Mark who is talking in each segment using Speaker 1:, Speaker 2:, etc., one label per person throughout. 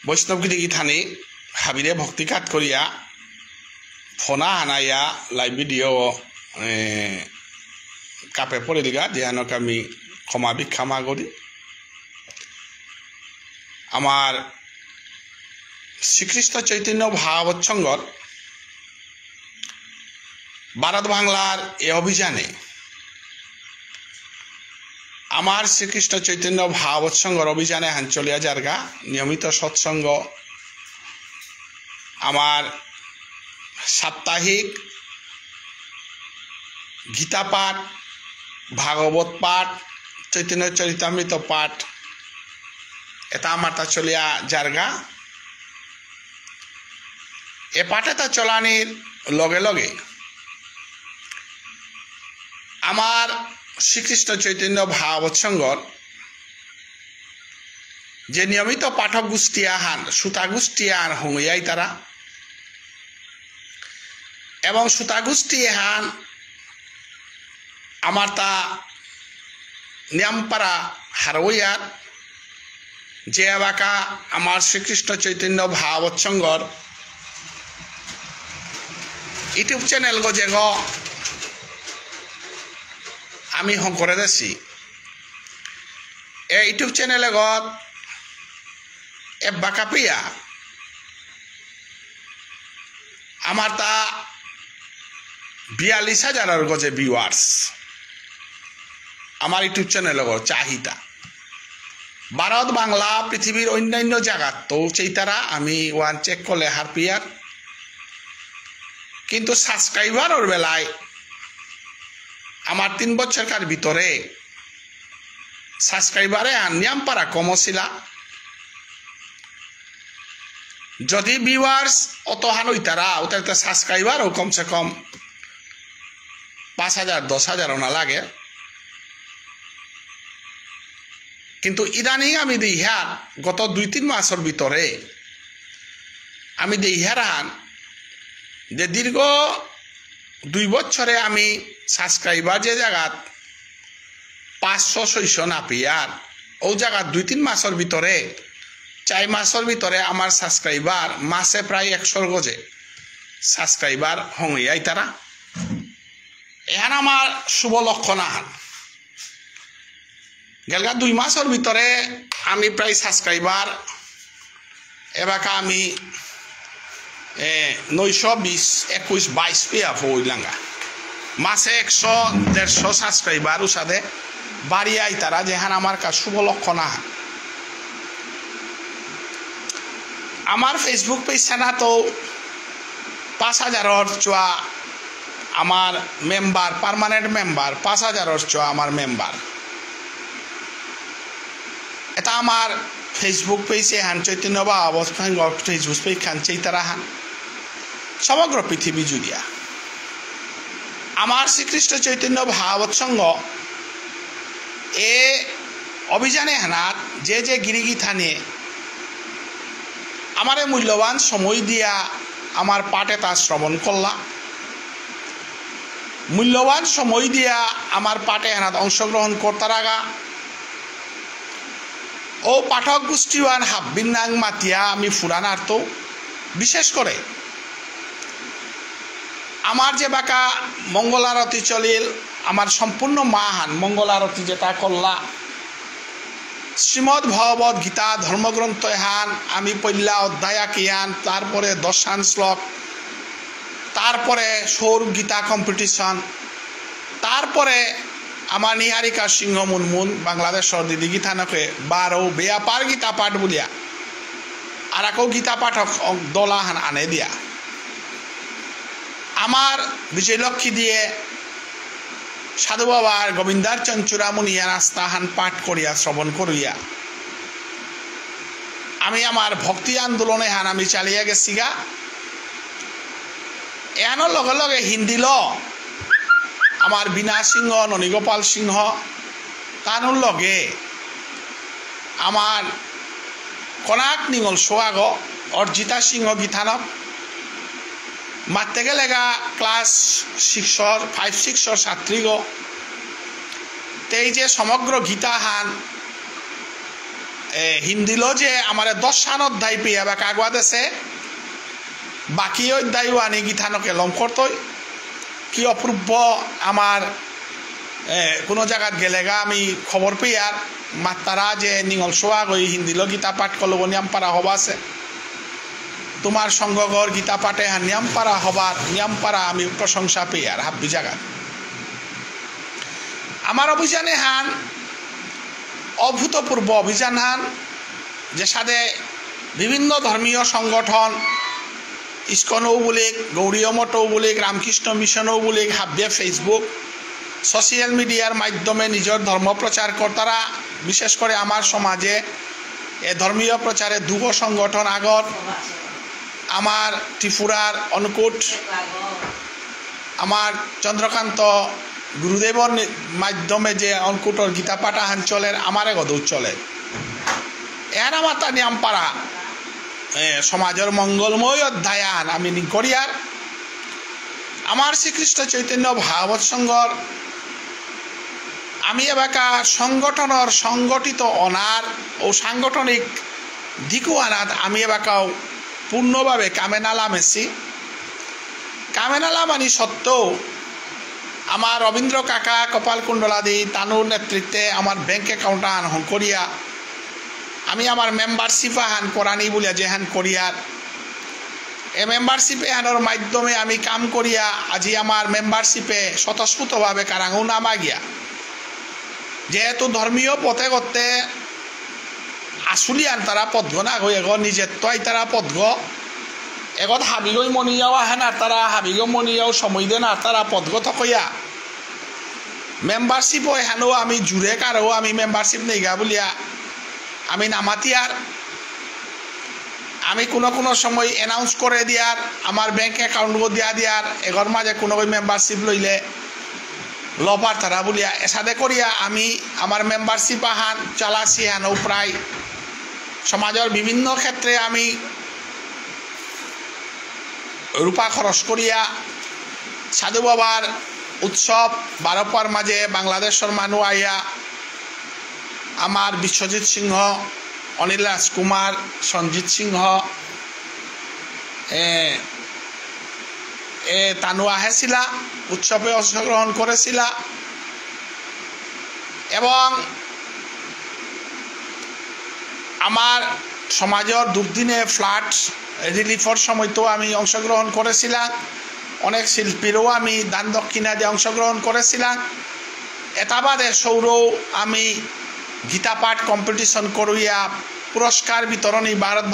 Speaker 1: বৈষ্ণৱগিৰি গীথানি হাবিৰে ভক্তিঘাত কৰিয়া ফোনা হানাইয়া live video' কাপে পড়িলিগা দিয়ানক আমি ক্ষমা ভিক্ষামা করি। আমার শ্রীকৃষ্ণ চৈতন্য ভাগবত সংঘর ভারত বাংলার এই অভিযানে আমার শ্রীকৃষ্ণ চৈতন্য ভাগবত সংঘর অভিযানে হাঞ্চলিয়া জারগা নিয়মিত সৎসঙ্গ আমার সাপ্তাহিক গীতা পাঠ ভাগবত পাঠ চৈতন্য চরিতামৃত পাঠ এটা আমার তা চলিয়া জারগা এ পাঠে তা চলানির লগে লগে আমার শ্রীকৃষ্ণ চৈতন্য ভাগবত সংঘর যে নিয়মিত পাঠক গোষ্ঠী আহান শ্রোতা গোষ্ঠী আহান হইয়াই তারা এবং শ্রোতা গোষ্ঠী আহান আমার তা নিয়ামপাড়া হারওয়ার যে এলাকা আমার শ্রীকৃষ্ণ চৈতন্য ভাগবত সংঘর ইউটিউব চ্যানেল গো যে আমি শঙ্করে দেছি এই ইউটিউব চ্যানেলে গত এব্বা কাপিয়া আমার তা 42,000 গজে ভিউয়ার্স আমার ইউটিউব চ্যানেল চাহিদা ভারত বাংলা পৃথিবীর অন্যান্য জায়গা তো সেইতারা আমি ওয়ান চেক করলে হারপিয়ার কিন্তু সাবস্ক্রাইবারের বেলায় আমার 3 বছরকার ভিতরে সাবস্ক্রাইবারে নিয়াম পারা কম ছিল যদি ভিউয়ার্স অত হান হইতারা ওটাতে সাবস্ক্রাইবারও কমসে কম 5,000 10,000 না লাগে কিন্তু ইদানিং আমি দেখার গত 2-3 মাসের ভিতরে আমি দেখার যে দীর্ঘ 2 বছরে আমি সাবস্ক্রাইবার যে জায়গা 500-600 না পেয়ার ও জায়গা 2-3 মাসের ভিতরে 4 মাসের ভিতরে আমার সাবস্ক্রাইবার মাসে প্রায় 100 গজে সাবস্ক্রাইবার হইয়াই তারা এখানে আমার শুভ লক্ষণ আহান গেলগা 2 মাসের ভিতরে আমি প্রায় সাবস্ক্রাইবার এবাকা আমি 920-21-22 পেয়া হইলাঙ্গা মাসে 100-150 সাবস্ক্রাইবার সাথে বাড়িয়াই তারা যেখানে আমার কাছে শুভ লক্ষণ আহান আমার ফেসবুক পেজ না তো 5,000 চোয়া আমার মেম্বার পার্মানেন্ট মেম্বার 5,000 চোয়া আমার মেম্বার এটা আমার ফেসবুক পেজে হান চৈতন্য ভাগবত সংঘ ফেসবুক পেজ খান চৈতারা হান সমগ্র পৃথিবী জুড়িয়া আমার শ্রীকৃষ্ণ চৈতন্য ভাগবত সংঘ এ অভিযানে হানাত যে গিরিগীথা নিয়ে আমারে মূল্যবান সময় দিয়া আমার পাঠে তা শ্রবণ করলা মূল্যবান সময় দিয়া আমার পাঠে হানাত অংশগ্রহণ করতে রাগা ও পাঠক গোষ্ঠীওয়ান হাব্বিনাং মাতিয়া আমি ফুরানার তো বিশেষ করে আমার যে বাঁকা মঙ্গল আরতি চলিল আমার সম্পূর্ণ মাহান মঙ্গল আরতি যেটা করলা শ্রীমদ ভগবত গীতা ধর্মগ্রন্থ হান আমি পল্লা অধ্যায় কিয়ান তারপরে দশান শ্লোক তারপরে সৌর গীতা কম্পিটিশন তারপরে আমার নিহারিকা সিংহ মুনমুন বাংলাদেশের দিদি গীতা নকে 12 বেয়াপার গীতা পাঠ বলিয়া আর একও গীতা পাঠক দলাহান আনে দিয়া আমার বিজয়লক্ষ্মী দিয়ে সাধু বাবার গোবিন্দার চঞ্চুরামুনিয়া রাস্তাহান পাঠ করিয়া শ্রবণ করিয়া আমি আমার ভক্তি আন্দোলনে হান আমি চালিয়ে গেছি গা এহানোর লগে লগে হিন্দি ল আমার বিনা সিংহ ননীগোপাল সিংহ তানোর লগে আমার কনাক নিঙল সোয়াগ অর্জিতা সিংহ গীতানক মারতে গেলে গা ক্লাস 5-6 ছাত্রীগ তেই যে সমগ্র গীতা হান হিন্দিলো যে আমার 10 অধ্যায় পেয়ে বা কাগওয়া দেশে বাকি অধ্যায়ও আনি গীতানকে লম করতই কি অপূর্ব আমার কোনো জায়গাত গেলেগা আমি খবর পেয়ে আর মাতারা যে নিঙল সোয়া গই হিন্দিলো গীতা পাঠ করলো নিয়ম পারা হবা আছে তোমার সঙ্গগর গীতা পাঠে হ্যাঁ নিয়ম পারা হবার নিয়ম পারা আমি প্রশংসা পেয়ে আর হাব্বি জায়গাত আমার অভিযানে হান অভূতপূর্ব অভিযান হান যে সাথে বিভিন্ন ধর্মীয় সংগঠন ইস্কনও বলে গৌরীয় মঠও বলে রামকৃষ্ণ মিশনও বলে হাব্বিয়া ফেসবুক সোশিয়াল মিডিয়ার মাধ্যমে নিজের ধর্ম প্রচার কর্তারা বিশেষ করে আমার সমাজে এ ধর্মীয় প্রচারে যুব সংগঠন আগত আমার ত্রিপুরার অনুকূট আমার চন্দ্রকান্ত গুরুদেবর মাধ্যমে যে অনুকূটর গীতা পাঠা হাঞ্চলের আমার গদৌ চলে এর আমার তা নিয়ম পারা সমাজের মঙ্গলময় অধ্যায়ান আমি করিয়ার আমার শ্রীকৃষ্ণ চৈতন্য ভাগবত সংঘর আমি এবাকা সংগঠনের সংগঠিত অনার ও সাংগঠনিক দিকু আনাত আমি এবাকাও পূর্ণভাবে কামে নালাম এসি কামে নালাম আনি সত্ত্বেও আমার রবীন্দ্র কাকা কপাল কুণ্ডলাদি তানুর নেতৃত্বে আমার ব্যাংক অ্যাকাউন্ট আন করিয়া আমি আমার মেম্বারশিপ হান করানি বলিয়া যে হান করিয়ার এ মেম্বারশিপে হানোর মাধ্যমে আমি কাম করিয়া আজি আমার মেম্বারশিপে স্বতঃস্ফূর্তভাবে কারাঙও নামা গিয়া যেহেতু ধর্মীয় পথে করতে আসুলিয়ান তারা পদগ না গই এগ নিজের তয় তারা পদগ এগত হাবিগই মনিয়াও আহেন আর তারা হাবিগ মনিয়াও সময় দেন আর তারা পদগ থকইয়া মেম্বারশিপও এখানেও আমি জুড়ে কারও আমি মেম্বারশিপ নেইগা বলিয়া আমি নামাতিয়ার আমি কোনো সময় অ্যানাউন্স করে দিয়ার আমার ব্যাংক অ্যাকাউন্টও দিয়ার এগর মাঝে কোনো মেম্বারশিপ লইলে লপার তারা বলিয়া এসাদে করিয়া আমি আমার মেম্বারশিপ আহান চালাছি হানও প্রায় সমাজের বিভিন্ন ক্ষেত্রে আমি রূপা খরচ করিয়া সাধু বাবার উৎসব বারোপার মাঝে বাংলাদেশের মানুষ আইয়া আমার বিশ্বজিৎ সিংহ অনিল রাজকুমার সঞ্জিত সিংহ তানু আহেছিলা উৎসবে অংশগ্রহণ করেছিলা এবং আমার সমাজের দুর্দিনে ফ্লাড রিলিফের সময়তেও আমি অংশগ্রহণ করেছিলাম অনেক শিল্পীরও আমি দান দক্ষিণা দিয়ে অংশগ্রহণ করেছিলাম এটা বাদে সৌরও আমি গীতা পাঠ কম্পিটিশন করিয়া পুরস্কার বিতরণী ভারত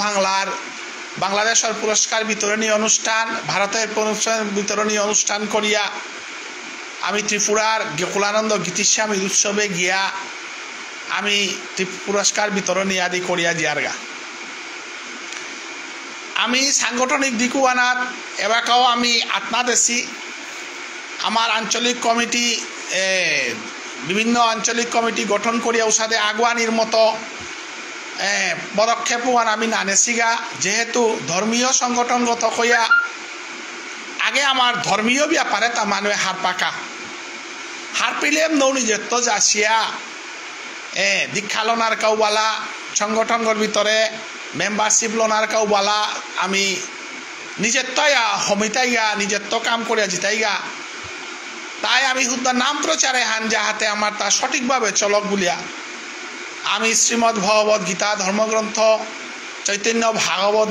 Speaker 1: বাংলাদেশের পুরস্কার বিতরণী অনুষ্ঠান ভারতের পুরস্কার বিতরণী অনুষ্ঠান করিয়া আমি ত্রিপুরার গোকুলানন্দ গীতিস্বামী উৎসবে গিয়া আমি পুরস্কার বিতরণী আদি করিয়া জিয়ারগা আমি সাংগঠনিক দিকু আনাত এবাকাও আমি আত্মা দেছি আমার আঞ্চলিক কমিটি বিভিন্ন আঞ্চলিক কমিটি গঠন করিয়া সাথে আগুয়ানির মতো পদক্ষেপ আমি নানেছিগা যেহেতু ধর্মীয় সংগঠনগত হইয়া আগে আমার ধর্মীয় ব্যাপারে তা মানুষ হার পাকা হার পেলে নৌ নিজের তো যাচিয়া দীক্ষা লনার কাউবালা সংগঠনগর ভিতরে মেম্বারশিপ লনার কাউবালা আমি নিজের তয়া হমিতাইগা নিজের তো কাম করিয়া জিতাইগা তাই আমি হুদ্দার নাম প্রচারে হান যাহাতে আমার তা সঠিকভাবে চলক বলিয়া আমি শ্রীমদ্ ভগবত গীতা ধর্মগ্রন্থ চৈতন্য ভাগবত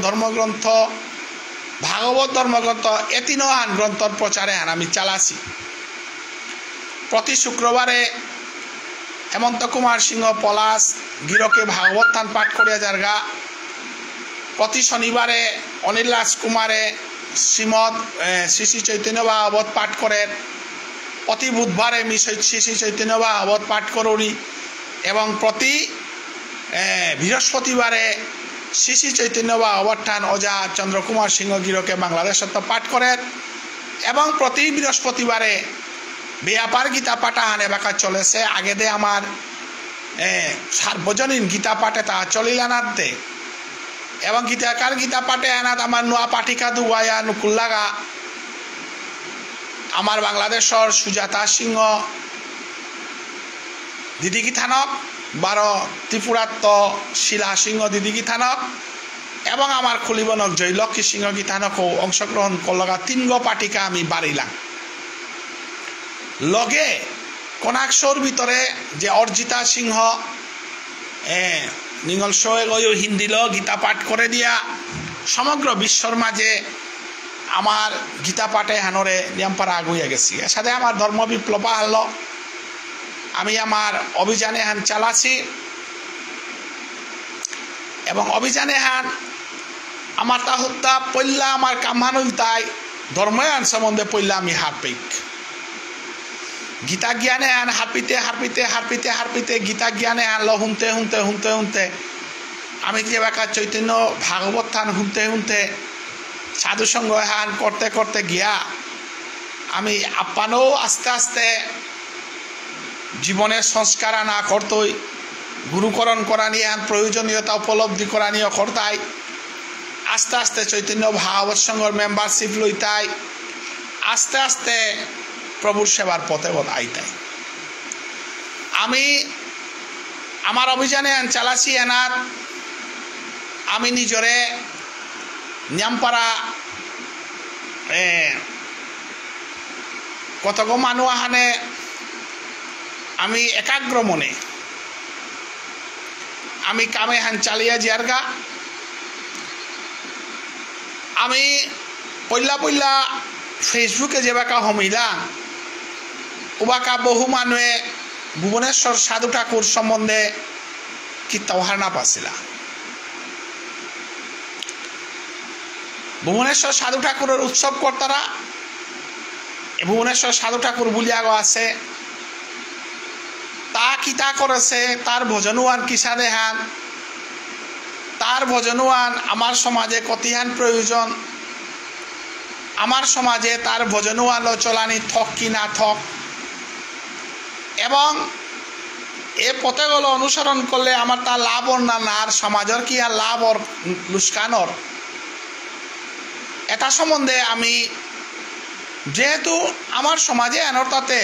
Speaker 1: ধর্মগ্রন্থ এ তিনহান গ্রন্থর প্রচারে হান আমি চালাছি প্রতি শুক্রবারে হেমন্ত কুমার সিংহ পলাশ গিরকে ভাগবত থান পাঠ করিয়া যারগা প্রতি শনিবারে অনিল রাজকুমারে শ্রীমদ শ্রী শ্রী চৈতন্য ভাগবত পাঠ করেন প্রতি বুধবারে আমি শ্রী শ্রী চৈতন্য ভাগবত পাঠ করি এবং প্রতি বৃহস্পতিবারে শ্রী শ্রী চৈতন্য ভাগবত থান অজা চন্দ্রকুমার সিংহ গিরকে বাংলাদেশত পাঠ করেন এবং প্রতি বৃহস্পতিবারে বেয়াপার গীতা পাঠা হান এবাকা চলেছে আগে দে আমার সার্বজনীন গীতা পাঠে তা চলিলানাতে এবং গীতা পাঠে আনাত আমার নোয়া পাঠিকা দুয়ায়া নুকুল্লাগা আমার বাংলাদেশের সুজাতা সিংহ দিদিকি থানক 12 ত্রিপুরাত্ম শিলা সিংহ দিদি গীতানক এবং আমার খুলিবনক জয়লক্ষ্মী সিংহ গীতানকও অংশগ্রহণ করলগা 3 পার্টিকা আমি বাড়িলাম লগে কনাকশোর ভিতরে যে অর্জিতা সিংহ নিঙ্গল শোয়ে হিন্দি গীতা পাঠ করে দিয়া সমগ্র বিশ্বর মাঝে আমার গীতা পাঠে হানরে নিয়মপাড়া আগুইয়া গেছি এর সাথে আমার ধর্ম বিপ্লব হল আমি আমার অভিযানে হান চালাছি এবং অভিযানে হান আমার তা হত্যা পল্লা আমার কামহানুল তাই ধর্মায়ন সম্বন্ধে পল্লা আমি হারপিক গীতা জ্ঞানে আন হারপিতে গীতা জ্ঞানে আনলো হুনতে আমি যে বাকা চৈতন্য ভাগবত থান হুনতে সাধুসঙ্গ হান করতে গিয়া আমি আপ্পানও আস্তে আস্তে জীবনের সংস্কার আনা করতই গুরুকরণ করা নিয়ে প্রয়োজনীয়তা উপলব্ধি করা নিয়ে করতাই আস্তে আস্তে চৈতন্য ভাগবত সংঘর মেম্বারশিপ লইতাই আস্তে আস্তে প্রভুর সেবার পথে আইতাই আমি আমার অভিযানে চালাছি এনার আমি নিজরে নিয়ামপাড়া কতগো মানুষ আহানে আমি একাগ্র মনে আমি কামে হান চালিয়া জিয়ারগা আমি পইলা ফেসবুকে যে বাকা হমিলা ওবাকা বহু মানুষে ভুবনেশ্বর সাধু ঠাকুর সম্বন্ধে কি তাহার পাছিলা ভুবনেশ্বর সাধু ঠাকুরের উৎসব কর্তারা ভুবনেশ্বর সাধু ঠাকুর বলিয়া আছে তা কিতা করেছে তার ভজনুয়ান কিসারে হান তার ভজনুয়ান আমার সমাজে কতিহান প্রয়োজন আমার সমাজে তার ভজনুয়ান চলানি থক কি না থক এবং এ পথেগুলো অনুসরণ করলে আমার তা লাভ না আর সমাজের কি আর লাভ ওর লুস্কানর এটা সম্বন্ধে আমি যেহেতু আমার সমাজে আনর তাতে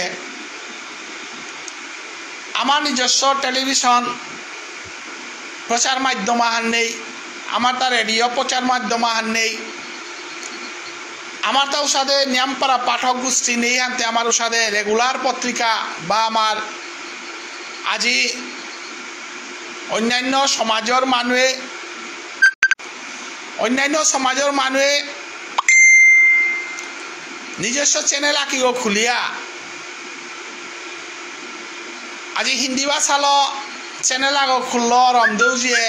Speaker 1: আমার নিজস্ব টেলিভিশন প্রচার মাধ্যম আহান নেই আমার তা রেডিও প্রচার মাধ্যম আহান নেই আমার তা উসাদে নিয়ামপাড়া পাঠক গোষ্ঠী নেই আনতে আমার উসাদে রেগুলার পত্রিকা বা আমার আজি অন্যান্য সমাজের মানুষে নিজস্ব চ্যানেল আঁকিও খুলিয়া আজি হিন্দি ভাষাল চ্যানেল আগো খুলল রমদেউজিয়ে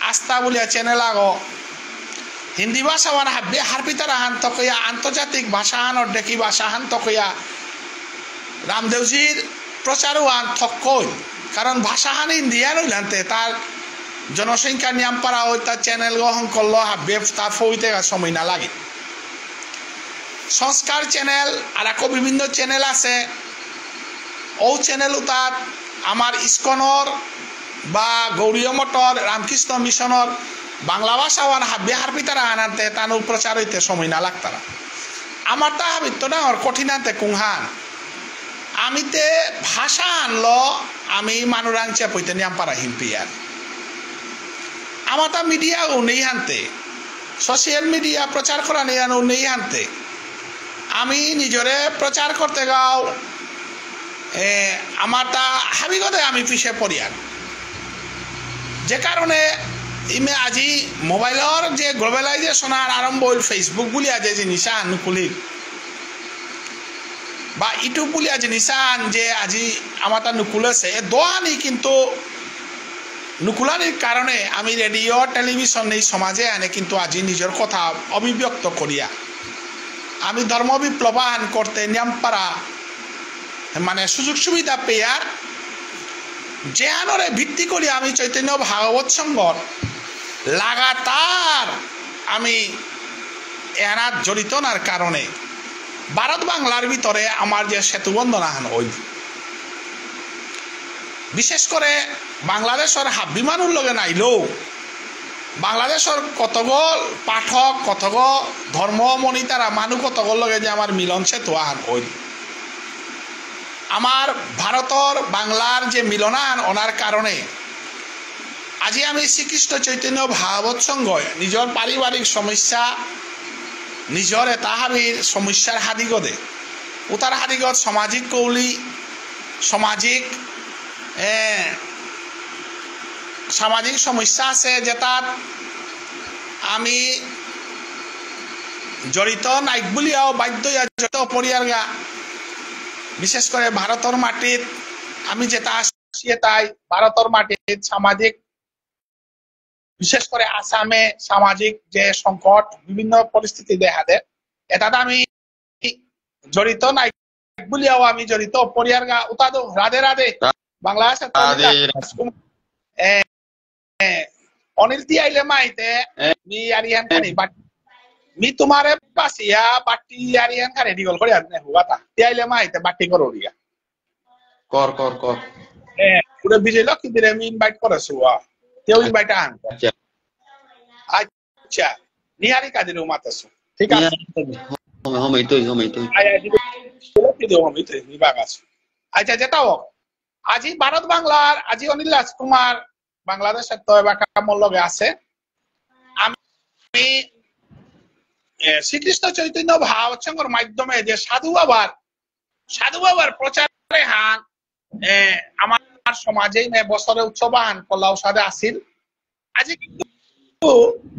Speaker 1: আস্থা বলিয়া চ্যানেল আগো হিন্দি ভাষা মানে হারপিতারা হান তকইয়া আন্তর্জাতিক ভাষা হান ডেকি ভাষা হান তকইয়া রামদেউজির প্রচারও আন থকই কারণ ভাষা হান ইন্ডিয়ান হইলান্তে তার জনসংখ্যা নিয়ামপাড়া ওই তার চ্যানেল গ্রহণ করলো হাব্বে তার ফইতে সময় না লাগে সংস্কার চ্যানেল আর বিভিন্ন চ্যানেল আছে ও চ্যানেলও তার আমার ইস্কনর বা গৌরীয় মঠর রামকৃষ্ণ মিশনের বাংলা ভাষা ওয়ান হাব্বে হারপিতারা আনাতে তানুর প্রচার হইতে সময় না লাগতারা আমার তা হাবিত্য না ওর কঠিনাতে কুংহান আমিতে ভাষা আনলো আমি মানুরাং চেপইতে নিয়ামপাড়া হিমপিয়ার আমার তা মিডিয়া ও নেই হানতে সোশ্যাল মিডিয়া প্রচার করা নেই আনো নেই হানতে আমি নিজরে প্রচার করতে গাও আমার তা হাবিগতে আমি পিছিয়ে পড়িয়ার যে কারণে ইমে আজি মোবাইলের যে গ্লোবালাইজেশন আর আরম্ভ হইল ফেসবুক বলিয়া যে জিনিসা নুকুলির বা ইউটিউব বলিয়া জিনিসান যে আজি আমার তা নুকুলেছে দোয়ানি কিন্তু নুকুলানির কারণে আমি রেডিও টেলিভিশন এই সমাজে আনে কিন্তু আজি নিজের কথা অভিব্যক্ত করিয়া আমি ধর্ম বিপ্লবায়ন করতে নিয়ামপাড়া মানে সুযোগ সুবিধা পেয়ার যে আনরে ভিত্তি করি আমি চৈতন্য ভাগবত সংঘর লাগাতার আমি এনার জড়িত নার কারণে ভারত বাংলার ভিতরে আমার যে সেতুবন্ধন আহান ওই বিশেষ করে বাংলাদেশের বিমানুর লগে নাইলেও বাংলাদেশের কতগল পাঠক কতগ ধর্মমণি তারা মানুষ কতগল লগে যে আমার মিলন সেতু আহান ওই আমার ভারতর বাংলার যে মিলনান ওনার কারণে আজি আমি শ্রীকৃষ্ণ চৈতন্য ভাগবত সংঘ নিজের পারিবারিক সমস্যা নিজের এটা হাবির সমস্যার হাদিগদে উতার হাদিগত সামাজিক কৌলি সামাজিক সামাজিক সমস্যা আছে যেটাত আমি জড়িত নাইক বুলিয়াও বাধ্য জড়িত পরিয়ারগা বিশেষ করে ভারতের মাটিত আমি যেটা আসছি তাই ভারতের মাটিত সামাজিক বিশেষ করে আসামে সামাজিক যে সংকট বিভিন্ন পরিস্থিতি দেখা দেয় এটাতে আমি জড়িত নাই বুলিয়াও আমি জড়িত পরিয়ারগা উতাদো রাধে রাধে বাংলাদেশ অনিল তি আইলে মাইতে মি আরিয়ান খানি বাট মি তোমারে পাসিয়া বাটি আরিয়ান খানি ডিগল করে আনে হুয়াতা তি আইলে মাইতে বাটি করো রিয়া
Speaker 2: কর
Speaker 1: পুরো বিজয় লক্ষ্মী দিরে আমি ইনভাইট করেছো তেও ইনভাইট আন আচ্ছা নিহারি কাদির মাতাছো ঠিক আছে
Speaker 2: homay to
Speaker 1: আচ্ছা যেটাও আজি ভারত বাংলার আজি অনিল রাজকুমার বাংলাদেশের তো এবার লগে আছে আমি শ্রীকৃষ্ণ চৈতন্য ভাগবত সংঘের মাধ্যমে যে সাধু বাবার প্রচারে হান আমার সমাজে বছরে উৎসবান কল্লাও সাথে আসিল আজি কিন্তু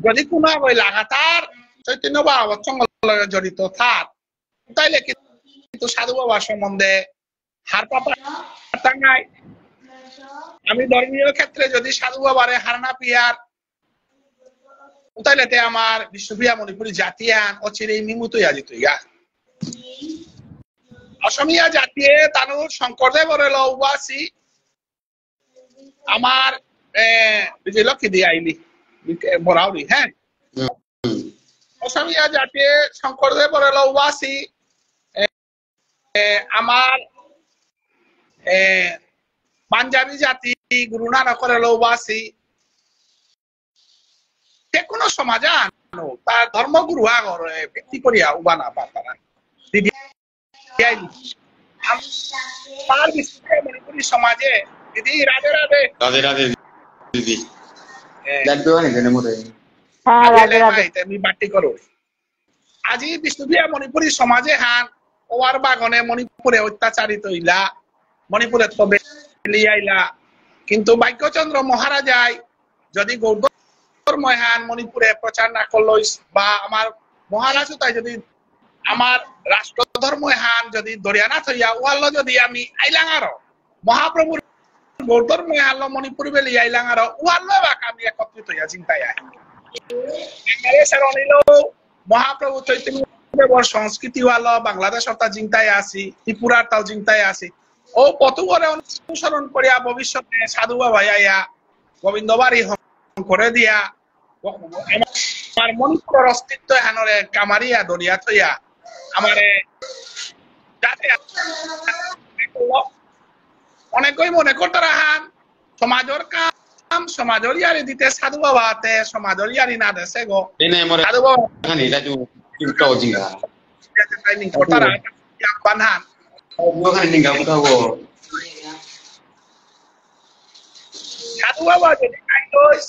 Speaker 1: যদি কোনো লাগাতার চৈতন্য ভাগবত সংঘের লগে জড়িত থাক তাইলে কিন্তু সাধু বাবার সম্বন্ধে হার পাতা নাই আমি ধর্মীয় ক্ষেত্রে যদি সাধু বাবারে হার না পিয়ার তাইলে আমার বিশ্বপ্রিয়া মণিপুরী জাতিয়ান অচিরেই নিমুতই আজিত ইয়া অসমীয়া জাতিয়ে তানুর শঙ্করদেবরে লৌবাসী আমার বিজয় লক্ষ্মী দিয়ে আইলি বরাউরি হ্যাঁ অসমীয়া জাতিয়ে শঙ্করদেবরে লৌবাসী আমার পাঞ্জাবি জাতি গুরু নানকের লৌবাসী যে কোনো সমাজে আনো তার ধর্মগুরু আগর ব্যক্তি করিয়া উবানা পাতারা মণিপুরী সমাজে দিদি রাধে রাধে
Speaker 2: দিদি
Speaker 1: আমি বাটি করো আজি বিষ্ণুপ্রিয়া মণিপুরী সমাজে হান ওয়ার বাগনে মণিপুরে অত্যাচারিত হইলা মণিপুরে তবে আইলা কিন্তু ভাগ্যচন্দ্র মহারাজাই যদি গৌরময়হান মণিপুরে প্রচার না করলো বা আমার মহারাজও তাই যদি আমার রাষ্ট্র ধর্মহান যদি দরিয়ানাথ হইয়া ওয়াল যদি আমি আইলাং আরো মহাপ্রভুর গৌরময়হান মণিপুর বেলি আইলাং আরো ওয়াল বাক আমি একত্রিত হইয়া চিন্তায় মহাপ্রভু চৈতন্য সংস্কৃতি ওয়ালো বাংলাদেশ তাও চিন্তায় আসি ত্রিপুরার তাও চিন্তায় আসি ও পথুবরে অনুসরণ করিয়া ভবিষ্যতে সাধু বাবা আইয়া গোবিন্দ বাড়ি করে দিয়া আমার মণিপুরের অস্তিত্ব হানরে কামারিয়া দরিয়া থইয়া আমারে যাতে অনেকই মনে করতে রাহান সমাজের কাম সমাজের ইয়ারি দিতে সাধু বাবা হাতে সমাজের ইয়ারি না দেশে গো সাধু বাবা training kotara yang banhan
Speaker 2: bukan tinggal tahu
Speaker 1: সাধু বাবা যদি কাইলোস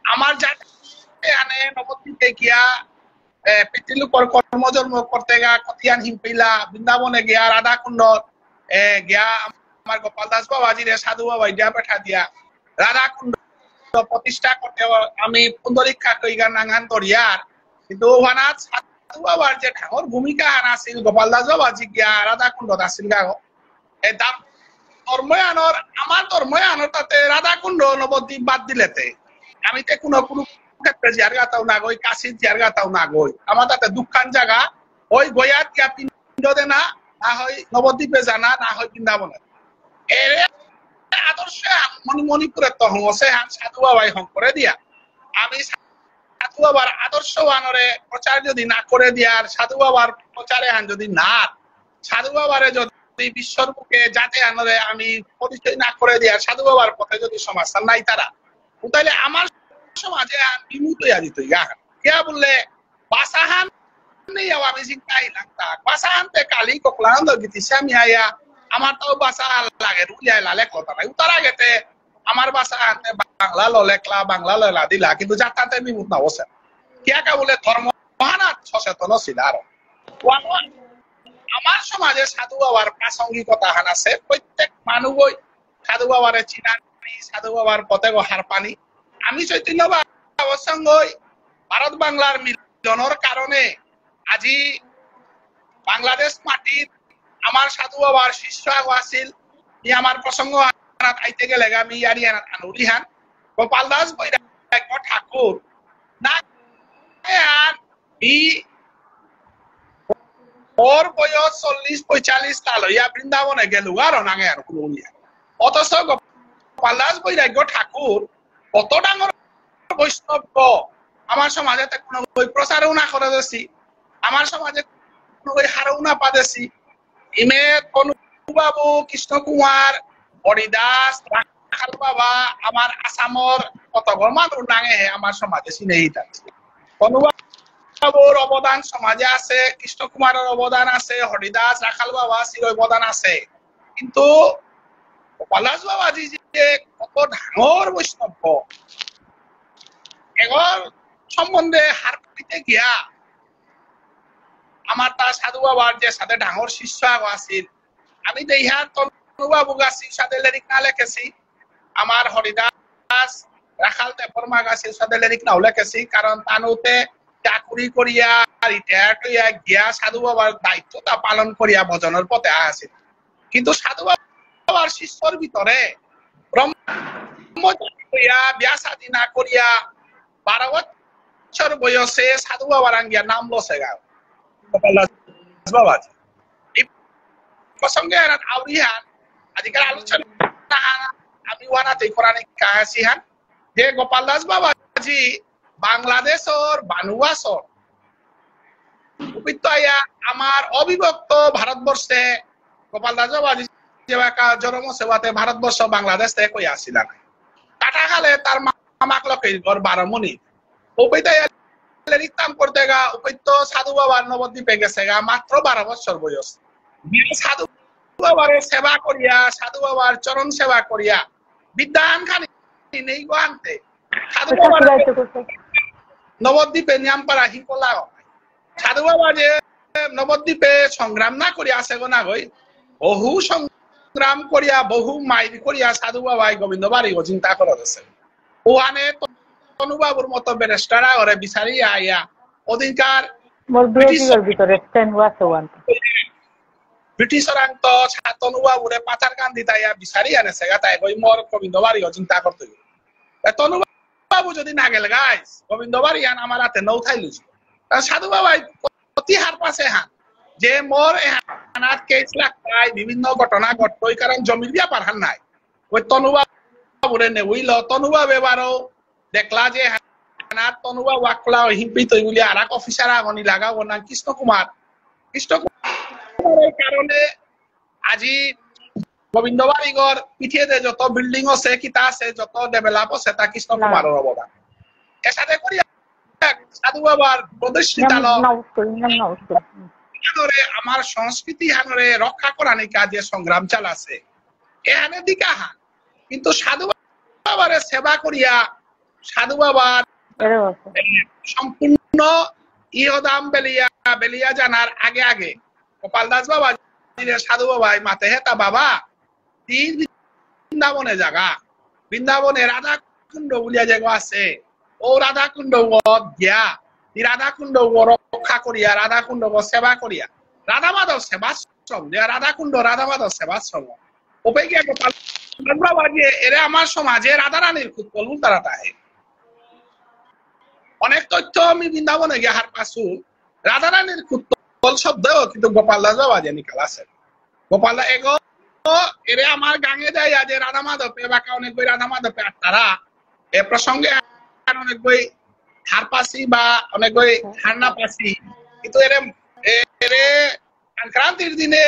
Speaker 1: আমার জাতে আনে নবদ্বীপে গিয়া পিতৃলোকর কর্মজন্ম করতে গা কতিয়ান হিমপিলা বৃন্দাবনে গিয়া রাধাকুণ্ড গিয়া আমার গোপাল দাস বাবাজিরে সাধু বাবা দিয়া পাঠা দিয়া রাধাকুণ্ড প্রতিষ্ঠা করতে আমি পুন্দরীক্ষা কইগা নাঙ্গান তরিয়ার কিন্তু ওহানাত সাধু বাবার যে ঠাকুর ভূমিকা আছিল গোপাল দাস বাবাজি গিয়া রাধাকুণ্ড আছিল গা এই দাম ধর্ময়ানর আমার ধর্ময়ানর তাতে রাধাকুণ্ড নবদ্বীপ বাদ দিলেতে আমি তে কোনো ক্ষেত্রে জিয়ার গাতাও না গই কাশি জিয়ার গাতাও না গই আমার তাতে দুঃখান জায়গা ওই গয়াত গিয়া পিণ্ড দে না হয় নবদ্বীপে জানা না হয় বৃন্দাবনে এর আদর্শ মণিপুরের তো হংসে হান সাধু বাবাই হং করে দিয়া আমি সাধু বাবার আদর্শ আনরে প্রচার যদি না করে দিয়ার সাধু বাবার প্রচারে হান যদি না সাধু বাবারে যদি বিশ্বর বুকে যাতে আনরে আমি পরিচয় না করে দিয়ার সাধু বাবার পথে যদি সমাজটা নাই তারা তাহলে আমার সমাজে বিমুখ হইয়া দিত ইয়া বললে বাসাহান নেই আমি চিন্তাই লাগতা বাসাহানতে কালি কোকলানন্দ গীতি স্বামী আয়া আমার তাও বাসা লাগে রুলিয়ায় লালে কথা নাই তার আগেতে আমার বাসা আনতে বাংলা লেখলা বাংলা লেলা দিলা কিন্তু যাতাতে বিমুখ না বসে কিয়াকা বলে ধর্ম মহানা সচেতন ছিল আর আমার সমাজে সাধু বাবার প্রাসঙ্গিকতা হান আছে প্রত্যেক মানুষই সাধু বাবারে চিনানি সাধু বাবার পথে হার পানি আমি চৈতন্য বাবার সঙ্গে ভারত বাংলার মিলনের কারণে আজি বাংলাদেশ মাটির আমার সাধু বাবার শিষ্য আছিল ই আমার প্রসঙ্গ আইতে গেলে আমি ইয়ারি আনুরিহান গোপাল দাস বৈরাগ্য ঠাকুর না ওর বয়স 40-45 সাল হইয়া বৃন্দাবনে গেল আর নাঙে আর কোনো অথচ গোপাল দাস বৈরাগ্য ঠাকুর কত ডাঙর বৈষ্ণব আমার সমাজে কোনো প্রচারও না করে দিছি আমার সমাজে কোনো হারও না পাদেছি ইমে তনুবাবু কৃষ্ণ কুমার হরিদাস রাখাল বাবা আমার আসামর কত মানুষ নাঙে আমার সমাজে চিনেই থাকছে তনুবাবুর অবদান সমাজে আছে কৃষ্ণ কুমারের অবদান আছে হরিদাস রাখাল বাবা চির অবদান আছে কিন্তু পলাশ বাবাজি যে কত ডাঙর বৈষ্ণব এগর সম্বন্ধে হার করিতে গিয়া আমার তার সাধু বাবার যে সাথে ডাঙর শিষ্য আছিল আমি দেহা তনুবাবু গাছি সাথে লেরিক না লেখেছি আমার হরিদাস রাখাল তেপরমা গাছি সাথে লেরিক নাও লেখেছি কারণ তানুতে চাকুরি করিয়া রিটায়ার্ড হইয়া গিয়া সাধু বাবার দায়িত্বটা পালন করিয়া ভজনের পথে আছিল কিন্তু সাধু বাবার শিষ্যর ভিতরে ব্রহ্মচারী করিয়া ব্যাসাদি না করিয়া 12 বছর বয়সে সাধু বাবার আঙ্গিয়া নাম লসে গাও বাবাজি এই প্রসঙ্গে আউরিহান আজকাল আলোচনা আমি ওয়ানাতে কোরআনে কাহাসিহান যে গোপাল দাস বাবাজি বাংলাদেশর বানুয়াসর উপত্যয়া আমার অবিভক্ত ভারতবর্ষে গোপাল দাস বাবাজি যেবাকা জন্ম সেবাতে ভারতবর্ষ বাংলাদেশ থেকে কই আসিলা নাই কাটাকালে তার মামাক লকে ঘর 12 মিনিট উপত্যয়া লিখতাম করতে গা উপত্য সাধু বাবার নবদ্বীপে গেছে গা মাত্র 12 বছর বয়স সাধু বাবার সেবা করিয়া সাধু বাবার চরণ সেবা করিয়া বিদ্যান খানি নেই গো আনতে সাধু বাবার নবদ্বীপে নিয়ামপাড়া হিকলা সাধু বাবা যে নবদ্বীপে সংগ্রাম না করিয়া আছে গো না গই বহু সংগ্রাম করিয়া বহু মাইল করিয়া সাধু বাবাই গোবিন্দ বাড়ি চিন্তা করে গেছে ওখানে তনুবাবুর মতো ব্যারিস্টাররা ওরে বিচারি আইয়া অধিকার ব্রিটিশর আন্ত তনুবাবুরে পাচার কান দিতাইয়া বিচারি আনেছে তাই কই মোর গোবিন্দ বাড়ি চিন্তা করতে তনুবাবু যদি না গেল গাইস গোবিন্দ বাড়ি আন আমার হাতে নৌ থাই লুছি সাধু বাবাই অতি হার পাশে হান যে মোর হানাত কেস লাগতাই বিভিন্ন ঘটনা ঘটতই কারণ জমির ব্যাপার হান নাই ওই তনুবাবুরে নেউইল তনুবাবু এবারও দেখলা যে হানাত তনুবা ওয়াকলা হিম্পিত বলি আর এক অফিসার আগনি লাগাবো না কৃষ্ণ কুমারের কারণে আজি গোবিন্দ বাড়িঘর পিঠিয়ে যত বিল্ডিং আছে কিতা আছে যত ডেভেলপ আছে তা কৃষ্ণ কুমারের অবদান এর সাথে করি সাধু বাবার প্রতিষ্ঠালক আমার সংস্কৃতি হানরে রক্ষা করার কাজে সংগ্রাম চালাছে এখানে দিকা হান কিন্তু সাধু বাবারে সেবা করিয়া সাধু বাবার সম্পূর্ণ ইহদাম বেলিয়া জানার আগে আগে গোপাল দাস বাবা সাধু বাবাই মাতে হেতা বাবা বৃন্দাবনে জাগা বৃন্দাবনে রাধা কুণ্ড বলিয়া জায়গা আছে ও রাধা কুণ্ড গিয়া রাধা কুণ্ড রক্ষা করিয়া রাধা কুণ্ড সেবা করিয়া রাধা মাধব সেবাশ্রম রাধা কুণ্ড রাধা মাধব সেবাশ্রম ওপে গিয়া গোপাল বাবা দিয়ে এরা আমার সমাজে রাধা রানীর খুব কলুন তারাটা অনেক তথ্য আমি বৃন্দাবনে গিয়ে হার পাশু রাধা রানীর কুত্তল শব্দ কিন্তু গোপাল দাস বাবা যে নিকাল আছে গোপাল এগো এরে আমার গাঙে দেয় যে রাধা মাধবে বাকা অনেক বই রাধা মাধবে আর তারা এ প্রসঙ্গে অনেক বই হার পাশি বা অনেক বই হার না পাশি কিন্তু এরে সংক্রান্তির দিনে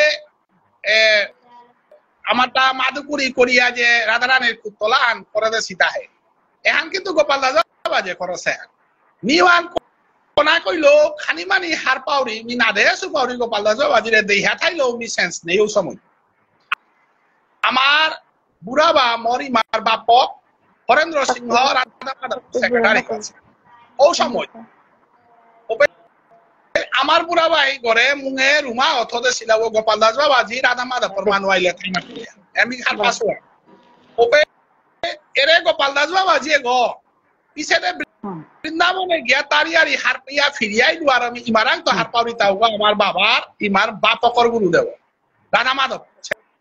Speaker 1: আমারটা মাদুকুরি করিয়া যে রাধা রানীর কুত্তলান করে দে সীতা হে এহান কিন্তু গোপাল দাস বাবা যে করছে নিওয়ান কোনা কইলো খানি মানি হার পাউরি মি না দে সুপাউরি গোপাল দাস বাবা জিরে দেহা থাইলো মি সেন্স নেই ও সময় আমার বুড়া বা মরিমার বাপক হরেন্দ্র সিংহ রাধা মাধব সেক্রেটারি আছে ও সময় আমার বুড়া ভাই ঘরে মুঙে রুমা অথদে ছিল গোপাল দাস বাবাজি রাধা মাধবর মানুষ আইলে আমি খাল পাসো ওপে এরে গোপাল দাস বাবাজি গো পিছেতে বৃন্দাবনে গিয়া তারিয়ারি হার পিয়া ফিরিয়াই দুয়ার আমি ইমারাং তো হার পাবি তাও আমার বাবার ইমার বাপকর গুরুদেব রাধা মাধব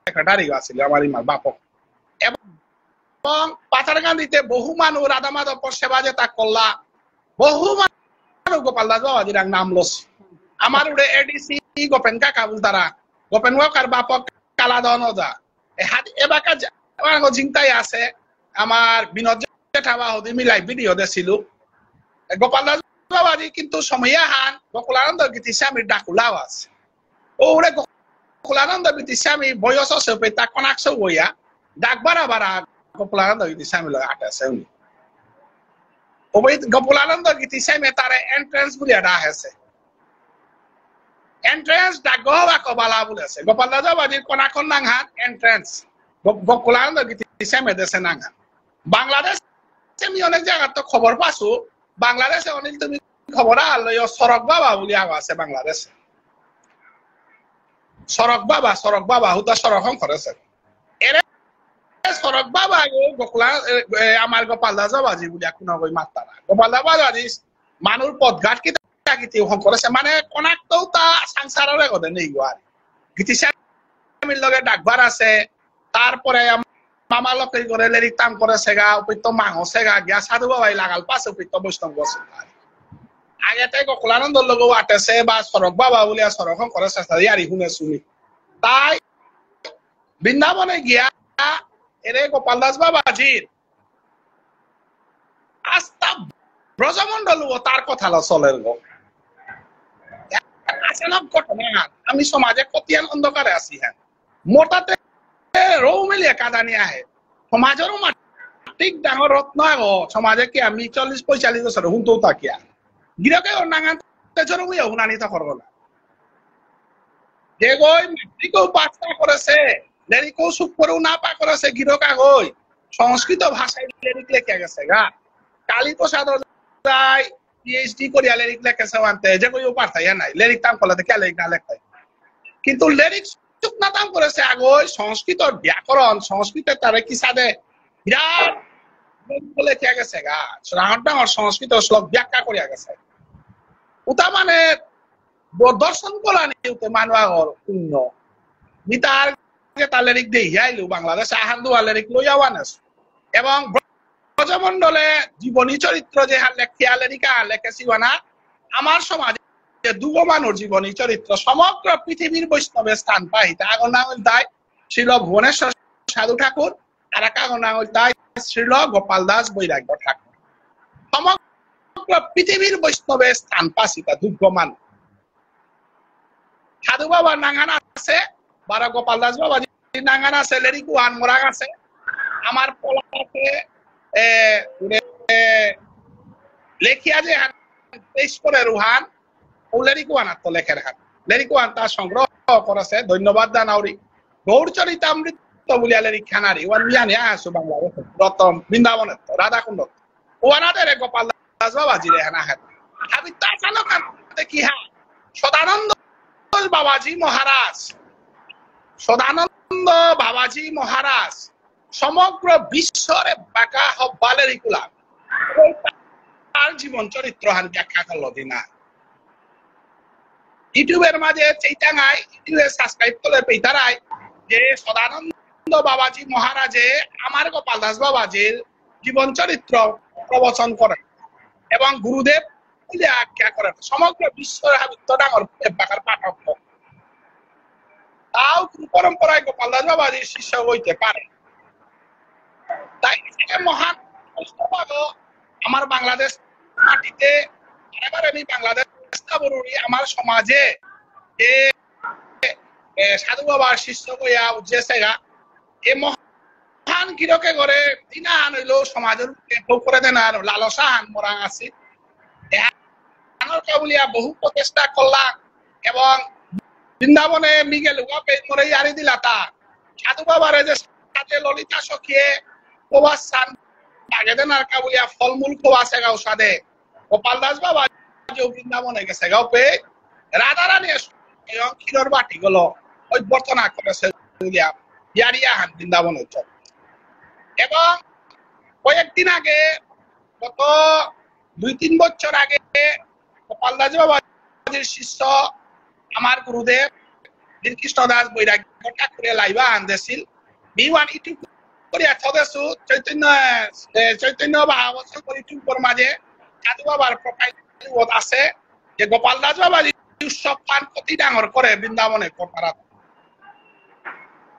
Speaker 1: সেক্রেটারি আছিল আমার ইমার বাপক এবং পাথারকান্দিতে বহু মানুষ রাধা মাধবর সেবা যে তা করলা বহু মানুষ গোপাল দাস বাবাজির নাম লস আমার উড়ে এডিসি গোপেন কাকা বুঝতারা গোপেন কাকার বাপক কালাদন ওজা এবাকা জিংতাই আছে আমার বিনোদ জেঠা হদি মিলাই ভিডিও দেছিল গোপাল দাস বাবাজি কিন্তু সময়া হান গোকুলানন্দ গীতিস্বামীর ডাকুলাও আছে ওরে গোকুলানন্দ গীতিস্বামী বয়স আছে তা কনাকশো বইয়া ডাক বারা বারা গোকুলানন্দ গীতিস্বামী লগে আটাছে উনি ওই গোকুলানন্দ গীতিস্বামী তার এন্ট্রেন্স বুলিয়া ডাক আছে এন্ট্রেন্স ডাক গহবা কবালা বলেছে গোপাল দাস বাবাজির কোনাখন নাংহান এন্ট্রেন্স গোকুলানন্দ গীতিস্বামী দেশে নাংহান বাংলাদেশ আমি অনেক জায়গা তো খবর পাসু বাংলাদেশে অনেক তুমি খবর আলো সড়ক বাবা বলি আছে বাংলাদেশে সড়ক বাবা হুতা সড়ক করেছে এরে সড়ক বাবা গোকুলা আমার গোপাল দাস বাবাজি বলি কোনো কই মাত্তারা গোপাল দাস বাবাজি মানুষ পথঘাট কিতা করেছে মানে কোনাকটাও তা সংসারের কথা নেই গো আর গীতিস্বামীর লগে ডাকবার আছে তারপরে মামা লোকের করে লেরিক তাম করে সেগা উপৃত্ত মাংস সেগা গিয়া সাধু বাবাই লাগাল পাশে উপৃত্ত বৈষ্ণব বসে আগেতে গোকুলানন্দর লগেও আটেছে বা সড়ক বাবা বলিয়া সড়ক করেছে ইয়ারি শুনে শুনি তাই বৃন্দাবনে গিয়া এরে গোপাল দাস বাবাজির আস্থা ব্রজমন্ডল তার কথা চলের গো আচানক ঘটনা আমি সমাজে কতিয়ান অন্ধকারে আছি হ্যাঁ মোটাতে রৌ মিলিয়ে কাঁদানি আহে সমাজেরও ঠিক ডাঙর রত্ন আগো সমাজে কি আমি 40-45 বছর হুনতো তাকিয়া গিরকে নাঙান তেজর মুই হুনানি তা করব না যে গই মেট্রিকও পাসটা করেছে লেরিকও সুখ করেও না পা করেছে গিরকা গই সংস্কৃত ভাষায় লেরিক লেখা গেছে গা কালী প্রসাদ রায় পিএইচডি করিয়া লেরিক লেখেছে আনতে যে কইও পারতাই নাই লেরিক তাম কলাতে কে লেরিক না লেখাই কিন্তু লেরিক নাতাম করেছে আগই সংস্কৃত ব্যাকরণ সংস্কৃতে তারে কি সাদে বিরাট লেখা গেছে গা ডাঙর ডাঙর সংস্কৃত শ্লোক ব্যাখ্যা করিয়া গেছে উতা মানে দর্শন করা নিয়ে মানুষ আগর শূন্য মিতার তার লেরিক দিয়ে আইলু বাংলাদেশ আহান্দু লেরিক লইয়াও আনেছ এবং ব্রজমন্ডলে জীবনী চরিত্র যে লেখিয়া লেরিকা লেখেছি না আমার সমাজে দুগো মানুষ জীবনী চরিত্র সমগ্র পৃথিবীর বৈষ্ণবে স্থান পাই আগর নাম তাই শ্রীল ভুবনেশ্বর সাধু ঠাকুর আর এক আগর নাম তাই শ্রীল গোপাল দাস বৈরাগ্য ঠাকুর সমগ্র পৃথিবীর বৈষ্ণবে স্থান পাসি তা দুগো মানুষ সাধু বাবা নাঙ্গান আছে বারা গোপাল দাস বাবা নাঙ্গান আছে লেরিকু আন মোরাগ আছে আমার পলাতে লেখিয়া যে তেইশ করে রুহান ও লেরিকুয়ান তো লেখের হাত লেরিকুয়ান তার সংগ্রহ করেছে ধন্যবাদ জানাউরি গৌরচরিতামৃত বলিয়া লেরিক খানারি ওয়ান মিয়ানি আসু বাংলাদেশ রতম বৃন্দাবনের রাধাকুণ্ড ওয়ানাদের গোপাল দাস বাবাজি রে হানা হাত আমি তা জানো কি হ্যাঁ সদানন্দ বাবাজি মহারাজ সদানন্দ বাবাজি মহারাজ সমগ্র বিশ্বরে বাঁকা হব্বালে রিকুলা তার জীবন চরিত্র হান ব্যাখ্যা করলো দিনা ইউটিউবের মাঝে চেইটাঙায় ইউটিউবে সাবস্ক্রাইব করে পেইতারাই যে সদানন্দ বাবাজি মহারাজে আমার গোপাল দাস বাবাজির জীবন চরিত্র প্রবচন করে এবং গুরুদেব আখ্যা করে সমগ্র বিশ্বের হাবিত্য ডাঙর বাঁকার পাঠক তাও পরম্পরায় গোপাল দাস বাবাজির শিষ্য হইতে পারে তাই মহান আমার বাংলাদেশ মাটিতে এবার আমি বাংলাদেশ আমার সমাজে যে সাধু বাবার শিষ্য হইয়া উজ্জেসেগা এ মহান কিরকে করে দিনা আন হইল সমাজের করে দেন আর লালসা হান মরা আছে বলিয়া বহু প্রচেষ্টা করলাম এবং বৃন্দাবনে মিগে লুকা পেট মরে আরি দিলা তা সাধু বাবারে যে সাথে ললিতা সখিয়ে প্রবাস সান আগে দেন আর কাবুলিয়া ফলমূল খোয়াছে গাও সাদে গোপাল দাস বাবা যে বৃন্দাবনে গেছে গাও পে রাধারানী এবং ক্ষীরর বাটি গুলো ওই বর্তনা করেছে ইয়ারিয়া হান বৃন্দাবনে এবং কয়েকদিন আগে গত 2-3 বছর আগে গোপাল দাস বাবাজির শিষ্য আমার গুরুদেব নীলকৃষ্ণ দাস বৈরাগ্য ঠাকুরে লাইবা আনতেছিল বিওয়ান ইউটিউব করিয়া থদেছু চৈতন্য ভাগবত ইউটিউবের মাঝে সাধু বাবার প্রোফাইল আছে যে গোপাল দাস বাবাজি উৎসব পান কতি ডাঙর করে বৃন্দাবনে কপারা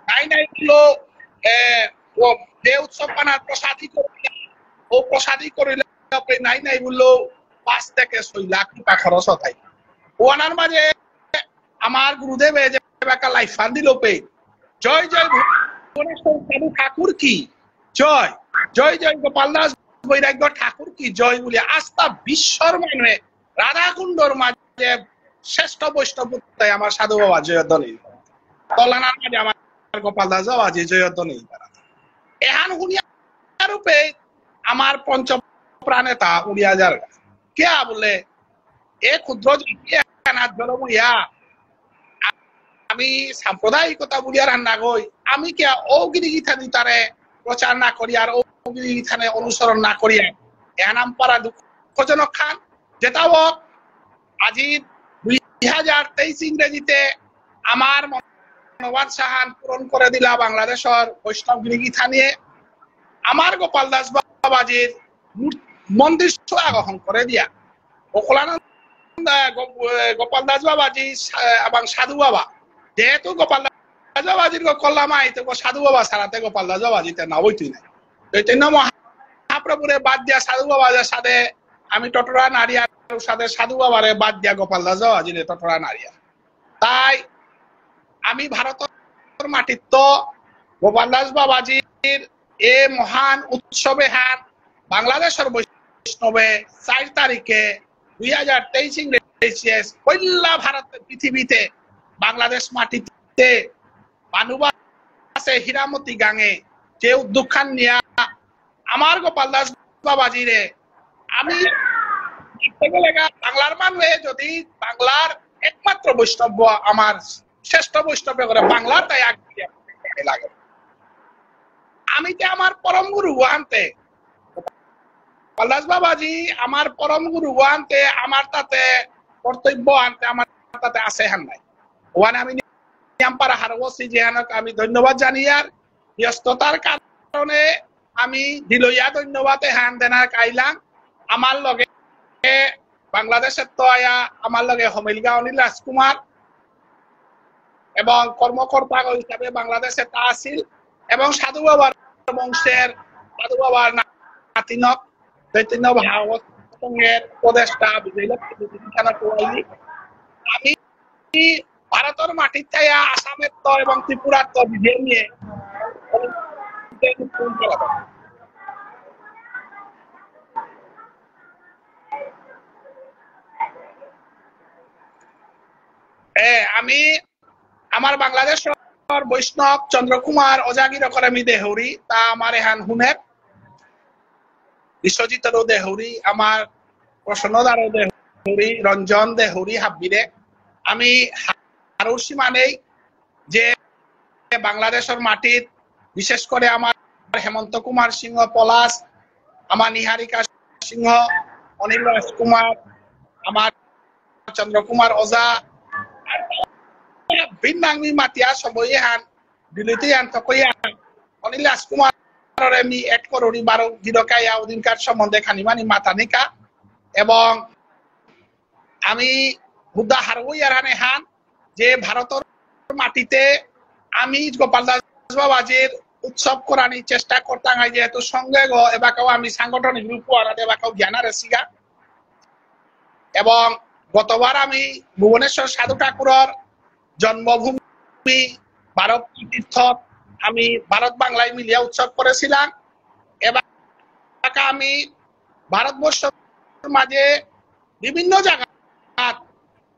Speaker 1: নাই নাই গুলো যে উৎসব পানার প্রসাদী করিলে নাই নাই বললো 5 থেকে 6 লাখ টাকা খরচ হয় ওনার মাঝে আমার গুরুদেবে যে একটা লাইফ ফান্ড দিল পে জয় জয় সাধু ঠাকুর কি জয় জয় জয় গোপাল দাস বৈরাগ্য ঠাকুর কি জয় বলে আস্থা বিশ্বর মানে রাধাকুণ্ডর মাঝে শ্রেষ্ঠ বৈষ্ণব আমার সাধু বাবা জয়ধ্বনি তলানার মাঝে আমার গোপাল দাস বাবাজি জয়ধ্বনি এহান হুনিয়া রূপে আমার পঞ্চ প্রাণেতা উড়িয়া যার কে বলে এ ক্ষুদ্র জলমুড়িয়া আমি সাম্প্রদায়িকতা বলিয়া রান্না গই আমি কে ঔগিরি গীতা দিতারে প্রচার না করি আর ঔগিরি গীতানে অনুসরণ না করিয়া এ নাম পারা দুঃখজনক খান যেটাও আজি 2023 ইংরেজিতে আমার মনোবাদ সাহান পূরণ করে দিলা বাংলাদেশের বৈষ্ণব গীতা নিয়ে আমার গোপাল দাস বাবাজির মন্দির গ্রহণ করে দিয়া ওকলানন্দ গোপাল দাস বাবাজি এবং সাধু বাবা যেহেতু গোপাল দাস বাবাজির কল্লামাই তো সাধু বাবা ছাড়াতে গোপাল দাস বাবাজিতে না বইতুই নাই চৈতন্য মহাপ্রভুরে বাদ দিয়া সাধু বাবাজের সাথে আমি টটরা নারিয়ার সাথে সাধু বাবারে বাদ দিয়া গোপাল দাস বাবাজিরে টটরা নারিয়া তাই আমি ভারতের মাটির তো গোপাল দাস বাবাজির এ মহান উৎসবে হাত বাংলাদেশের বৈষ্ণবে 4 তারিখে 2023 ইংরেজি পয়লা ভারতের পৃথিবীতে বাংলাদেশ মাটিতে বানুবা আছে হীরামতি গাঙে যে উদ্যোগখান নিয়া আমার গোপাল দাস বাবাজিরে আমি বাংলার মানুষে যদি বাংলার একমাত্র বৈষ্ণব আমার শ্রেষ্ঠ বৈষ্ণব করে বাংলার তাই আগে লাগে আমি যে আমার পরম গুরু আনতে গোপাল দাস বাবাজি আমার পরম গুরু আনতে আমার তাতে কর্তব্য আনতে আমার তাতে আছে হান নাই ওখানে আমি নিয়ামপাড়া হারবসি যেহানক আমি ধন্যবাদ জানি আর ব্যস্ততার কারণে আমি দিলইয়া ধন্যবাদ হান দেনার কাইলাম আমার লগে বাংলাদেশের তো আয়া আমার লগে হমিলগা অনিল রাজকুমার এবং কর্মকর্তা হিসাবে বাংলাদেশে তা আছিল এবং সাধু বাবার বংশের সাধু বাবার নাতিনক চৈতন্য ভাগবত সঙ্গের উপদেষ্টা আমি ভারতের মাটির থেকে আসামের তো এবং ত্রিপুরার তো বিধেয় নিয়ে আমি আমার বাংলাদেশ বৈষ্ণব চন্দ্রকুমার অজাগির আমি দেহরি তা আমার এহান হুনের বিশ্বজিৎ দেহরি আমার প্রসন্নদার দেহরি রঞ্জন দেহরি হাব্বিরে আমি হারুসি মানেই যে বাংলাদেশের মাটির বিশেষ করে আমার হেমন্ত কুমার সিংহ পলাশ আমার নিহারিকা সিংহ অনিল রাজকুমার আমার চন্দ্রকুমার ওজা ভিন্নাংমি মাতিয়া সবই হান দিলিতে আন তকইয়া অনিল রাজকুমার আমি 1 কোটি 12 গিরকায়া অধিকার সম্বন্ধে খানিমানি মাতানিকা এবং আমি বুদ্ধা হারবই আরানে হান যে ভারতের মাটিতে আমি গোপাল দাস বাবাজির উৎসব করার চেষ্টা করতাম যেহেতু সঙ্গে এবাকেও আমি সাংগঠনিক রূপ আনাতে এবাকেও জ্ঞানার সিগা এবং গতবার আমি ভুবনেশ্বর সাধু ঠাকুরের জন্মভূমি ভারত তীর্থ আমি ভারত বাংলায় মিলিয়া উৎসব করেছিলাম এবার আমি ভারতবর্ষের মাঝে বিভিন্ন জায়গা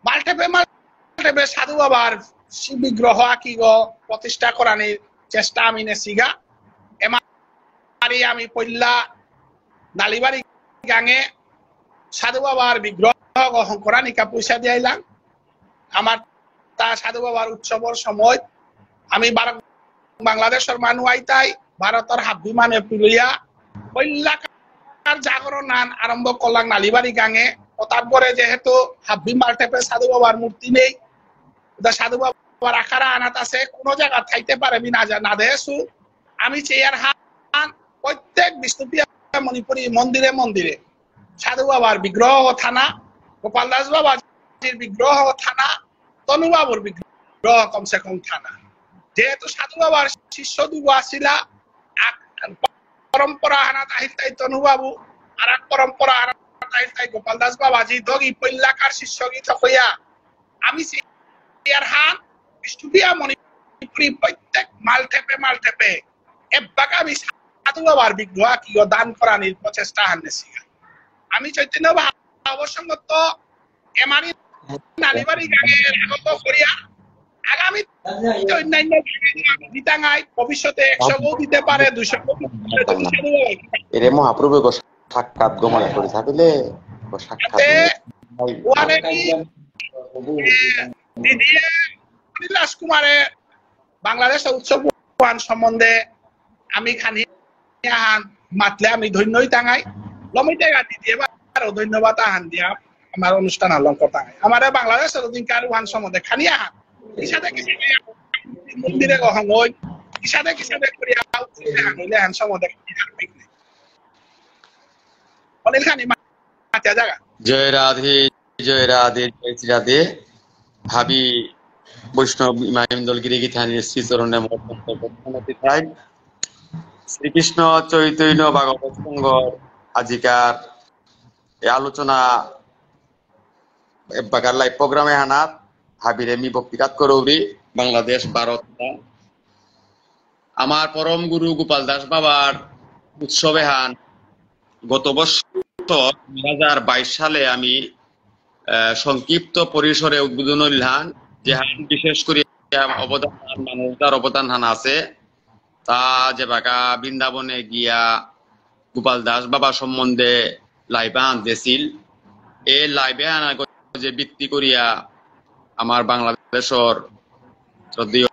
Speaker 1: মাল্টেপে সাধু বাবার বিগ্রহ আঁকি প্রতিষ্ঠা করার চেষ্টা আমি নেছিগা এমারি আমি পইলা নালিবাড়ি গাঙে সাধু বাবার বিগ্রহ গ্রহণ করা নিকা পয়সা দিয়াইলাম আমার তা সাধু বাবার উৎসবের সময় আমি বাংলাদেশের মানুষ আইতাই ভারতের হাব বিমানে পিলইয়া পইলাকার জাগরণ নান আরম্ভ করলাম নালিবাড়ি গাঙে তারপরে যেহেতু হাব বিমার টেপে সাধু বাবার মূর্তি নেই সাধু বাবার আখাড়া আনাত আছে কোন জায়গা থাইতে পারে না দেশু আমি চেয়ার হান প্রত্যেক বিষ্ণুপ্রিয়া মণিপুরী মন্দিরে মন্দিরে সাধু বাবার বিগ্রহ থানা গোপাল দাস বাবাজির বিগ্রহ থানা তনু বাবুর বিগ্রহ কমসে কম থানা যেহেতু সাধু বাবার শিষ্য দুব আসিলা পরম্পরা হানাত আহিতাই তনু বাবু আর এক পরম্পরা হানাত আহিতাই গোপাল দাস বাবাজি দগি পল্লাকার শিষ্য গীত হইয়া আমি চেয়ার হান বিষ্ণুপ্রিয়া মণিপুরী প্রত্যেক মাল টেপে এবাক আমি সাধু বাবার বিগ্রহ কি দান করানির প্রচেষ্টা হান্নেছি আমি চৈতন্য অবসঙ্গত এমারি নালিবাড়ি গাঙে আগত করিয়া আগামী অন্যান্য দিতাঙাই ভবিষ্যতে 100 দিতে পারে 200
Speaker 3: এরে মহাপ্রভু সাক্ষাৎ গমন করে থাকিলে সাক্ষাৎ
Speaker 1: ওয়ানে কি দিদিয়ে নীলাশ কুমারে বাংলাদেশের উৎসব সম্বন্ধে আমি খানি আহান মাতলে আমি ধন্যই টাঙাই লমিতে গাতি দিয়ে ধন্যবাদ আহান দিয়া আমার অনুষ্ঠান অলঙ্কার টাঙাই আমার বাংলাদেশের অধিকার ওয়ান সম্বন্ধে খানি আহান কিসাদে মন্দিরে গহন হই কিসাদে করিয়া হইলে আহান সম্বন্ধে অনিল খানি মাতিয়া জায়গা
Speaker 2: জয় রাধে জয় রাধে ভাবি বৈষ্ণব ইমাম দলগিরি গীতানির শ্রীচরণে মতাই শ্রীকৃষ্ণ চৈতন্য ভাগবত সংঘ আজিকার এই আলোচনা বাগার লাইভ প্রোগ্রামে হানাত হাবিরে মি ভক্তিঘাত করৌরি বাংলাদেশ ভারত আমার পরম গুরু গোপাল দাস বাবার উৎসবে হান গত বছর 2022 সালে আমি সংক্ষিপ্ত পরিসরে উদ্বোধন হইলাম যে হান বিশেষ করে অবদান মানুষদার অবদান হান আছে তা যে বাকা বৃন্দাবনে গিয়া গোপাল দাস বাবা সম্বন্ধে লাইভে আনতেছিল এই লাইভে আনা যে ভিত্তি করিয়া আমার বাংলাদেশের শ্রদ্ধেয়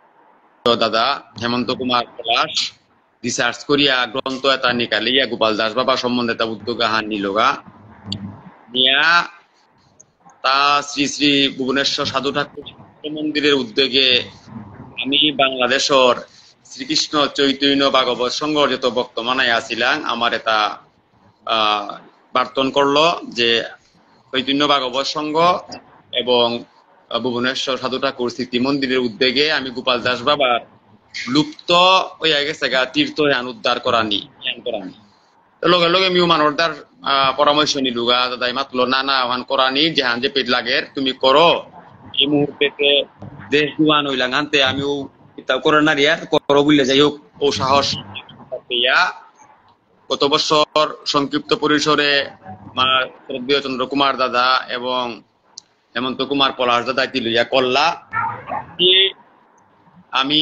Speaker 2: দাদা হেমন্ত কুমার পলাশ রিসার্চ করিয়া গ্রন্থ এটা নিকালিয়া গোপাল দাস বাবা সম্বন্ধে তা উদ্যোগ হান নিলগা নিয়া তা শ্রী শ্রী ভুবনেশ্বর সাধু ঠাকুর মন্দিরের উদ্যোগে আমি বাংলাদেশের শ্রীকৃষ্ণ চৈতন্য ভাগবত সংঘ যত ভক্ত মানাই আসিলাম আমার এটা প্রার্থন করলো যে চৈতন্য ভাগবত সংঘ এবং ভুবনেশ্বর সাধু ঠাকুর স্মৃতি মন্দিরের উদ্যোগে আমি গোপাল দাস বাবার লুপ্ত হইয়া গেছে গা তীর্থ জ্ঞান উদ্ধার করানি লগে লগে মিউ মানবদার পরামর্শ নিলুগা দাদাই মাতলো না ওহান করানি যেহান যে পেট লাগে তুমি করো এই মুহূর্তে দেশ দুয়ান হইলাম আনতে আমিও করে না রিয়ার করো বললে যাই হোক ও সাহস গত বছর সংক্ষিপ্ত পরিসরে আমার শ্রদ্ধেয় চন্দ্র কুমার দাদা এবং হেমন্ত কুমার পলাশ দাদা লইয়া করলা আমি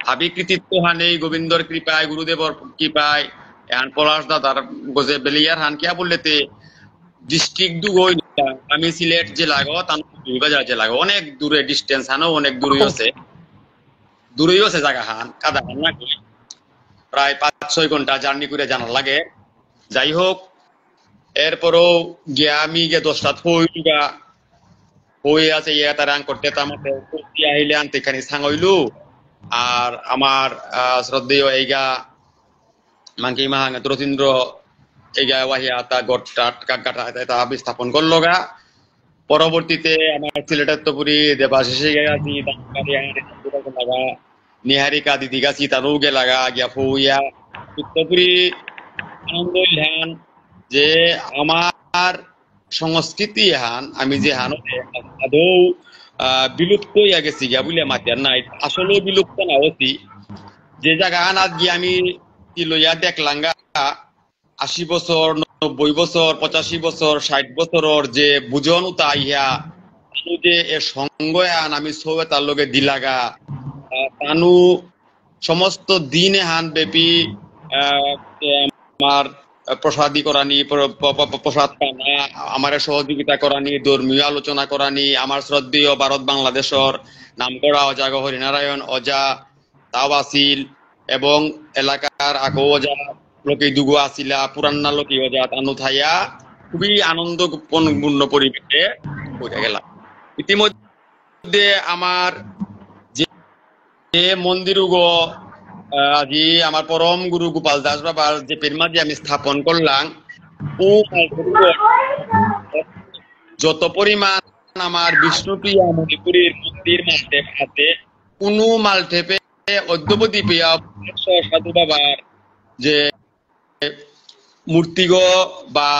Speaker 2: ভাবি কৃতিত্ব হানে গোবিন্দর কৃপায় গুরুদেবর কৃপায় এখন পলাশ দাদার গজে বেলিয়ার হান কিয়া বললেতে ডিস্ট্রিক্ট দুই আমি সিলেট জেলা গো বাজার জেলা গো অনেক দূরে ডিস্টেন্স হানো অনেক দূরই আছে জায়গা হান কাদা হান নাকি প্রায় 5-6 ঘন্টা জার্নি করে জানার লাগে যাই হোক এরপরও গিয়া আমি গিয়ে 10টা হয়ে আছে ইয়া তার করতে তামাতে আহিলে আনতে খানি সাঙইলু আর আমার শ্রদ্ধেয় এইগা মাঙ্কি মাহাঙ্গ রতীন্দ্র এইগা ওয়াহিয়া তা গট্টাট কাকাটা এটা স্থাপন করলো গা পরবর্তীতে আমার সিলেটের তপুরি দেবাশিসে গেছি নিহারিকা দিদি গাছি তারও গে লাগা গিয়া ফুইয়া তপুরি আনন্দ হান যে আমার সংস্কৃতি হান আমি যে হান আদৌ বিলুপ্ত হইয়া গেছি গিয়া বুঝলে মাতিয়ার নাই আসলেও বিলুপ্ত না হতি যে জায়গা আনাত গিয়ে আমি লইয়া দেখলাম 80 বছর 90 বছর 85 বছর 60 বছরের যে বুঝন উতা ইহা যে এ সঙ্গ আন আমি সবে তার লগে দিলাগা তানু সমস্ত দিন এহান ব্যাপী আমার প্রসাদী করানি, প্রসাদ পানা, আমার সহযোগিতা করানি, ধর্মীয় আলোচনা করানি, আমার শ্রদ্ধেয় ভারত বাংলাদেশের নামকরা অজা হরিনারায়ণ অজা তাওয়াসিল এবং এলাকার আকো অজা লোকে দুগো আসিলা পুরান্না লোকে অজা তানু থাইয়া খুবই আনন্দপূর্ণ পরিবেশে হয়ে গেলাম। ইতিমধ্যে আমার যে মন্দির আজি আমার পরম গুরু গোপাল দাস বাবার যে পেরমাজি আমি স্থাপন করলাম, ও যত পরিমাণ আমার বিষ্ণুপ্রিয়া মণিপুরীর মন্দির মালটেপ আছে, কোন মালটেপে অদ্যবধি প্রিয়া সাধু বাবার যে মূর্তিগ বা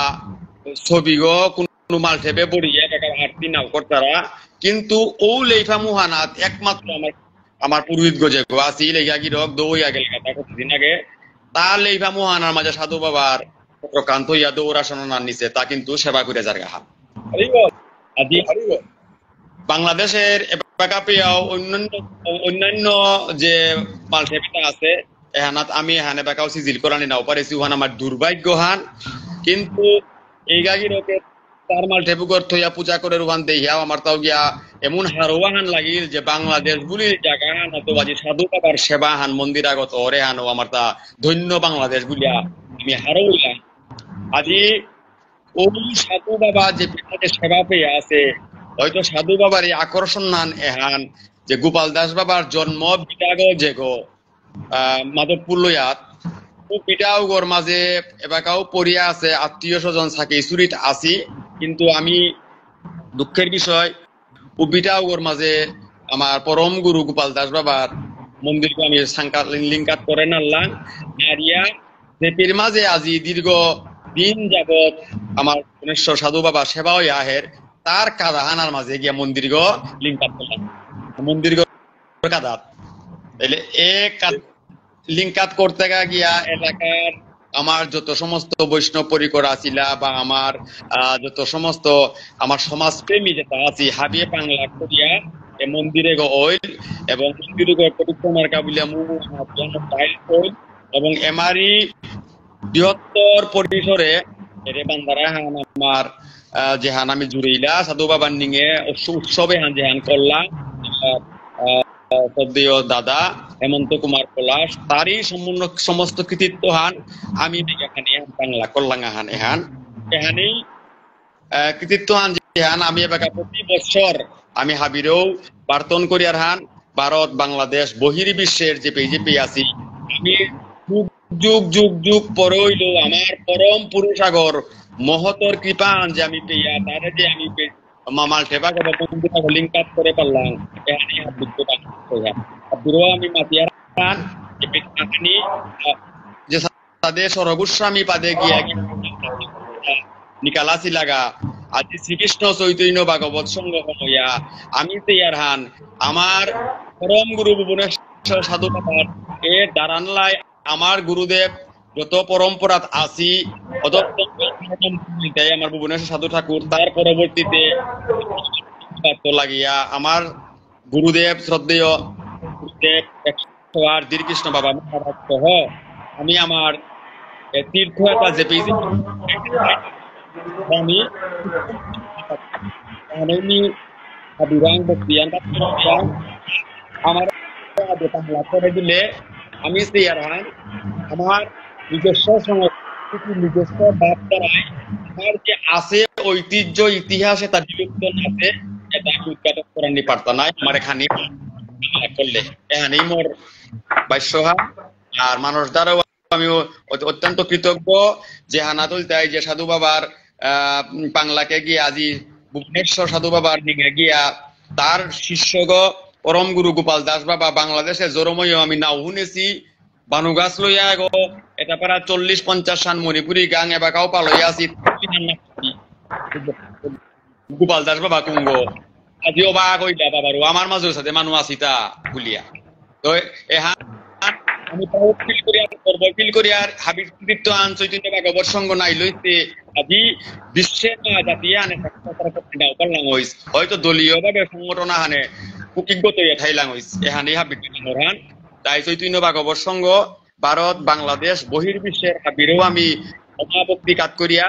Speaker 2: ছবিগ কোন মালটেপে পড়িয়া আরতি নাও করতারা, কিন্তু ও লেফা মুহানাত একমাত্র আমার পুরোহিত গজে আসি লেগা গিরক দৌড়িয়া গেল কথা কতদিন আগে, তার লেফা মুহানার মাঝে সাধু বাবার প্রকান্ত হইয়া দৌড়াশনার নিচে তা কিন্তু সেবা করে যার গাহা। বাংলাদেশের অন্যান্য যে মালটেপটা আছে এহানাত আমি এহানে বেকাও সিজিল করানি নাও পারেছি, ওহান আমার দুর্ভাগ্য হান। কিন্তু এই গাগিরকে তার মালটেপুকর থইয়া পূজা করে রুহান দেখিয়াও আমার তাও গিয়া এমন হারোয়াহান লাগিল যে বাংলাদেশ বুলি জায়গা হান হতো আজি সাধু বাবার সেবা হান মন্দির আগত ওরে হানো আমার তা ধন্য বাংলাদেশ বুলিয়া আমি হারোইলাম। আজি ও সাধু বাবা যে পিতাকে সেবা পেয়ে আছে, হয়তো সাধু বাবার এই আকর্ষণ নান এহান যে গোপাল দাস বাবার জন্ম বিটাগ যে গো মাধবপুর লইয়াত ও পিটাও গোর মাঝে এবাকাও পড়িয়া আছে, আত্মীয় স্বজন থাকে চুরিত আছি, কিন্তু আমি দুঃখের বিষয় ও পিটাও গোর মাঝে আমার পরম গুরু গোপাল দাস বাবার মন্দিরকে আমি লিঙ্কাত করে নাড়লাম নারিয়া যে পীর মাঝে আজি দীর্ঘ দিন যাবত আমার গণেশ্বর সাধু বাবা সেবা হয়ে আহের তার কাদাহানার মাঝে গিয়া মন্দির গো লিঙ্কাত করলাম, মন্দির গো কাদাত তাইলে লিঙ্কাত করতে গিয়া এলাকার আমার যত সমস্ত বৈষ্ণব পরিকর আছিলা বা আমার যত সমস্ত আমার সমাজপ্রেমী যেটা আছি হাবিয়ে পাংলা করিয়া এ মন্দিরে গো অইল এবং মন্দিরে গো পরিক্রমার কাবিলা এবং এমারি বৃহত্তর পরিসরে এরে বান্দারা হান আমার যেহান আমি জুড়িলা সাধু বাবার নিঙে উৎসবে হান যেহান করলাম দাদা হেমন্ত কুমার পলাশ তারই সম্পূর্ণ সমস্ত কৃতিত্ব হান আমি এখানে বাংলা করলাম হান এহান এখানেই কৃতিত্ব হান যেহান আমি এবার প্রতি বছর আমি হাবিরেও বার্তন করিয়ার হান ভারত বাংলাদেশ বহির বিশ্বের যে বিজেপি আছি আমি যুগ যুগ যুগ পরে হইল আমার পরম পুরুষাগর মহতর কৃপান যে আমি পেয়া তারে যে আমি মামাল ঠেবা করে লিঙ্কাত করে পারলাম এখানে আমি মাতিয়ার যে তাদের সরগোস্বামী পাদে গিয়া নিকালাসি লাগা আজি শ্রীকৃষ্ণ চৈতন্য ভাগবত সঙ্গ হইয়া আমি তেয়ার হান আমার পরম গুরু ভুবনেশ্বর সাধু বাবার এ দাঁড়ানলাই আমার গুরুদেব যত পরম্পরাত আছি আমার ভুবনেশ্বর সাধু ঠাকুর তার পরবর্তীতে লাগিয়া আমার গুরুদেব শ্রদ্ধেয় গুরুদেব দীরকৃষ্ণ বাবা সহ আমি আমার তীর্থ একটা যে আমার করে দিলে আমি আমার নিজস্ব সংস্কৃতি নিজস্ব ভাব দ্বারাই আমার যে আছে ঐতিহ্য ইতিহাসে তার বিলুপ্ত আছে এটা আমি উদ্ঘাটন করানি পারতাম না আমার এখানে করলে এখানেই মোর বাইশহা আর মানুষ দ্বারাও আমি অত্যন্ত কৃতজ্ঞ যে হানাতুল তাই যে সাধু বাবার বাংলাকে গিয়ে আজি ভুবনেশ্বর সাধু বাবার নিয়ে গিয়া তার শিষ্যগ পরম গুরু গোপাল দাস বাবা বাংলাদেশে জোরময় আমি নাও শুনেছি বানুগাছ লইয়া গো এটা পারা 40-50 সান মণিপুরি গাং এবাকাও পালইয়া আছি গোপাল দাস বাবা কুঙ্গ আজিও বা কইলা বাবারও আমার মাঝের সাথে মানুষ আছি তা ভুলিয়া তো এহা আমি ফিল করি আর হাবির কৃতিত্ব আন চৈতন্য ভাগবত সঙ্গ নাই লইতে আজি বিশ্বের না জাতীয় আনে হয়তো দলীয় ভাবে সংগঠন আনে কুকিগত ঠাইলাং হইছে এহানি হাবির হান তাই চৈতন্য ভাগবত সংঘ ভারত বাংলাদেশ বহির্বিশ্বের হাবিরেও আমি অভাবক্তি করিয়া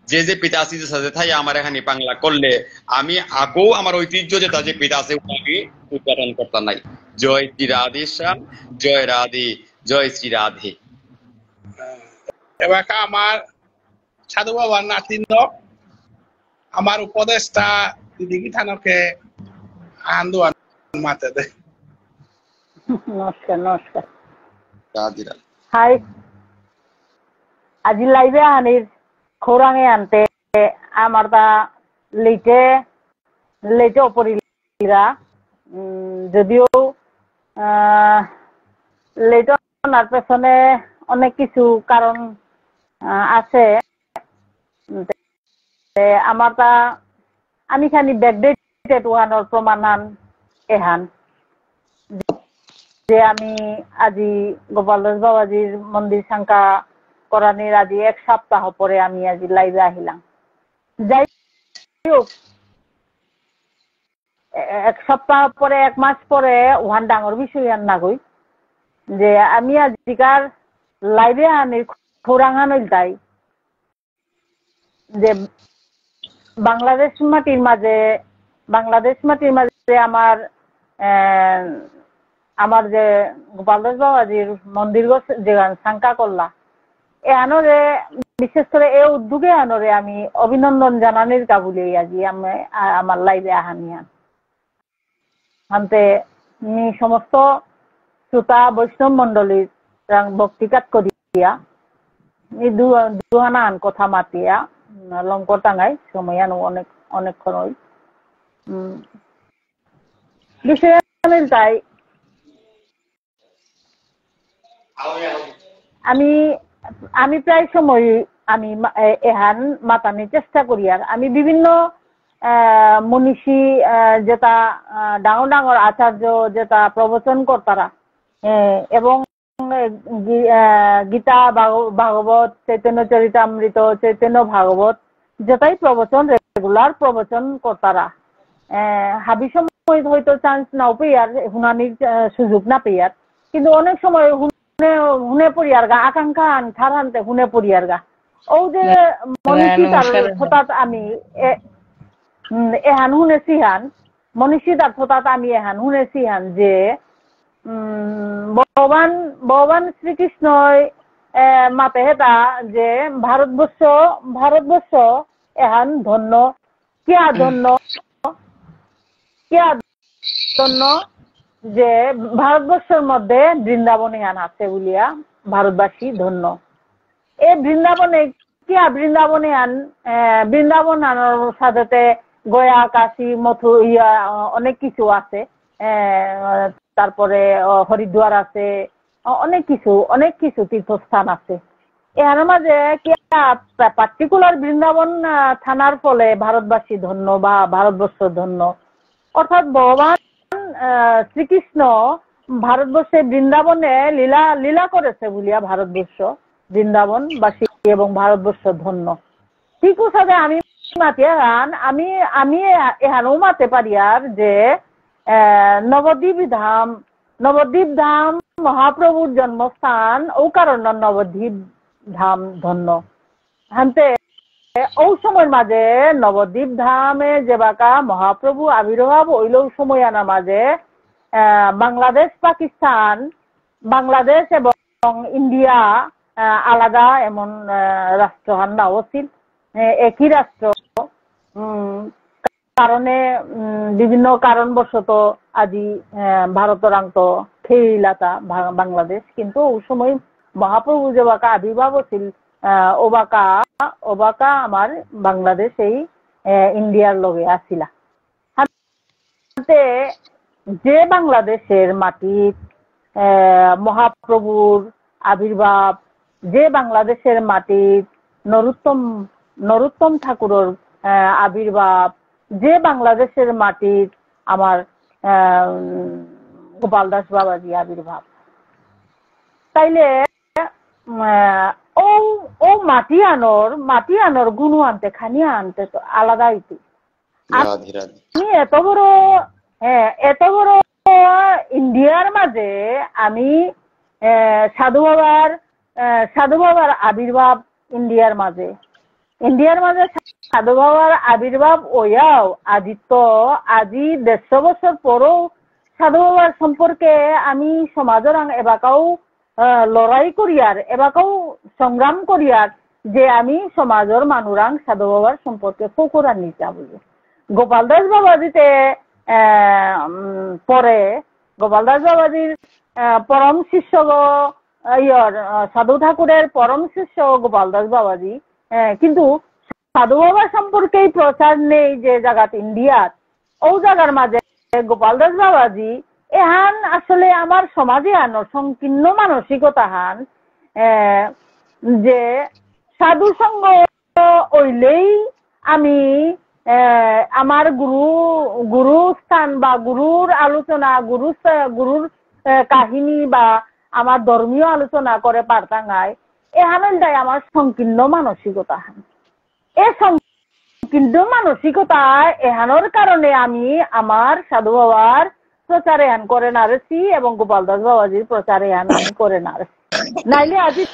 Speaker 2: যে যে পিতা আছে যে থাই আমার এখানে বাংলা করলে আমি আগেও আমার ঐতিহ্য যেটা যে পিতা আছে আমি উৎপাদন করতাম নাই। জয় শ্রী রাধে শ্যাম, জয় রাধে, জয় শ্রী রাধে।
Speaker 1: এবার আমার সাধু বাবার নাতিন আমার উপদেশটা দিদি থানকে আন্দোলন মাতে দে।
Speaker 4: নমস্কার নমস্কার।
Speaker 3: রাধে রাধে।
Speaker 4: হাই, আজি লাইভে আনির খোরাঙে আনতে আমার তা লেটে লেটে অপরিরা যদিও লেটে আনার পেছনে অনেক কিছু কারণ আছে। আমার তা আমি খানি ব্যাকডেটেড ওয়ানোর প্রমাণ এহান যে আমি আজি গোপাল দাস বাবাজির মন্দির সংখ্যা করানির আজি 1 সপ্তাহ পরে আমি আজি লাইভে আহিলাম। যাই হোক, 1 সপ্তাহ পরে 1 মাস পরে ওহান ডাঙর বিষয় আর না কই যে আমি আজিকার লাইভে আনির খোরাঙান তাই যে বাংলাদেশ মাটির মাঝে আমার যে গোপাল দাস বাবাজির মন্দির যে সংখ্যা করলা এ আনরে বিশেষ করে এই উদ্যোগে আনরে আমি অভিনন্দন জানানির কাবুলে আজি আমি আমার লাইভে আহানিয়া আনতে সমস্ত শ্রোতা বৈষ্ণব মন্ডলীর ভক্তিকাত করিয়া দুহানা আন কথা মাতিয়া লঙ্কর টাঙাই সময় আনো অনেকক্ষণ ওই বিষয় তাই আমি প্রায় সময় আমি এহান মাতানির চেষ্টা করি। আর আমি বিভিন্ন মনীষী যেটা ডাঙর ডাঙর আচার্য যেটা প্রবচন করতারা এবং গীতা ভাগবত চৈতন্য চরিতামৃত চৈতন্য ভাগবত যেটাই প্রবচন রেগুলার প্রবচন করতারা হাবি সময় হয়তো চান্স নাও পেয়ার হুনানির সুযোগ না পেয়ার কিন্তু অনেক সময় হুনে পড়িয়ার গা আকাঙ্ক্ষা থারান্তে হুনে পড়িয়ার গা ও যে মনীষী তার হঠাৎ আমি এহান শুনেছি হান মনীষী তার হঠাৎ আমি এহান শুনেছি হান যে ভগবান শ্রীকৃষ্ণই মাতে হেতা যে ভারতবর্ষ এহান ধন্য কিয়া ধন্য যে ভারতবর্ষের মধ্যে বৃন্দাবন এহান আছে বলিয়া ভারতবাসী ধন্য। এই বৃন্দাবনে কিয়া বৃন্দাবনে বৃন্দাবন আনার সাথে গয়া কাশী মথু অনেক কিছু আছে, তারপরে হরিদ্বার আছে, অনেক কিছু তীর্থস্থান আছে। এর মাঝে কিয়া পার্টিকুলার বৃন্দাবন থানার ফলে ভারতবাসী ধন্য বা ভারতবর্ষ ধন্য, অর্থাৎ ভগবান শ্রীকৃষ্ণ ভারতবর্ষে বৃন্দাবনে লীলা করেছে বলিয়া ভারতবর্ষ বৃন্দাবনবাসী এবং ভারতবর্ষ ধন্য। ঠিক সাথে আমি মাতিয়া গান আমি এহানো মাতে পারি আর যে নবদ্বীপ ধাম মহাপ্রভুর জন্মস্থান ও কারণ নবদ্বীপ ধাম ধন্য। হানতে ওই সময়ের মাঝে নবদ্বীপ ধামে যে বাকা মহাপ্রভু আবির্ভাব ওইল সময় আনার মাঝে বাংলাদেশ পাকিস্তান বাংলাদেশ এবং ইন্ডিয়া আলাদা এমন রাষ্ট্র হান্না ছিল, একই রাষ্ট্র কারণে বিভিন্ন কারণবশত আজি ভারতরাংত খেইলাতা বাংলাদেশ, কিন্তু ওই সময় মহাপ্রভু যে বাকা আবির্ভাব ছিল ওবাকা আমার বাংলাদেশ এই ইন্ডিয়ার লগে আসিলা। যে বাংলাদেশের মাটিত মহাপ্রভুর আবির্ভাব, যে বাংলাদেশের মাটিত নরোত্তম ঠাকুরের আবির্ভাব, যে বাংলাদেশের মাটিত আমার গোপাল দাস বাবাজি আবির্ভাব, তাইলে ও মাটি আনোর গুণু আনতে খানিয়া আনতে তো আলাদা হইতে। আমি এত বড় ইন্ডিয়ার মাঝে আমি সাধু বাবার আবির্ভাব ইন্ডিয়ার মাঝে সাধু বাবার আবির্ভাব ওয়াও আজি 150 বছর পরও সাধু বাবার সম্পর্কে আমি সমাজের এবাকাও লড়াই করিয়ার এবাকাও সংগ্রাম করিয়ার যে আমি সমাজের মানুরাং সাধু বাবার সম্পর্কে ফকুরান নিতে বলি। গোপাল দাস বাবাজিতে পরে গোপাল দাস বাবাজির পরম শিষ্য সাধু ঠাকুরের পরম শিষ্য গোপাল দাস বাবাজি, কিন্তু সাধু বাবা সম্পর্কেই প্রচার নেই যে জায়গাত ইন্ডিয়াত ও জায়গার মাঝে গোপাল দাস বাবাজি এহান আসলে আমার সমাজে আনো সংকীর্ণ মানসিকতা হান যে সাধু সঙ্গ ওইলেই আমি আমার গুরু স্থান বা গুরুর আলোচনা গুরুর কাহিনী বা আমার ধর্মীয় আলোচনা করে পারতাঙ্গায় এহানটাই আমার সংকীর্ণ মানসিকতা হান। এই সংকীর্ণ মানসিকতা এহানোর কারণে আমি আমার সাধু বাবার প্রচার এহান করে নারেছি এবং গোপাল দাস বাবাজির প্রচার এহান আমি করে নারেছি। নাইলে আজি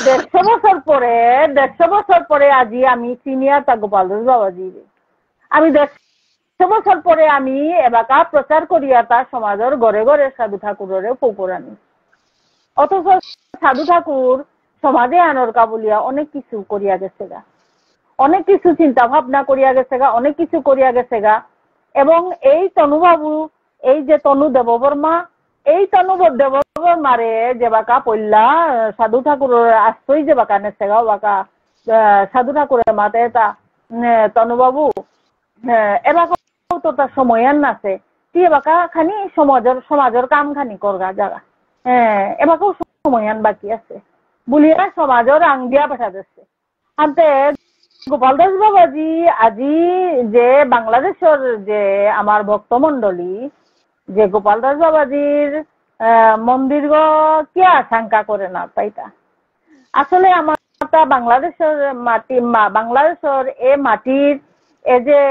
Speaker 4: 150 বছর পরে আজি আমি সিনিয়র তা গোপাল দাস বাবাজি আমি 150 বছর পরে আমি এবাকা প্রচার করিয়া তা সমাজের ঘরে ঘরে সাধু ঠাকুরের পৌঁছানি। অথচ সাধু ঠাকুর সমাজে আনর কাবুলিয়া অনেক কিছু করিয়া গেছে গা, অনেক কিছু চিন্তা ভাবনা করিয়া গেছে গা, অনেক কিছু করিয়া গেছে গা। এবং এই তনুবাবু, এই যে তনু দেববর্মা, এই তনু দেববর্মারে যে বাকা পল্লা সাধু ঠাকুরের আশ্রয় যে বাকা নেছে গা বাকা সাধু ঠাকুরের মাতে তা তনুবাবু এবাকা তো তার সময় নাছে তুই এবাকা খানি সমাজের কাম খানি করগা জাগা এবাকেও সময় বাকি আছে বলিয়া সমাজের আং দিয়া পাঠা দিচ্ছে। আনতে গোপাল দাস বাবাজি আজি যে বাংলাদেশের যে আমার ভক্তমন্ডলী যে গোপাল দাস বাবাজির মন্দির কে আশঙ্কা করে না তাইটা আসলে আমার বাংলাদেশের বাংলাদেশের এ মাটির এ যে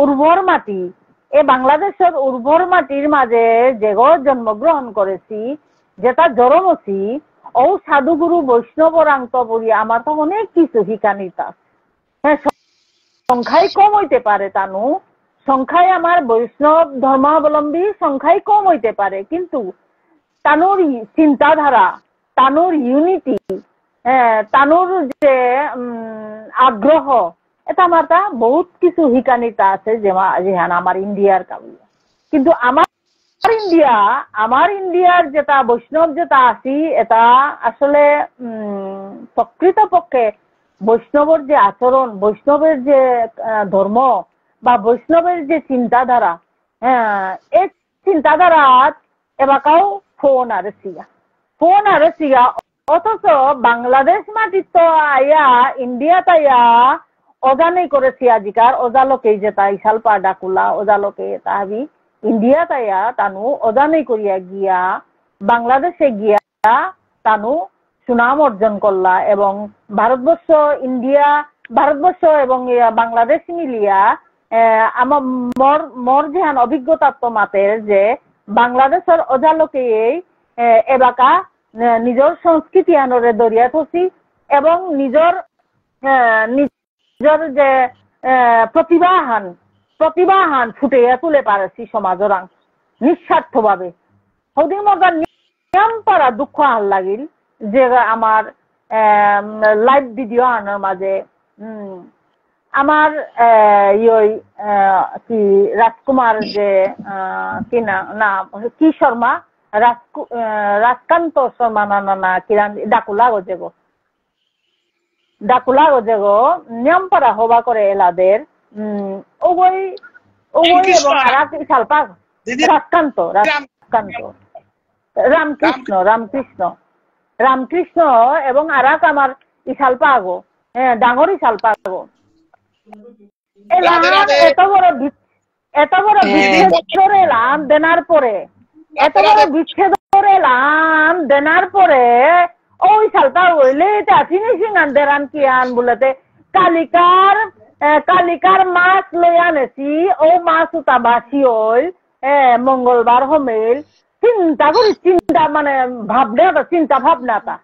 Speaker 4: উর্বর মাটি, এ বাংলাদেশের উর্বর মাটির মাঝে যে জন্মগ্রহণ করেছি যেটা জরমছি ও সাধুগুরু বৈষ্ণবরাঙ্ক বলি আমার তো অনেক কিছু শিকানিতা হ্যাঁ সংখ্যায় কম হইতে পারে তানু সংখ্যায় আমার বৈষ্ণব ধর্মাবলম্বী সংখ্যায় কম হইতে পারে, কিন্তু তানুর চিন্তাধারা, তানুর ইউনিটি, তানুর যে আগ্রহ এটা আমার তা বহুত কিছু শিকানিতা আছে যেহান আমার ইন্ডিয়ার কাবুলিয়া। কিন্তু আমার ইন্ডিয়ার যেটা বৈষ্ণব যেটা আছি এটা আসলে প্রকৃতপক্ষে বৈষ্ণবের যে আচরণ, বৈষ্ণবের যে ধর্ম বা বৈষ্ণবের যে চিন্তাধারা, এই চিন্তাধারা এবাকাও ফোন আর সিয়া অথচ বাংলাদেশ মাটির তো আয়া ইন্ডিয়া তাইয়া অজানেই করেছি আজিকার অজালোকেই যেটা ইশালপা ডাকুলা অজালোকে তাহাবি ইন্ডিয়া তাইয়া তানু অজানেই করিয়া গিয়া বাংলাদেশে গিয়া তানু সুনাম অর্জন করলা এবং ভারতবর্ষ এবং বাংলাদেশ মিলিয়া আমার মোর যেহান অভিজ্ঞতা তো মাতের যে বাংলাদেশের অজালোকে এবাকা নিজের সংস্কৃতি আনরে দরিয়া থসি এবং নিজের যে প্রতিভাহান ফুটিয়ে তুলে পারেছি সমাজের নিঃস্বার্থভাবে। সৌদিন মজার নিয়ম পারা দুঃখ আন লাগিল যে আমার লাইভ ভিডিও আনার মাঝে আমার কি রাজকুমার যে কি না কি শর্মা রাজকান্ত শর্মা না কিরান ডাকুলা গো নিয়ম পারা হবা করে এলাদের ওই এবং শালপা রামকৃষ্ণ এবং আরাক আমার ইশালপা আগো ডাঙর ইশালপা আগো এত বড় বিচ্ছেদ এলাম দেনার পরে দেনার পরে ওই শালপা হইলে এটা ফিনিশিং আনদের আন কি আন বলেতে কালিকার মাছ লই আনেছি ও মাছ উতা বাসি হইল মঙ্গলবার হমেল চিন্তা করি চিন্তা মানে ভাবনাটা চিন্তা ভাবনাটা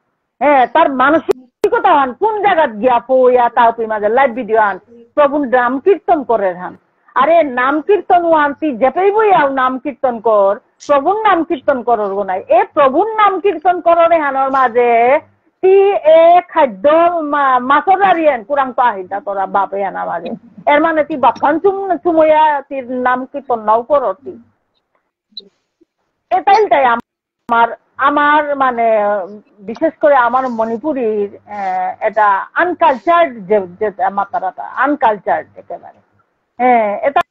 Speaker 4: তার মানসিকতা হান কোন জায়গাত গিয়া পইয়া তাওপি মাঝে লাইভ ভিডিও আন প্রভুর নাম কীর্তন করে হান আরে নাম কীর্তন আনতি যেপেই বইয়াও নাম কীর্তন কর প্রভুর নাম কীর্তন করর নাই এ প্রভুর নাম কীর্তন কররে হানোর মাঝে তি এ খাদ্য মাছর দাঁড়িয়েন কুরাং তো আহিতা তোরা বাপে আনা মাঝে এর মানে তুই বাপান চুমইয়া তির নাম কীর্তন নাও করতি এটাই আমার আমার মানে বিশেষ করে আমার মণিপুরীর এটা আনকালচার্ড যে মাতারাটা আনকালচার্ড একেবারে এটা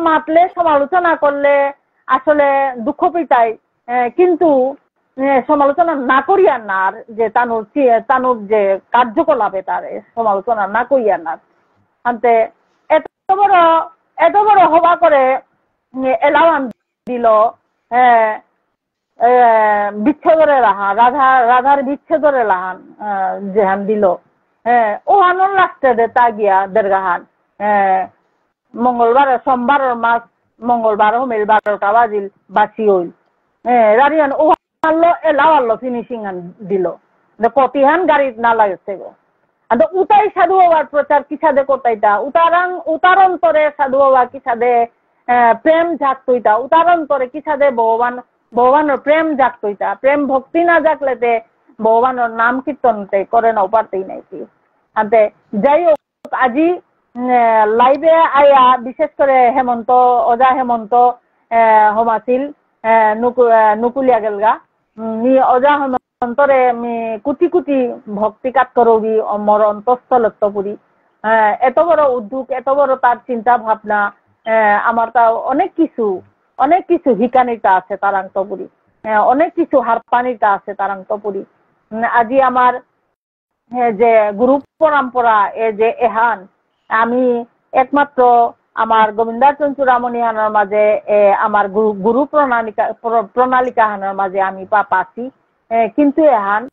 Speaker 4: মাতলে সমালোচনা করলে আসলে দুঃখ পেতাই কিন্তু সমালোচনা না করিয়া না যে তানুর যে কার্যকলাপে তার সমালোচনা না করিয়া না আনতে এত বড় হবা করে এলাওয়ান দিল বিচ্ছেদরে রাহা রাধার বিচ্ছেদরে লাহান যেহান দিল ও আনন্দ লাগছে দে তা গিয়া দেড়গাহান মঙ্গলবার সোমবারের মাস মঙ্গলবার হমিল 12টা বাজিল বাসি হইল রারিয়ান ও আনলো এলাও আনলো ফিনিশিং আন দিল কতিহান গাড়িত না লাগছে গো উতাই সাধু বাবার প্রচার কিসাদে করতাইতা উতার অন্তরে সাধু বাবা কিসাদে প্রেম জাগতইতা উতার অন্তরে কিসাদে ভগবানের প্রেম জাগতইতা প্রেম ভক্তি না জাগলেতে ভগবানের নাম কীর্তনতে করে না পারতেই নাই কি আনতে যাই হোক আজি লাইভে আয়া বিশেষ করে অজা হেমন্ত হমাছিল নুকুলিয়া গেলগা অজা হেমন্তরে কোটি কোটি ভক্তি কাট করবি মর অন্তঃস্থলত পুরি এত বড় উদ্যোগ এত বড় তার চিন্তা ভাবনা আমার তা অনেক কিছু হিকানিটা আছে তারাংতপুরি অনেক কিছু হারপানিটা আছে তারাংতপুরি আজি আমার যে গুরু পরম্পরা যে এহান আমি একমাত্র আমার গোবিন্দাচরণ চূড়ামণি হানোর মাঝে আমার গুরু প্রণালিকা হানোর মাঝে আমি পাচ্ছি কিন্তু এহান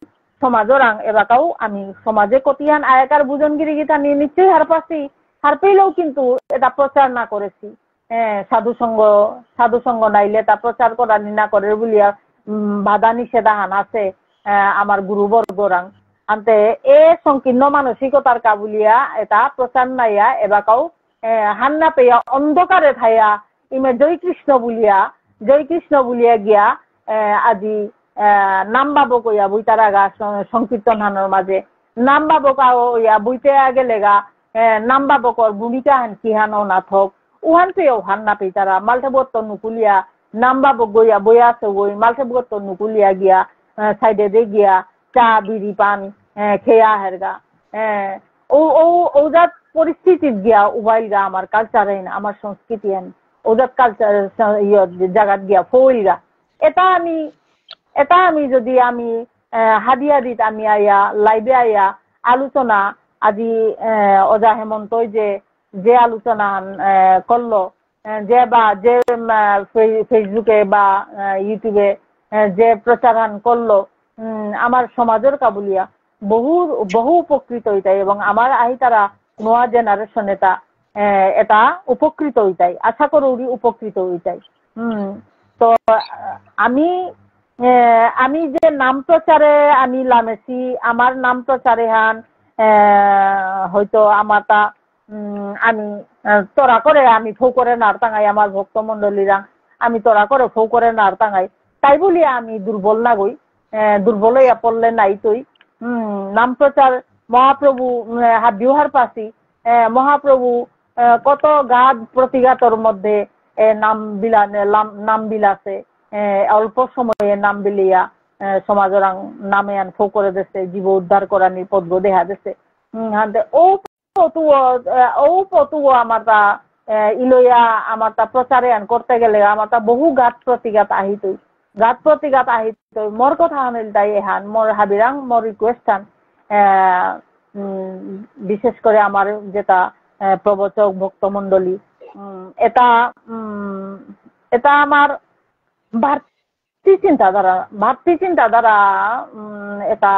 Speaker 4: সমাজের এবাকাও আমি সমাজে কতিহান আয়াকার বুজনগিরি গীতা নিয়ে নিশ্চয়ই হার পেলেও কিন্তু এটা প্রচার না করেছি সাধু সঙ্গ নাইলে তা প্রচার করা না করে বলিয়া বাধা নিষেধা হান আছে আমার গুরুবর্গরাং আনতে এ সংকীর্ণ মানসিকতার কাবুলিয়া এটা প্রচার নাইয়া এবাকাও হান্না পেয়া অন্ধকারে থাইয়া ইমে জয় কৃষ্ণ বুলিয়া গিয়া আজি নাম বাবো কইয়া বইতার আগা সংকীর্তন হানোর মাঝে নাম বাবো কাইয়া বইতে গেলে গা নাম বাবকর ভূমিকা হান কি হানো না থক উহান পেয়েও হান্না পেয়ে তারা মালটে বর্তন নুকুলিয়া নাম বাবক গইয়া বইয়া আছে বই মালটে বর্তন নুকুলিয়া গিয়া সাইডে দে গিয়া চা বিড়ি পান খেয়া হেরগা ওজাত পরিস্থিতি গিয়া উবাইল গা আমার কালচার আমার সংস্কৃতি ওজাত কালচার জায়গাত গিয়া ফইলগা এটা আমি যদি আমি হাদিয়া দিত আমি আয়া লাইভে আয়া আলোচনা আজি অজা হেমন্তই যে আলোচনা করলো যে ফেসবুকে বা ইউটিউবে যে প্রচারান করলো আমার সমাজের কাবুলিয়া বহু উপকৃত হইতাই এবং আমার আহিতারা নোয়া জেনারেশন এটা উপকৃত হইতাই আশা করি উপকৃত হইতাই তো আমি যে নাম প্রচারে আমি লামেছি আমার নাম প্রচারে হান হয়তো আমার তা আমি তোরা করে আমি ফৌ করে নাড় টাঙাই আমার ভক্ত মন্ডলীরা আমি তোরা করে ফৌ করে নাড় টাঙাই তাই বলি আমি দুর্বল না গই দুর্বল হইয়া পড়লে নাই তুই নাম প্রচার মহাপ্রভু বিহার পাশি মহাপ্রভু কত গাদ প্রতিঘাতর মধ্যে নাম বিলাসে অল্প সময়ে নাম বিলিয়া সমাজের নামে আন ফৌ করে দেশে জীব উদ্ধার করার নিপদ দেখা দেশে ও পতুও আমার তা ইলইয়া আমার তা প্রচারে আন করতে গেলে আমার তা বহু গাত প্রতিঘাত আহিতই মোর কথা আনিল তাই এহান মোর হাবিরাং মোর রিকোয়েস্ট হান বিশেষ করে আমার যেটা প্রবচক ভক্তমণ্ডলী এটা আমার ভারতী চিন্তাধারা এটা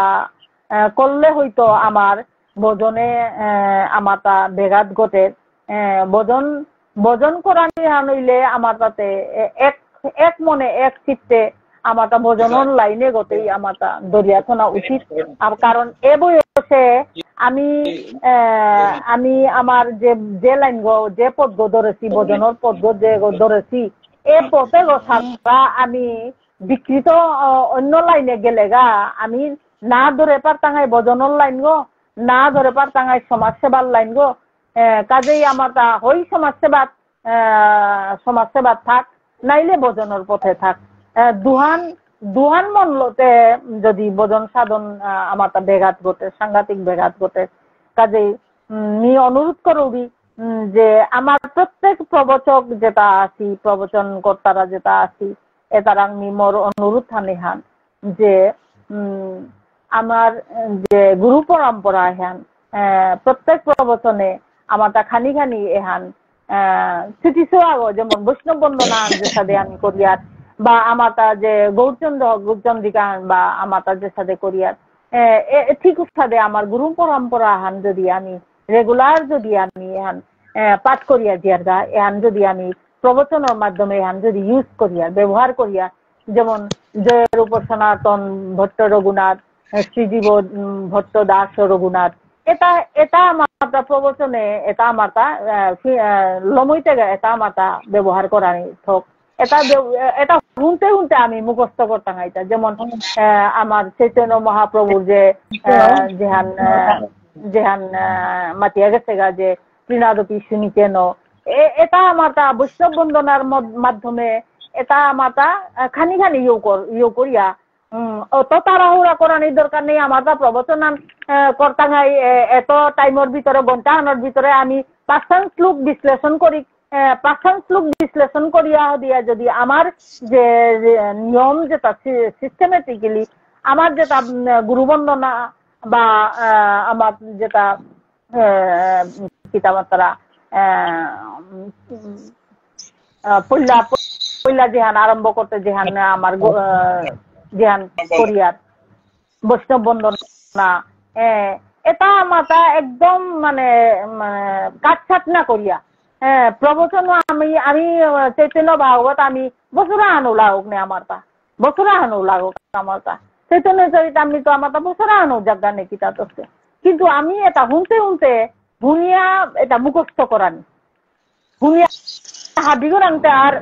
Speaker 4: করলে হয়তো আমার ভজনে আমার তা ব্যাঘাত ঘটে ভজন ভজন কোরআনি হান হইলে আমার তাতে এক এক মনে এক চিত্তে আমার তা ভজনের লাইনে গতেই আমার তা দরিয়া থানা উচিত। আর কারণ এ বয়সে আমি আমি আমার যে লাইন গো যে পদ গো ধরেছি ভজনের পদ গো যে ধরেছি এ পথে গো ছাড়া আমি বিকৃত অন্য লাইনে গেলে গা আমি না ধরে পারতাঙ্গাই ভজনের লাইন গো, না ধরে পারতাঙ্গাই সমাজ সেবার লাইন গো। কাজেই আমার তা হই সমাজ সেবা থাক, নাইলে ভজনের পথে থাক। দুহান মনলতে যদি ভজন সাধন আমার তা ব্যাঘাত ঘটে, সাংঘাতিক ব্যাঘাত ঘটে। কাজেই নি অনুরোধ করবি যে আমার প্রত্যেক প্রবচক যেটা আছি, প্রবচন কর্তারা যেটা আছি, এটারা মোর অনুরোধ থানিহান যে আমার যে গুরু পরম্পরা এহান প্রত্যেক প্রবচনে আমার তা খানি খানি এহান স্মৃতিসো আগো যেমন বৈষ্ণব বন্দনা যে সাথে আমি করিয়ার, বা আমার তা যে গৌরচন্দ্রিকা বা আমার তা যে সাথে করিয়ার ঠিক সাথে আমার গুরু পরম্পরা হান যদি আমি রেগুলার যদি আমি এহান পাঠ করিয়া দিয়ার গা, এহান যদি আমি প্রবচনের মাধ্যমে এহান যদি ইউজ করিয়ার ব্যবহার করিয়া, যেমন জয়রূপ সনাতন ভট্ট রঘুনাথ, শ্রীজীব ভট্ট দাস রঘুনাথ, এটা আমার প্রবচনে এটা আমার লমইতে এটা আমার ব্যবহার করানি থক। এটা শুনতে শুনতে আমি মুখস্থ করতাম। এটা যেমন আমার চৈতন্য মহাপ্রভুর যে যেহান মাতিয়া গেছে গা যে ত্রিনাদপি শুনি কেন, এটা আমার বৈষ্ণব বন্দনার মাধ্যমে এটা আমার খানি খানি ইয়ে করিয়া অত তাড়াহুড়া করানোর দরকার নেই। আমার প্রবচন কর্তাঙ্গাই এত টাইমের ভিতরে ঘন্টাখানের ভিতরে আমি 5 শ্লোক বিশ্লেষণ করি, 5 শ্লোক বিশ্লেষণ করিয়া দিয়া যদি আমার যে নিয়ম যেটা সিস্টেমেটিক্যালি আমার যেটা গুরুবন্দনা বা আমার যেটা কিতাবার্তারা পয়লা যেহান আরম্ভ করতে যেহান আমার যেহান করিয়ার বৈষ্ণব বন্দনা এটা আমার একদম মানে কাটছাট না করিয়া প্রবচন আমি চৈতন্য ভাগবত আমি বছরা আনো লাগুক নে আমার বছরা আনো লাগুক আমার চৈতন্য চরিতামৃত আমার বছরা আনো জাগা নেই কিতা হচ্ছে, কিন্তু আমি এটা শুনতে শুনতে শুনিয়া এটা মুখস্থ করানি, শুনিয়া হাবিগর আনতে আর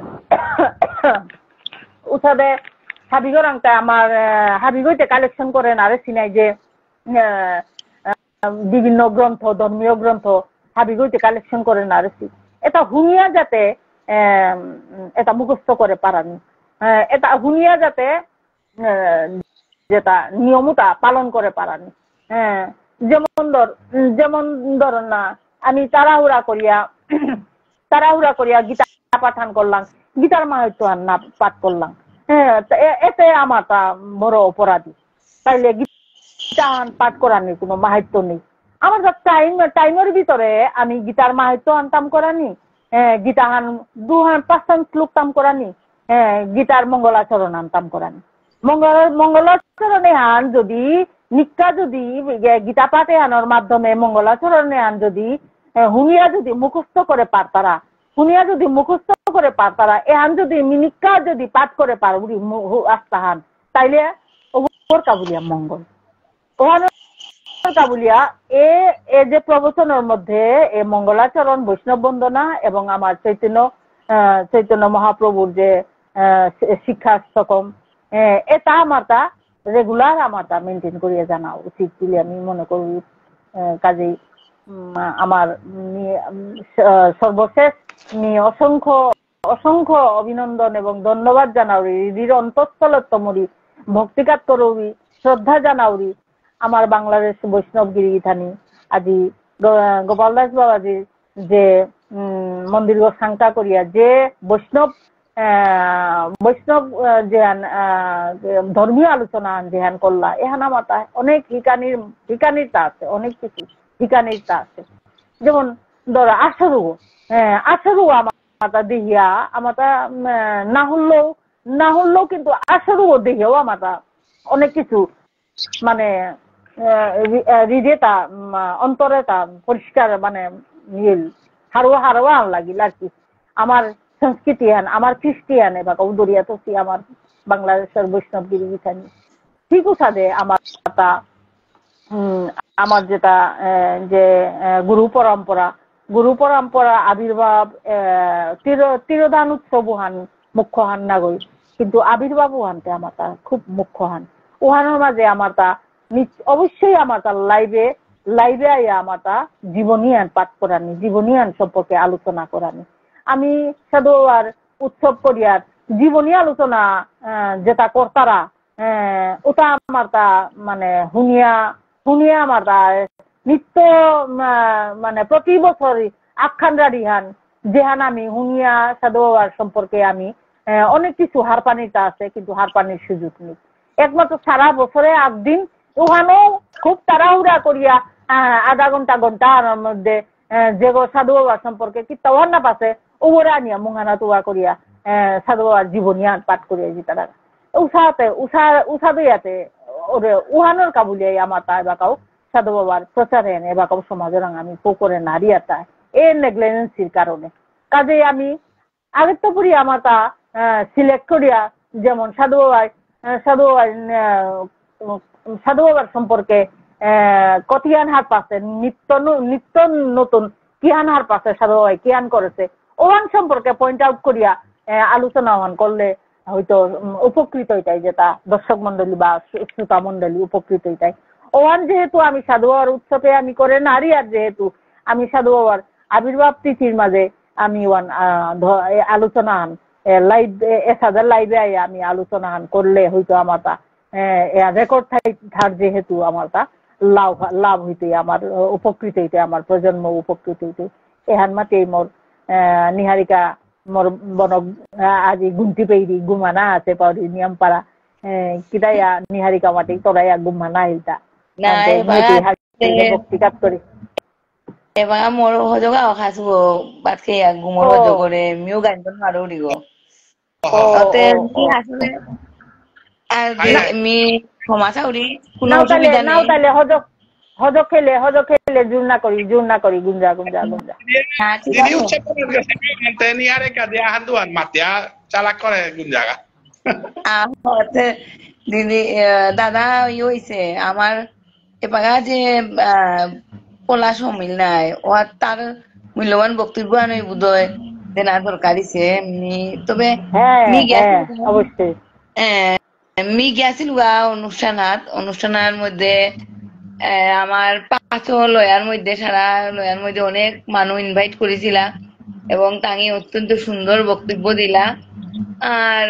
Speaker 4: উঠাবে হাবিগর আনতে আমার হাবিগইতে কালেকশন করেন আরে চিনাই যে বিভিন্ন গ্রন্থ, ধর্মীয় গ্রন্থ হাবিগইতে কালেকশন করেন আর এটা শুনিয়া যাতে এটা মুখস্থ করে পারানি, এটা শুনিয়া যাতে যেটা নিয়মটা পালন করে পারানি। যেমন ধর না আমি তাড়াহুড়া করিয়া গীতা পাঠান করলাম, গীতার মাহাত্ম্য না পাঠ করলাম, এতে আমার বড় অপরাধী। তাইলে গীতা পাঠ করার নেই, কোনো মাহাত্ম্য নেই। আমার টাইমের ভিতরে আমি গীতার মাহাত্ম্য আনতাম করানি, গীতাহান 5 শ্লোক তাম করানি, গীতার মঙ্গলাচরণ আনতাম করানি। মঙ্গলাচরণে আন যদি নিকা যদি গীতা পাঠে আনার মাধ্যমে মঙ্গলাচরণে আন যদি হুনিয়া যদি মুখস্থ করে পারতারা, এহান যদি মিনিকা যদি পাঠ করে পারবি আস্তাহান, তাইলে ওর কাবুলিয়া মঙ্গল কাবুলিয়া এ যে প্রবচনের মধ্যে এ মঙ্গলাচরণ, বৈষ্ণব বন্দনা এবং আমার চৈতন্য মহাপ্রভুর যে শিক্ষা স্তকম, এটা আমার রেগুলার আমার মেনটেন করিয়া জানা উচিত বলে আমি মনে করি। কাজেই আমার সর্বশেষ অসংখ্য অভিনন্দন এবং ধন্যবাদ জানাউরি, হৃদির অন্তঃস্থলতমরি ভক্তিকাত করবি, শ্রদ্ধা জানাউরি আমার বাংলাদেশ বৈষ্ণব গিরিগিথানি আজি গোপাল দাস বাবাজির যে মন্দির সাংটা করিয়া যে বৈষ্ণব যেহান ধর্মীয় আলোচনা যেহান করলা, এহান আমার অনেক হিকানিরটা আছে, অনেক কিছু হিকানিরটা আছে। যেমন ধরো আশারু আমার দেহিয়া আমার না হলেও কিন্তু আশারু দেহিয়াও আমার অনেক কিছু মানে হৃদয়টা অন্তরে পরিষ্কার মানে হারোয়া লাগিল আর কি। আমার সংস্কৃতি আমার খ্রিস্টিয়ান এবার দরিয়া তো আমার বাংলাদেশের বৈষ্ণবগিরি বিছানি ঠিক সাদে আমার তা আমার যেটা যে গুরু পরম্পরা আবির্ভাব তিরোধান উৎসব উহান মুখ্য হান না গই কিন্তু আবির্ভাব উহানতে আমার তা খুব মুখ্য হান উহানোর মাঝে আমার তা অবশ্যই আমার তা লাইভে আইয়া আমার তা জীবনীয়ান পাঠ করানি জীবনীয়ান সম্পর্কে আলোচনা করানি আমি সাধু আর উৎসব করিয়ার জীবনী আলোচনা যেটা কর্তারা ওটা আমার তা মানে শুনিয়া আমার তা নিত্য মানে প্রতি বছর আখ্যান রাডিহান যেহান আমি শুনিয়া সাধু বাবার সম্পর্কে আমি অনেক কিছু হারপানিটা আছে কিন্তু হারপানির সুযোগ নেই একমাত্র সারা বছরে 8 দিন ওখানেও খুব তাড়াহুড়া করিয়া আধা ঘন্টার মধ্যে যে সাধু বাবার সম্পর্কে কি তাওয়ার না পাশে ওরা আনিয়া মুহানা তোয়া করিয়া সাধু বাবার জীবনীয়ান পাঠ করিয়া যে তারা উষা দইয়াতে ওরে উহানোর কাবুলিয়াই আমার তা এবাকাও সাধু বাবার প্রচারে এনে এবাকাও সমাজের আমি পোকরে নারী আর তা এই নেগলিজেন্সির কারণে কাজে আমি আগের তো পড়ি আমার তা সিলেক্ট করিয়া যেমন সাধু বাবার সম্পর্কে কতিয়ান হার পাশে নিত্য নতুন কিয়ান হার পাশে সাধু বাবাই কিয়ান করেছে ওয়ান সম্পর্কে পয়েন্ট আউট করিয়া আলোচনা ওয়ান করলে হয়তো উপকৃত হইতাই যেটা দর্শক মন্ডলী বা শ্রোতা মন্ডলী উপকৃত হইতাই ওয়ান যেহেতু আমি সাধু বাবার উৎসবে আমি করে নারী আর যেহেতু আমি সাধু বাবার আবির্ভাব তিথির মাঝে আমি ওয়ান আলোচনা লাইভ লাইভে আমি আলোচনা করলে হয়তো আমার তা রেকর্ড থাক যেহেতু আমার তা লাভ হইতে আমার উপকৃত হইতে আমার প্রজন্ম উপকৃত হইতে এহান মাতে মোর নিহারিকা মোর বনক আজি গুন্তি পেইরি গুমানা আছে পাউরি নিয়ম পারা কিদায়া নিহারিকা মাটি তোরাইয়া গুমানা হিলতা ভক্তিকাত করি
Speaker 5: এবার মোর হজগা খাসবো বাদ খেয়ে গুমর হজ করে মিও গান মারো দিব তাতে কি আসলে আর মি ক্ষমাচাউরি কোনো অসুবিধা নেই
Speaker 4: নাও তাহলে হজ খেলে জোর না করি গুঞ্জা
Speaker 5: হ্যাঁ ঠিক
Speaker 1: দিদি
Speaker 5: আছে
Speaker 1: উৎসব করে গেছে মতে নিয়ারে কাজে হান্দুয়ান মাতিয়া চালাক করে গুঞ্জাগা
Speaker 5: হচ্ছে দিদি দাদা ই হইছে আমার এপাগা যে পলা সমিল নাই ও তার মূল্যবান বক্তব্য আনই বোধহয় যে না দরকারিছে তবে মি গেছিল
Speaker 4: অবশ্যই
Speaker 5: মি গেছিল অনুষ্ঠানের মধ্যে আমার 5 লয়ার মধ্যে সারা লয়ার মধ্যে অনেক মানুষ ইনভাইট করেছিলা এবং তাঙ্গি অত্যন্ত সুন্দর বক্তব্য দিলা আর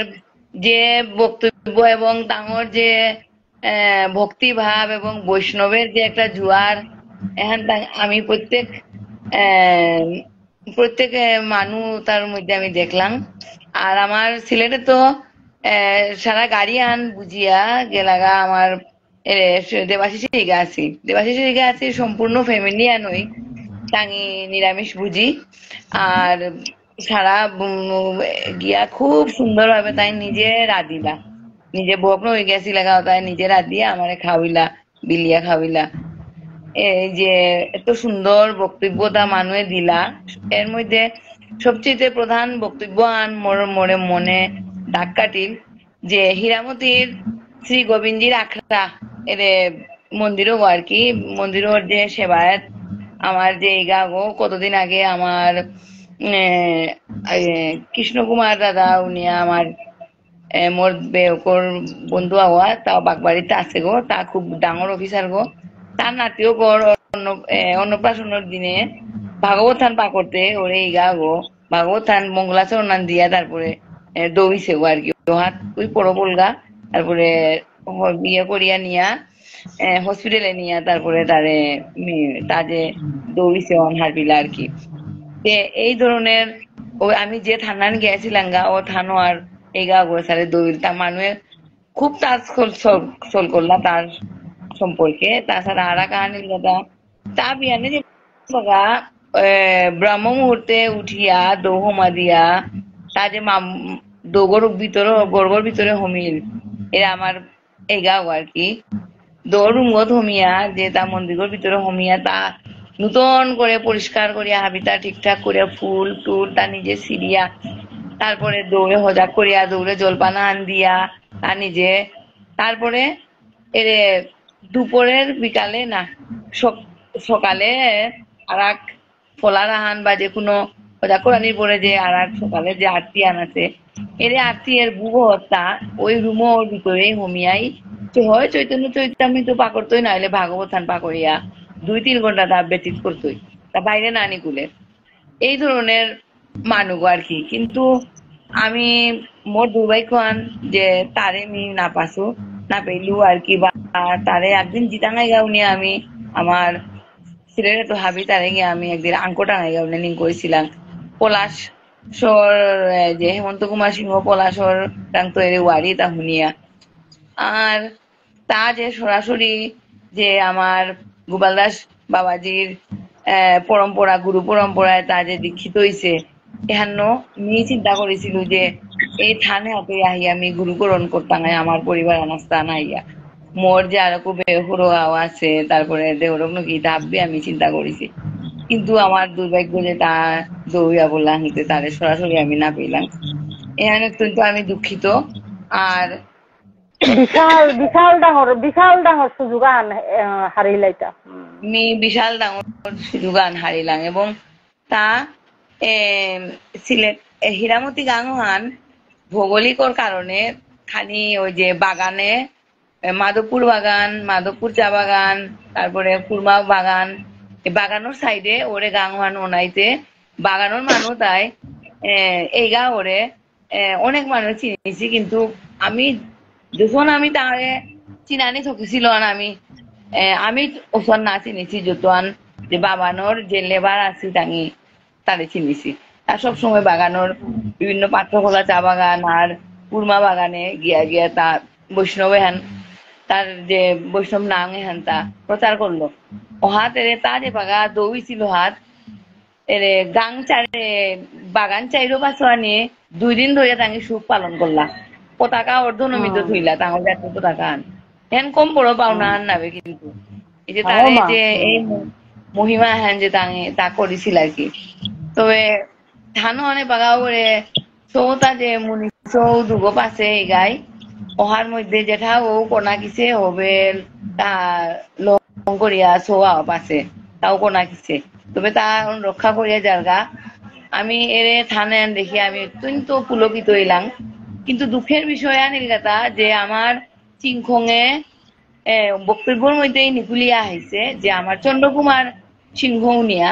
Speaker 5: যে বক্তব্য এবং তাঙ্গর যে ভক্তি ভাব এবং বৈষ্ণবের যে একটা জোয়ার এখন আমি প্রত্যেক মানুষ তার মধ্যে আমি দেখলাম আর আমার সিলেটে তো সারা গাড়ি আন বুঝিয়া গেলাগা আমার দেবাশিসের রিগা আছি সম্পূর্ণ ফ্যামিলি আনই টাঙি নিরামিষ বুঝি আর সারা গিয়া খুব সুন্দর ভাবে তাই নিজে রাঁধিলা নিজে বগ্ন হয়ে গেছি লাগা তাই নিজে রাঁধিয়া আমারে খাওয়াইলা বিলিয়া খাওয়াইলা এই যে এত সুন্দর বক্তব্য তা মানুষে দিলা এর মধ্যে সবচেয়ে প্রধান বক্তব্য আন মোরে মনে দাগ কাটিল যে হীরামতির শ্রী গোবিন্দজির আখড়া এর মন্দিরও আর কি মন্দিরের যে সেবায়ত আমার যে গো কতদিন আগে আমার কৃষ্ণকুমার দাদা উনি আমার মোর বেকর বন্ধু হওয়া তা বাগবাড়িতে আছে গো তা খুব ডাঙর অফিসার গো তার নাতিও গড় অন্নপ্রাশনের দিনে ভাগবত থান পা করতে ওরে গো ভাগবত থান মঙ্গলাচরণ দিয়া তারপরে দৌড়িছে গো আর কি হাত তুই পড়ো বলগা তারপরে বিয়ে করিয়া নিয়া হসপিটালে নিয়া তারপরে তারে দৌড়িছে অনহার বিলা আর কি এই ধরনের আমি যে থানান গিয়েছিলাম গা ও থানো আর এই গা গোসারে দৌড় তা মানুষের খুব তাজ সল করলা তার সম্পর্কে তাছাড়া আরা কাহানির কথা তা বিয়ানে যে ব্রহ্ম মুহূর্তে উঠিয়া দৌহমা দিয়া তা যে গর্গর ভিতরে হমিল এরা আমার এগাও আর কি দৌড় হোমিয়া যে তা মন্দিরের ভিতরে হোমিয়া তা নতুন করে পরিষ্কার করিয়া হাবিতা ঠিকঠাক করিয়া ফুল টুল তা নিজে ছিড়িয়া তারপরে দৌড়ে হজা করিয়া দৌড়ে জলপান আন দিয়া তা নিজে তারপরে এর দুপুরের বিকালে না সকালে আর এক ফলার আহান বা যে কোনো হজা কোরআনির পরে যে আর এক সকালে যে আরতি আন আছে এর আরতি এর বুবহত্যা ওই রুমোর ভিতরে হমিয়াই হয় চৈতন্য চৈতামৃত পাকড়তই নাইলে ভাগবত থান পাকড়িয়া 2-3 ঘন্টা তা ব্যতীত করতোই তা বাইরে না নিকুলে এই ধরনের মানুষ আর কি কিন্তু আমি মোর দুর্ভাগ্য আন যে তারে আমি না পাসু না পেলু আর কি বা তারে একদিন জিতাঙ্গাই গাও নিয়ে আমি আমার সিলেটে তো হাবি তারে গিয়ে আমি একদিন আঙ্কটাঙ্গাই গাও নিয়ে করেছিলাম পলাশ সর যে হেমন্ত কুমার সিংহ পলাশর টাং তো এর ওয়ারি তা শুনিয়া আর তা যে সরাসরি যে আমার গোপাল দাস বাবাজির পরম্পরা গুরু পরম্পরায় তা যে দীক্ষিত হইছে এহান্ন মি চিন্তা করেছিল যে এই থানে হাতে আহি আমি গুরুকরণ করতাম আমার পরিবার অনাস্থান আইয়া মোর যে আরো খুব হুড়ো আছে তারপরে দেহরক নাকি ভাববে আমি চিন্তা করেছি কিন্তু আমার দুর্ভাগ্য যে তা দৌড়িয়া বললাম হিতে তারে সরাসরি আমি না পেলাম এখানে কিন্তু আমি দুঃখিত আর
Speaker 4: বিশাল ডাঙর সুযোগ হারিলাইটা
Speaker 5: আমি বিশাল ডাঙর সুযোগান হারিলাম এবং তা সিলেট হীরামতি গাঙ্গহান ভৌগোলিকর কারণে খালি ওই যে বাগানে মাধবপুর বাগান মাধবপুর চা বাগান তারপরে কুরমা বাগান এই বাগানোর সাইডে ওরে গাঙ্গহান ওনাইতে বাগানোর মানুষ তাই এই গা ওরে অনেক মানুষ চিনিছি কিন্তু আমি যখন আমি তাহলে চিনানি থকেছিল আমি আমি ওসন না চিনিছি যতন যে বাগানোর যে লেবার আছি তাঙি তারে চিনিছি আর সবসময় বাগানোর বিভিন্ন পাত্রখোলা চা বাগান আর কুরমা বাগানে গিয়া গিয়া তা বৈষ্ণব হেন তার যে বৈষ্ণব নাম হেন তা প্রচার করলো ও হাত এরে তা যে বাগা দৌড়িছিল হাত এরে গাং চারে বাগান চাইরো বাসা নিয়ে 2 দিন ধরে তাঙ্গি সুখ পালন করলা পতাকা অর্ধনমিত থইলা তাঙ্গল জাতীয় পতাকা আন হেন কম বড় পাওনা আন নাবে কিন্তু এই যে তার এই যে এই মহিমা হেন যে তাঙ্গে তা করেছিল আর কি তবে ধানও অনেক বাগাও করে সৌতা যে মুনি সৌ দুগো পাশে এই গাই ওহার মধ্যে যেটা ও কোনা কিসে হবে তা লং করিয়া সোয়া পাশে তাও কোনা কিসে তবে তা রক্ষা করিয়া জায়গা আমি এরে থানে দেখি আমি অত্যন্ত পুলকিত হইলাম কিন্তু দুঃখের বিষয় আনিল কথা যে আমার চিংখঙে বক্তব্যের মধ্যেই নিকুলিয়া হয়েছে যে আমার চন্দ্রকুমার সিংহ উনিয়া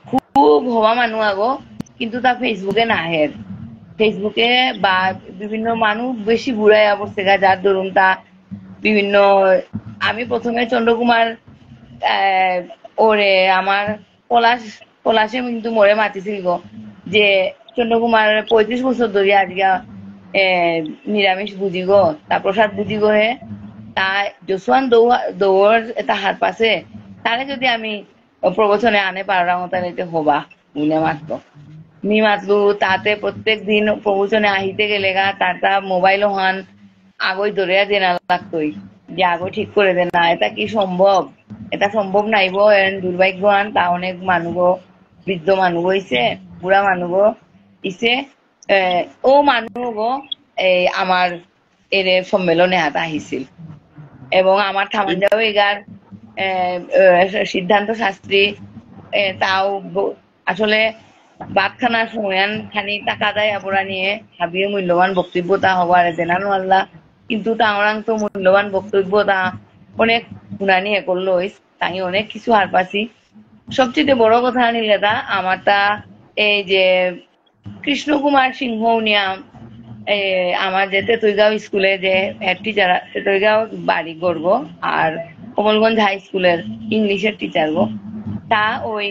Speaker 5: খুব হওয়া মানুষ আগো কিন্তু তা ফেসবুকে নাহে ফেসবুকে বা বিভিন্ন মানুষ বেশি ঘুরাইয়া পড়ছে যার ধরুন তা বিভিন্ন আমি প্রথমে চন্দ্রকুমার ওরে আমার পলাশে কিন্তু মরে মাতিছিল গো যে চন্দ্রকুমার 35 বছর ধরে আজকে নিরামিষ বুঝি গো তা প্রসাদ বুঝি গো হে তা জসওয়ান দৌড় এটা হাত পাশে তারে যদি আমি প্রবচনে আনে পারলাম তাহলে হবা গুনে মাত্র মি মাতলু তাতে প্রত্যেক দিন প্রবচনে আহিতে গেলে গা তার মোবাইল হান আগই ধরে দেনা লাগতোই যে আগো ঠিক করে দে না এটা কি সম্ভব এটা সম্ভব নাইব দুর্ভাগ্যবান তা অনেক মানুষ বৃদ্ধ মানুষ হইছে বুড়া মানুষ ইসে ও মানুষ এই আমার এর সম্মেলনে হাত আহিছিল এবং আমার থামাঞ্জাও এগার সিদ্ধান্ত শাস্ত্রী তাও আসলে ভাত খানার সময় খানি টাকা দেয় আপনারা নিয়ে ভাবিয়ে মূল্যবান বক্তব্য তা হবার জেনানো আল্লাহ কিন্তু তাওরাং তো মূল্যবান বক্তব্য তা অনেক গুণানি এ করলো তাই অনেক কিছু হার পাচ্ছি সবচেয়ে বড় কথা আনিল তা আমার তা এই যে কৃষ্ণ কুমার সিংহ নিয়াম আমার যে তেতুইগাঁও স্কুলে যে হেড টিচার তেতুইগাঁও বাড়ি গর্ব আর কমলগঞ্জ হাই স্কুলের ইংলিশের টিচার গো তা ওই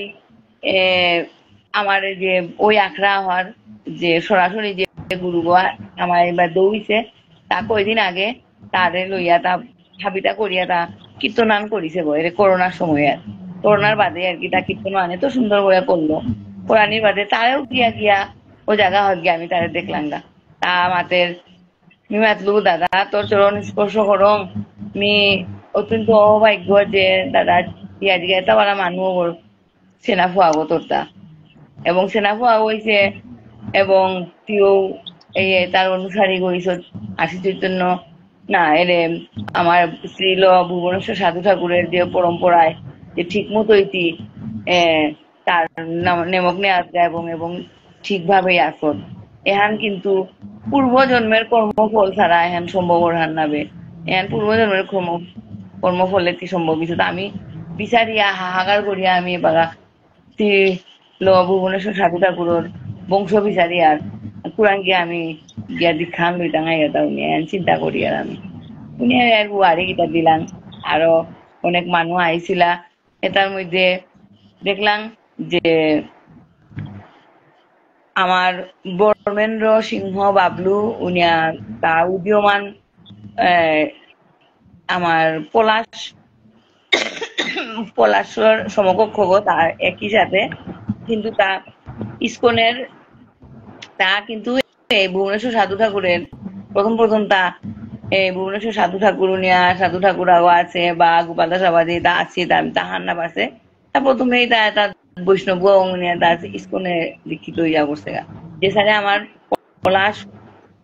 Speaker 5: আমার যে ওই আখড়া হওয়ার যে সরাসরি যে গুরু গো আমার এবার দৌড়িছে তা কয়দিন আগে তারে লইয়া তা হাবিতা করিয়া তা কীর্তনান করিছে গো এর করোনার সময় আর করোনার বাদে আর কি তা কীর্তন আনে তো সুন্দর করে করলো কোরআনির বাদে তারেও গিয়া গিয়া ও জায়গা হত গিয়া আমি তারে দেখলাম গা তা আমাদের মি মাতলু দাদা তোর চরণ স্পর্শ করং মি অত্যন্ত অভাগ্য যে দাদা ইয়াদিকে এটা ওরা মানুষ সেনাফু আগো তোরটা এবং সেনাফু আগো হয়েছে এবং তুইও এই তার অনুসারী করিস আশি চৈতন্য না এলে আমার শ্রীল ভুবনেশ্বর সাধু ঠাকুরের যে পরম্পরায় যে ঠিক মতো ইতি তার নেমক নেওয়া এবং এবং ঠিকভাবেই আসত এহান কিন্তু পূর্বজন্মের কর্মফল ছাড়া এহান সম্ভব ওরহান নাবে এহান পূর্বজন্মের কর্মফলে কি সম্ভব কিছু আমি বিচারিয়া হাহাকার করিয়া আমি বাগা ভুবনেশ্বর সাধু ঠাকুরের বংশ বিচারি আর কুরান গিয়া আমি গিয়া দীক্ষান লই টাঙাই এটা উনি চিন্তা করি আর আমি উনি আর বুয়ারি গিটা দিলাম আরো অনেক মানুষ আইছিলা এটার মধ্যে দেখলাম যে আমার বর্মেন্দ্র সিংহ বাবলু উনি তা উদীয়মান আমার পলাশর সমকক্ষ তার একই সাথে কিন্তু তা ইস্কনের তা কিন্তু এই ভুবনেশ্বর সাধু ঠাকুরের প্রথম তা এই ভুবনেশ্বর সাধু ঠাকুর উনিয়া সাধু ঠাকুর আগো আছে বা গোপাল দাস আবাদি তা আছে তাহার নাম আছে তা প্রথমেই তা বৈষ্ণব উনিয়া তা ইস্কনে দীক্ষিত হইয়া করছে যে সারে আমার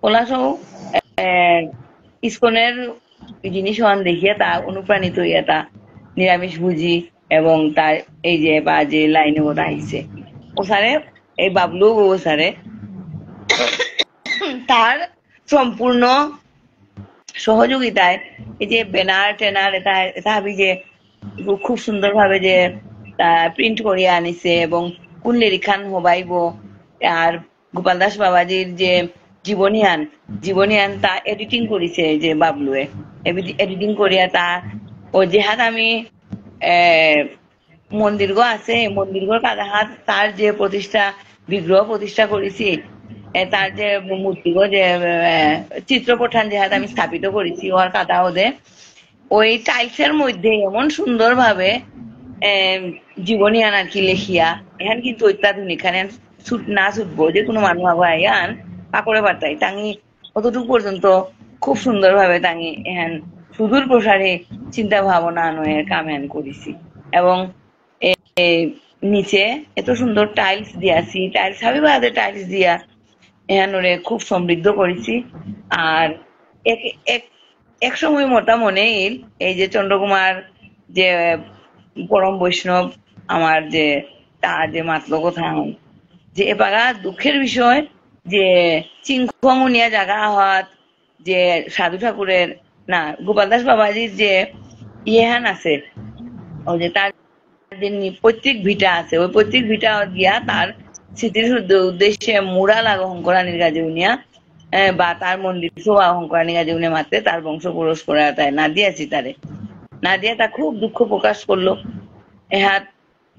Speaker 5: পলাশও ইস্কনের জিনিস হন দেখিয়া তা অনুপ্রাণিত হইয়া তা নিরামিষ ভুজি এবং তার এই যে বা যে লাইনে ওরা আইছে ও সারে এই বাবলু ও সারে তার সম্পূর্ণ সহযোগিতায় এই যে ব্যানার টেনার এটা ভাবি যে খুব সুন্দর ভাবে যে প্রিন্ট করিয়া আনিছে এবং কুল্লেরি খান হবাইব আর গোপাল দাস বাবাজির যে জীবনীয়ান তা এডিটিং করেছে যে বাবলুয়ে এডিটিং করিয়া তা ও যে হাত আমি মন্দিরগ আছে মন্দিরগর কাদা হাত তার যে বিগ্রহ প্রতিষ্ঠা করেছি তার যে মূর্তিগো যে চিত্রপঠান যে হাত আমি স্থাপিত করেছি ওর কাদা ওদের ওই টাইলসের মধ্যে এমন সুন্দর ভাবে জীবনীয়ান আর কি লেখিয়া এখান কিন্তু অত্যাধুনিক এখানে না ছুটবো যে কোনো মানুষ আগে আইয়ান পাকড়ে বার্তাই তাঙি অতটুকু পর্যন্ত খুব সুন্দর ভাবে তাঙি এখান সুদূর প্রসারে চিন্তা ভাবনা নয়ের কাম হ্যান করেছি এবং নিচে এত সুন্দর টাইলস দিয়াছি টাইলস হাবি বাদে টাইলস দিয়া এখান ওরে খুব সমৃদ্ধ করেছি আর এক সময় মোটা মনে এই যে চন্দ্রকুমার যে পরম বৈষ্ণব আমার যে তা যে মাতল কথা যে এবারা দুঃখের বিষয় যে চিংখংনিয়া জায়গা হওয়াত যে সাধু ঠাকুরের না গোপাল দাস বাবাজির যে ইয়েহান আছে ওই যে তার যে পৈতৃক ভিটা আছে ওই পৈতৃক ভিটা গিয়া তার স্মৃতির উদ্দেশ্যে মুরাল আগ শঙ্করানির কাজে উনিয়া বা তার মন্দির শোভা শঙ্করানির কাজে উনি মাত্রে তার বংশ পুরুষ করে তাই না দিয়েছি তারে না দিয়ে তা খুব দুঃখ প্রকাশ করলো এহাত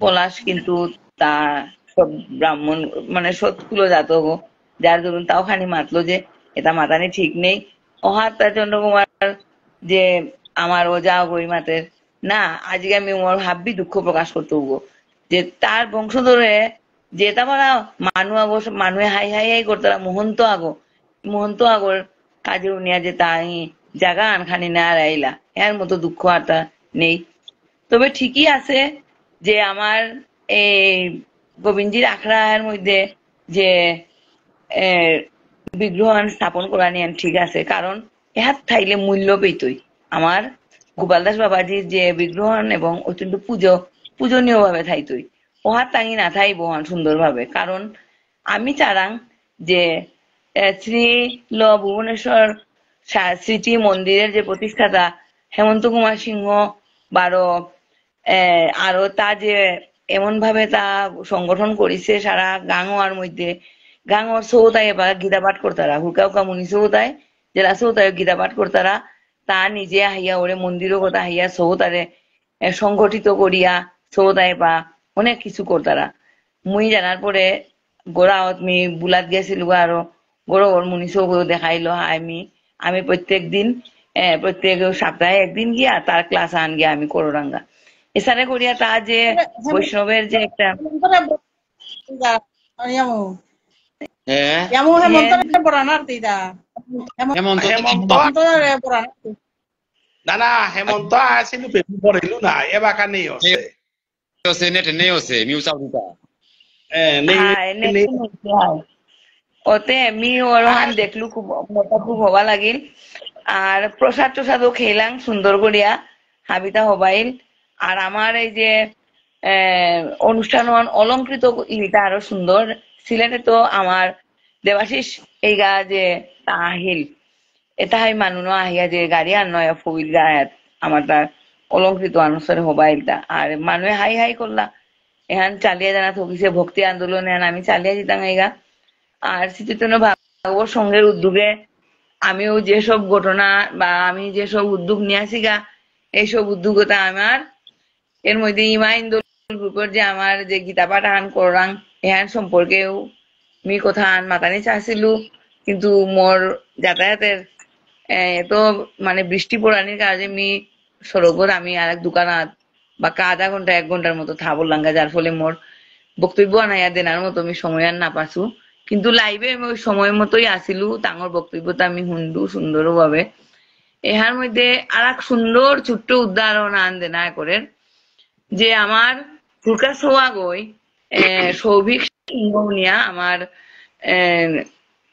Speaker 5: পলাশ কিন্তু তা সব ব্রাহ্মণ মানে সৎকুলো জাত যার ধরুন তাও খানি মাতলো যে এটা মাতানি ঠিক নেই অহাত তার চন্দ্রকুমার যে আমার ও যাও গই মাতের না আজকে আমি ওর হাব্বি দুঃখ প্রকাশ করতে হবো যে তার বংশধরে যে তারা মানুহে হাই করতারা মোহন্ত আগর কাজে উনিয়া যে তাই জায়গা আনখানি না রাইলা এর মতো দুঃখ আর তা নেই তবে ঠিকই আছে যে আমার এই গোবিন্দজির আখড়ার মধ্যে যে বিগ্রহ স্থাপন করা নিয়ে ঠিক আছে কারণ এহাত থাইলে মূল্য পেতই আমার গোপাল দাস বাবাজির যে বিগ্রহ এবং অত্যন্ত পূজনীয় ভাবে থাইতই ওহাত টাঙি না থাই বহান সুন্দর ভাবে কারণ আমি চারাং যে শ্রী ভুবনেশ্বর স্মৃতি মন্দিরের যে প্রতিষ্ঠাতা হেমন্ত কুমার সিংহ বারো আরো তা যে এমন ভাবে তা সংগঠন করেছে সারা গাঙ্গোয়ার মধ্যে গাঙ্গোর চৌতায় বা গীতা পাঠ করতারা হুকা মুনি চৌতায় জেলা চৌতায় গীতা পাঠ করতারা তা নিজে আহিয়া ওরে মন্দিরও কথা আহিয়া চৌতারে সংগঠিত করিয়া চৌতায় বা অনেক কিছু করতারা মুই জানার পরে গোড়াওত মি বুলাত গেছিল আরো গোড়র মুনি চৌক দেখাইলো আমি প্রত্যেক সপ্তাহে একদিন গিয়া তার ক্লাস আন গিয়া আমি করোরাঙ্গা এছাড়া করিয়া তা যে বৈষ্ণবের যে একটা
Speaker 1: না না হেমন্ত আছিল পেপি পড়িলু না এবাকা নেই আছে
Speaker 2: Ose net ne ose mi usab dita.
Speaker 1: নেই
Speaker 5: হাই
Speaker 1: নেই
Speaker 5: নেক্সট হাই ওতে আমি ওরহান দেখলু খুব মজা খুব হওয়া লাগিল আর প্রসাদ টসাদও খেলাম সুন্দর করিয়া হাবিতা হবাইল আর আমার এই যে অনুষ্ঠান অলঙ্কৃত ইটা আরো সুন্দর সিলেটে তো আমার দেবাশিস এই গা যে আহিল এটা হয় মানুষ আহিয়া যে গাড়ি আর নয় ফুল গায়াত আমার তার অলঙ্কৃত অনুসারে হবাইলটা আর মানুষে হাই হাই করলা এখান চালিয়ে জানা থকিছে ভক্তি আন্দোলন এখান আমি চালিয়ে দিতাম এইগা আর শ্রীচৈতন্য ভাগবত সংঘের উদ্যোগে আমিও যেসব ঘটনা বা আমি যেসব উদ্যোগ নিয়ে আসি গা এইসব উদ্যোগতা আমার এর মধ্যে ইমাইন্দোল গ্রুপের যে আমার যে গীতা পাঠ আন করাং এহান সম্পর্কেও মি কথা আন মাতানি চাইছিলু কিন্তু মোর যাতায়াতের তো মানে বৃষ্টি পড়ানির কাজে মি সড়কত আমি আর এক দোকানত বা আধা ঘন্টা 1 ঘন্টার মতো থাবর লাঙ্গা যার ফলে মোর বক্তব্য আনাইয়া দেনার মতো আমি সময় আর না পাসু কিন্তু লাইভে আমি ওই সময় মতোই আসিলু তাঙ্গর বক্তব্যটা আমি শুনলু সুন্দরভাবে এহার মধ্যে আর এক সুন্দর ছোট্ট উদাহরণ আন দেনা করে যে আমার ফুলকা সোয়া গই সৌভিক সিংহনিয়া আমার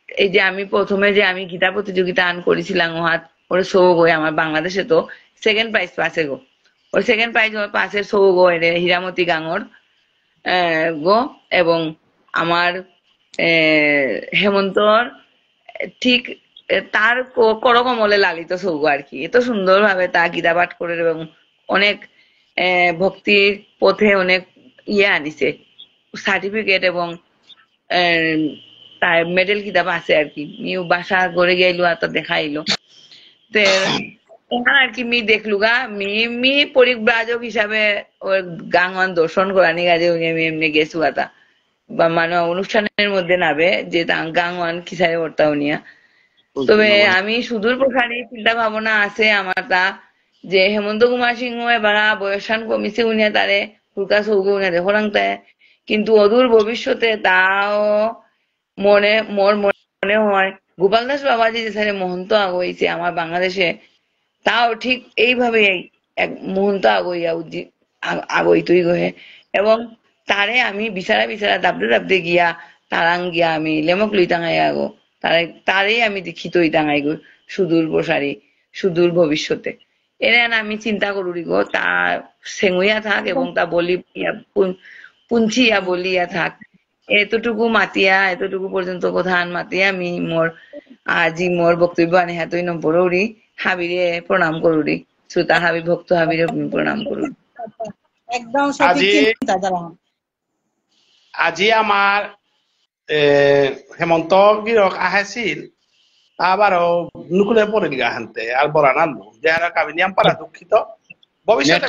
Speaker 5: এই যে আমি প্রথমে যে আমি গীতা প্রতিযোগিতা আন করেছিলাম ওহাত ওরে সৌ গই আমার বাংলাদেশে তো সেকেন্ড প্রাইজ পাশে গো ওই সেকেন্ড প্রাইজ পাশের সৌ গো এর হীরামতি গাঙর গো এবং আমার হেমন্তর ঠিক তার করকমলে লালিত সৌগ আর কি এত সুন্দর ভাবে তা গীতা পাঠ করে এবং অনেক ভক্তির পথে অনেক আনিছে সার্টিফিকেট এবং তার মেডেল কিতাব আছে আর কি মিউ বাসা গড়ে গেলো আর দেখাইলো তো এখানে আর কি মি দেখলু গা মি পরিব্রাজক হিসাবে ওর গাঙ্গন দর্শন করানি গাজে আমি এমনি গেছু আতা বা মানে অনুষ্ঠানের মধ্যে নাবে যে গাঙ্গন কিসারে করতা উনিয়া তবে আমি সুদূর প্রসারী চিন্তা ভাবনা আছে আমার তা যে হেমন্ত কুমার সিংহ এবার বয়সান কমিছে উনিয়া তারে ফুলকা সৌগ উনিয়া দেখলাম তাই কিন্তু অদূর ভবিষ্যতে তাও মোর মনে হয় গোপাল দাস বাবাজি যে স্যারে মহন্ত আগইছে আমার বাংলাদেশে তাও ঠিক এইভাবে এক মহন্ত আগইতই গহে এবং তারে আমি বিচারা দাবদে গিয়া তারাং গিয়া আমি লেমক লই টাঙাই আগো তারেই আমি দীক্ষিতই টাঙাই গো সুদূর প্রসারী সুদূর ভবিষ্যতে এর আমি চিন্তা করি গো তা সেঙ্গুইয়া থাক এবং তা বলি পুঞ্চিয়া বলিয়া থাক এতটুকু পর্যন্ত কথা আন মাতিয়া আমি মোর আজি মোর বক্তব্য আনি হাতই নম্বরৌরি হাবিরে প্রণাম করুরি শ্রোতা হাবি ভক্ত হাবিরে প্রণাম করুরি
Speaker 6: একদম সঠিক চিন্তাধারা
Speaker 1: আজি আমার হেমন্ত গিরক আহেছিল আবারও নুকুলে পড়িল গাহান্তে আর বলা নানলো যারা কাবিনিয়াম পারা দুঃখিত ভবিষ্যতে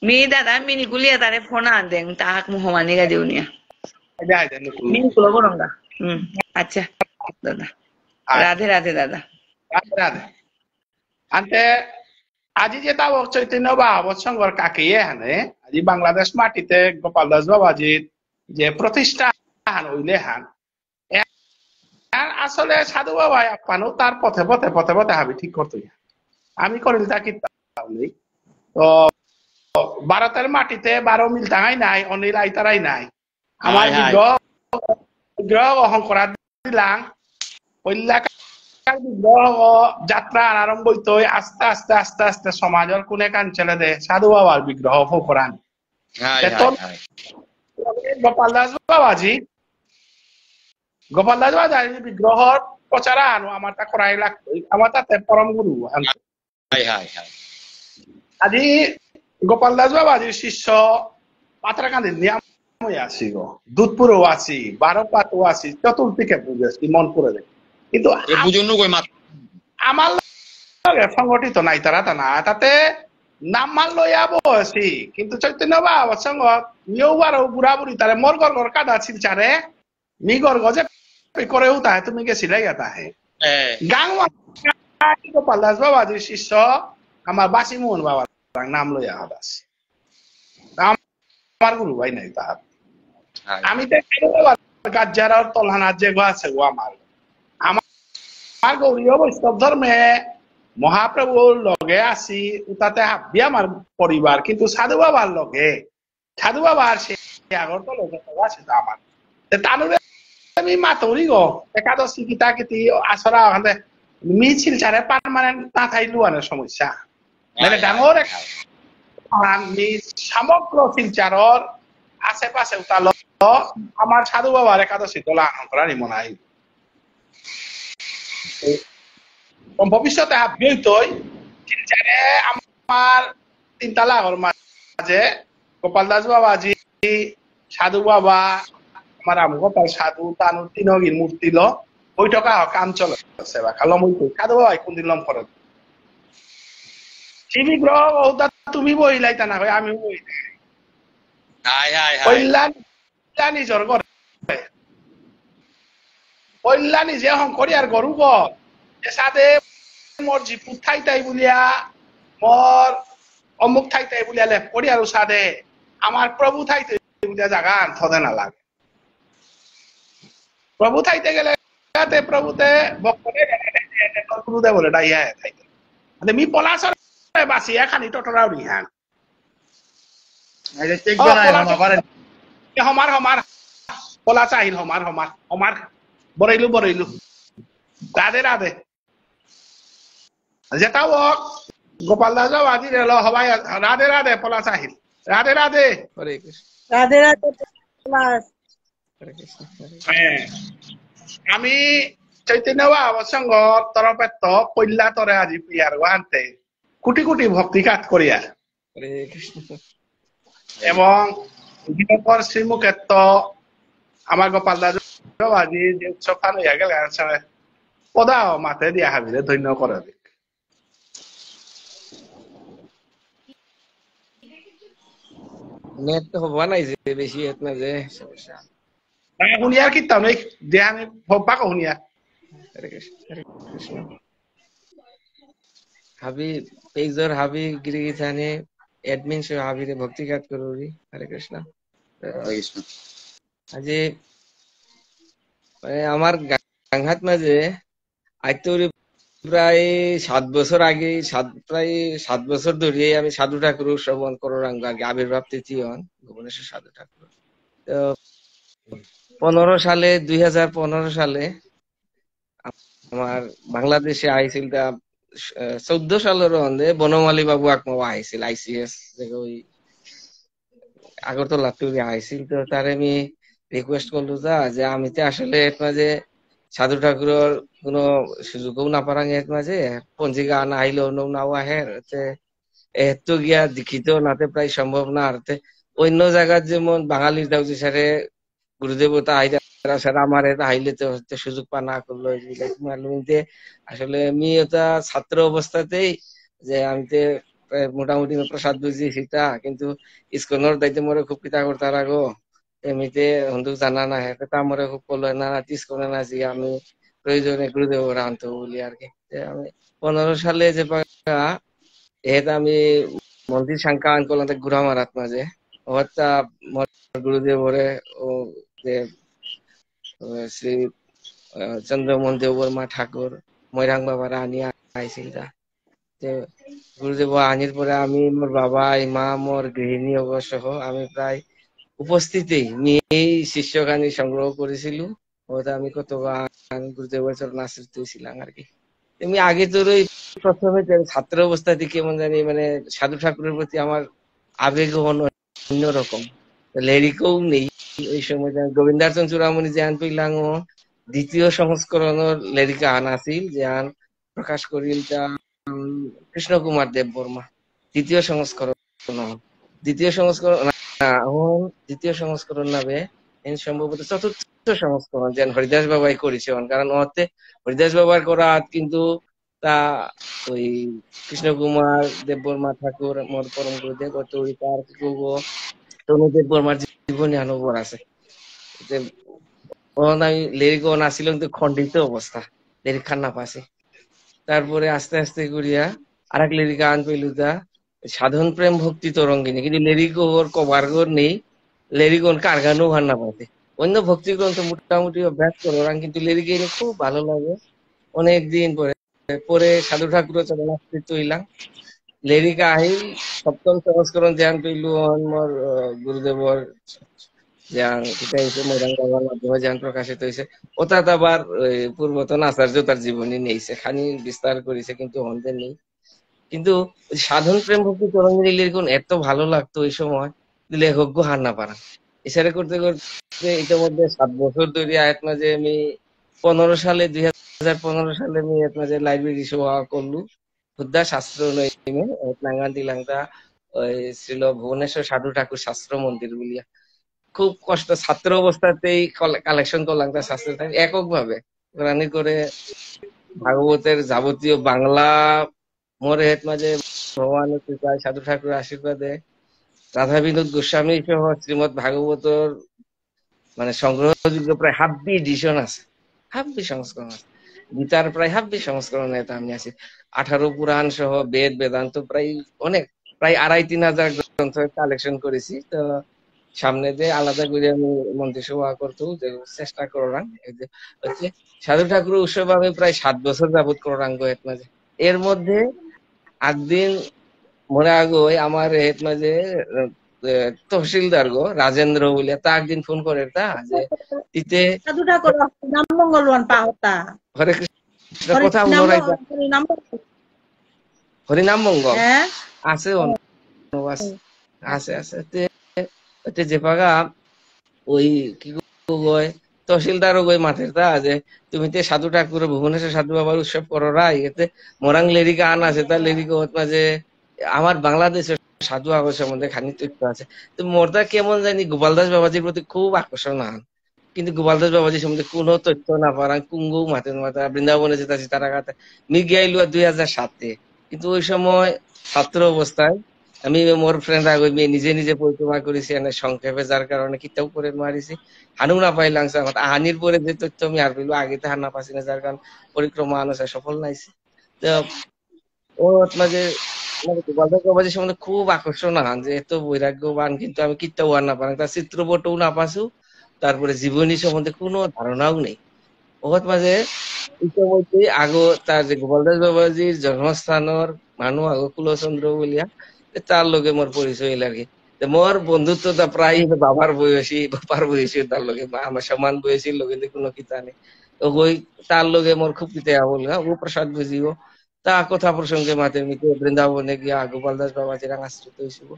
Speaker 5: মি দাদা মিনি কুলিয়া তারে ফোন আন দেন তাহাক মোহমানি গা দেউনিয়া মিনি কুলো বরঙ্গা আচ্ছা দাদা রাধে রাধে দাদা
Speaker 1: রাধে রাধে আনতে আজি যে তাবক চৈতন্য ভাগবত সংঘর কাকিয়ে হানে আজি বাংলাদেশ মাটিতে গোপাল দাস বাবাজির যে প্রতিষ্ঠান হইলে হান আসলে সাধু বাবা আপ্পানো তার পথে হাবি ঠিক করতো আমি করিল তাকি তো ভারতের মাটিতে 12 মিল টাঙাই নাই অনিল আইতারাই নাই আমার বিগ্রহ গ্রহণ করা দিলাম বিগ্রহ যাত্রা আরম্ভ হইতো আস্তে আস্তে আস্তে আস্তে সমাজের কোনে কাঞ্চলে দে সাধু বাবার বিগ্রহ ফোকরান গোপাল দাস বাবাজি বিগ্রহর প্রচার আনো আমার তা করাই লাগতো আমার তাতে পরম গুরু আজি গোপাল দাস বাবাজির শিষ্য পাত্রাকান্দির নিয়ম আছি গো দুধপুরও আছি বারোপাতও আছি চতুর্দিকে বুঝেছি মনপুরে দেখি কিন্তু আমার সংগঠিত নাই তারা তা না তাতে নাম মাল লইয়া বসি কিন্তু চৈতন্য বাবা সঙ্গত নিয়েও বারো বুড়া বুড়ি তারে মোর গর কাদা ছিলচারে মি গর গজে করেও তাহে তুমি গেছিলে তাহে গাং গোপাল দাস বাবাজির শিষ্য আমার বাসি মোহন বাবা নাম লইয়া হাদাস আমার গুরু ভাই নাই তাহার আমি তো গাজ্জার তলহানার যে গো আছে গো আমার গৌরীয় বৈষ্ণব ধর্মে মহাপ্রভুর লগে আছি তাতে হাবি আমার পরিবার, কিন্তু সাধু বাবার লগে সাধু বাবার সে আগর তো লগে আছে তো আমার তানুরে আমি মাতরি গো একাদশী কিতা কিতি আসরা ওখানে মিছিল ছাড়ে পার্মানেন্ট না থাইলু আনের সমস্যা মানে ডাঙর সমগ্র শিলচারর আশেপাশে উতাল আমার সাধু বাবার একাদশী তোলা আহরণ করা নিমন আই ভবিষ্যতে হাবি হইতই শিলচারে আমার তিনতলা ঘর মাঝে গোপাল দাস বাবাজি, সাধু বাবা, আমার গোপাল সাধু তানু তিনগির মূর্তি ল ওই টাকা কাম চলে সেবা কালম সাধু বাবা কোনদিন লম করে শিবি গ্রহ তুমি বইলাইতা না হয় আমি বই নিজর ঘরে কল্যাণ নিজে শংকৰী আর গরু সাদে মোর জিপু ঠাই তাই বুলিয়া মোর অমুক ঠাই তাই বুলিয়া লেপ করি আর সাদে আমার প্রভু থাইতে বুলিয়া জায়গা আনতে না লাগে। প্রভু থাইতে গেলে প্রভুতে ভক্তরে গুরুদেব বলে ডাইয়া থাইতে মি পলাশর বাসি এখানি টটরাও নি হ্যাঁ হমার হমার পলাশ আহিল হমার হমার হমার বরাইলু বরাইলু রাধে রাধে যেটাও হোক গোপাল দাস বাজি রেল হবাই রাধে রাধে পলাশ আহিল রাধে রাধে
Speaker 7: হরে কৃষ্ণ
Speaker 6: রাধে রাধে পলাশ।
Speaker 7: হরে কৃষ্ণ
Speaker 1: আমি চৈতন্য বাবা সঙ্গ তরফে তো পল্লা তরে আজি প্রিয়ার আনতে কোটি কোটি ভক্তি কাজ করিয়া
Speaker 7: হরে কৃষ্ণ
Speaker 1: এবং দিনকর শ্রীমুখে তো আমার গোপাল দাস বাজি যে উৎসব পান হইয়া গেলে পদাও মাতে দিয়া হাবিলে ধন্য করে দিক
Speaker 7: নেট তো হবা নাই যে বেশি এত না যে সমস্যা।
Speaker 1: শুনিয়ার কি তাম যে আমি ভব্বাক শুনিয়া
Speaker 7: হরে কৃষ্ণ হরে কৃষ্ণ হাবি পেজর হাবি গিরি গিথানে এডমিন সে হাবিরে ভক্তি কাজ করুরি। হরে কৃষ্ণ আজি মানে আমার গাংহাত মাঝে আইতরি প্রায় 7 বছর আগে প্রায় 7 বছর ধরে আমি সাধু ঠাকুর শ্রবণ করার আগে আবির্ভাব তিথিয়ন ভুবনেশ্বর সাধু ঠাকুর তো 2015 সালে আমার বাংলাদেশে আইছিল 14 সালের অন্ধে বনমালী বাবু আকমা আইছিল আইসিএস ওই আগরতলা টুরে আইছিল তো তার আমি রিকোয়েস্ট করলো যে আমি তো আসলে এর মাঝে সাধু ঠাকুরের কোনো সুযোগও না পারাং এর মাঝে পঞ্জিকা না আইলেও নাও আহে এত গিয়া দীক্ষিত নাতে প্রায় সম্ভব না আর অন্য জায়গার যেমন বাঙালির দাউজি সারে গুরুদেবতা আইরা সারা আমার আইলে তো সুযোগ পা না করলো আসলে আমি ওটা ছাত্র অবস্থাতেই যে আমি তো মোটামুটি প্রসাদ বুঝি সেটা কিন্তু ইস্কনের দায়িত্ব মরে খুব কিতা করতে রাখো এমনিতে হন্দুক জানা না এটা আমার খুব বললো না ইস্কনে না যে আমি প্রয়োজনে গুরুদেব আনতো বলি আর কি। আমি 15 সালে যে এটা আমি মন্দির সংখ্যা আন করলাম ঘুরা মারাত মাঝে হত্যা গুরুদেবরে ও যে শ্রী চন্দ্রমোহন দেববর্মা ঠাকুর ময়রাং বাবার আনিয়া আইছিল গুরুদেব আনির পরে আমি মোর বাবা মা মোর গৃহিণী সহ আমি প্রায় উপস্থিতি নিয়ে শিষ্যখানি সংগ্রহ করেছিল ওটা আমি কত গান গুরুদেবের চরণ আশ্রিত ছিলাম আর কি। আমি আগে তোর ওই প্রথমে ছাত্র অবস্থা থেকে কেমন জানি মানে সাধু ঠাকুরের প্রতি আমার আবেগ অন্যরকম লেরিকও নেই ওই সময় গোবিন্দার্চন চূড়ামণি যে আন পেলাম দ্বিতীয় সংস্করণের লেরিকা আন আসিল যে আন প্রকাশ করিল কৃষ্ণ কুমার দেব বর্মা দ্বিতীয় সংস্করণ নামে সম্ভবত চতুর্থ সংস্করণ যেন হরিদাস বাবাই করেছে কারণ ওতে হরিদাস বাবার করা কিন্তু তা ওই কৃষ্ণ কুমার দেব বর্মা ঠাকুর মোর পরম গুরুদেব তার তনুদেব বর্মার জীবনী অনুভব আছে আমি লিরিক নাছিল কিন্তু খণ্ডিত অবস্থা লিরিক খান না পাশে তারপরে আস্তে আস্তে করিয়া আর এক লিরিকা আন পেলু সাধন প্রেম ভক্তি তরঙ্গিনী কিন্তু লিরিক ওর কভার নেই লিরিক কার গানও ভার না পাতে অন্য ভক্তি গ্রন্থ মোটামুটি অভ্যাস করো কিন্তু লিরিক এনে খুব ভালো লাগে অনেকদিন পরে পরে সাধু ঠাকুর চরণাশ্রিত হইলাম। লেরিকা আহিল সপ্তম সংস্করণ ধ্যান পেলু মোর গুরুদেবর জ্ঞান কিতা হয়েছে মৈরাং বাবার মাধ্যমে জ্ঞান প্রকাশিত হয়েছে। ওটাত আবার পূর্বতন আচার্য তার জীবনী নিয়েছে, খানি বিস্তার করেছে, কিন্তু হন্দের নেই। কিন্তু ওই সাধন প্রেম ভক্তি তরঙ্গিনী লিখন এত ভালো লাগতো ওই সময়, লেখক হার না পারা। এছাড়া করতে করতে ইতিমধ্যে 7 বছর ধরে আয়াত মাঝে আমি 2015 সালে আমি আয়াত মাঝে লাইব্রেরি সেবা করলু খুদ্া শাস্ত্র নইমে নাঙ্গান দিলাংটা ওই শ্রীল ভুবনেশ্বর সাধু ঠাকুর শাস্ত্র মন্দির বলিয়া খুব কষ্ট ছাত্র অবস্থাতেই কালেকশন করলাম তার শাস্ত্র একক ভাবে রানি করে ভাগবতের যাবতীয় বাংলা মোর হেত মাঝে ভগবানের কৃপায় সাধু ঠাকুর আশীর্বাদে রাধা বিনোদ গোস্বামী সহ শ্রীমদ ভাগবতর মানে সংগ্রহযোগ্য প্রায় হাব্বি এডিশন আছে, হাব্বি সংস্করণ আছে। গীতার প্রায় হাব্বি সংস্করণ এটা আমি আছি। 18 পুরাণ সহ বেদ বেদান্ত প্রায় অনেক, প্রায় 2500-3000 গ্রন্থ কালেকশন করেছি। তো সামনে দিয়ে আলাদা করে আমি মন্ত্রিসভা করতে চেষ্টা করলাম। সাধু ঠাকুর উৎসব আমি প্রায় 7 বছর যাবত করলাম এর মাঝে। এর মধ্যে একদিন মনে আগো আমার এর মাঝে তহসিলদার গো রাজেন্দ্র বলে তা একদিন ফোন করে তা যে তিতে
Speaker 6: সাধু ঠাকুর নাম মঙ্গলবান পাহতা
Speaker 7: হরে কৃষ্ণ কথা হরিনাম মঙ্গল আছে আছে আছে যে পাগা ওই কি কয় তহসিলদার ওই মাঠের তা যে তুমি তে সাধু ঠাকুর ভুবনেশ্বর সাধু বাবার উৎসব করো রাই এতে মোরাং লেরিকা আন আছে তা লেরিকা মাঝে আমার বাংলাদেশের সাধু আগর সম্বন্ধে খানি তথ্য আছে। তো মোরদা কেমন জানি গোপালদাস বাবাজির প্রতি খুব আকর্ষণ আন, কিন্তু গোপালদাস বাবাজির সম্বন্ধে কোনো তথ্য না পারান কুঙ্গু মাথে মাথা বৃন্দাবনে যেতে তারা কাছে মি গিয়াইলু 2007-এ। কিন্তু ওই সময় ছাত্র অবস্থায় আমি মোর ফ্রেন্ড আগে নিজে নিজে পরিক্রমা করেছি এনে সংক্ষেপে, যার কারণে কিতাব করে মারিছি হানু না পাইলাম হানির পরে যে তথ্য আমি আর পেলো আগে তো হার না পাচ্ছি না, যার কারণে পরিক্রমা আনুসার সফল নাইছি। তো ও মাঝে গোপালদাস বাবাজির সম্বন্ধে খুব আকর্ষণ আন যে এত বৈরাগ্যবান, কিন্তু আমি কিতাব আর না পারি, তার চিত্রপটও না পাসু, তারপরে জীবনী সম্বন্ধে কোনো ধারণাও নেই। ওর মাঝে ইতিমধ্যে আগো তার যে গোপালদাস বাবাজির জন্মস্থানের মানুষ আগো কুলচন্দ্র বলিয়া তার লগে মোর পরিচয় লাগে। মোর বন্ধুত্বটা প্রায় বাবার বয়সী বাবার বয়সী, তার লগে আমার সমান বয়সীর লগে কোনো কিতা নেই। ওই তার লগে মোর খুব কিতা বল ও প্রসাদ বুঝিব তা কথা প্রসঙ্গে মাতে মিতে বৃন্দাবনে গিয়া গোপালদাস বাবাজির আশ্রিত হয়েছিল।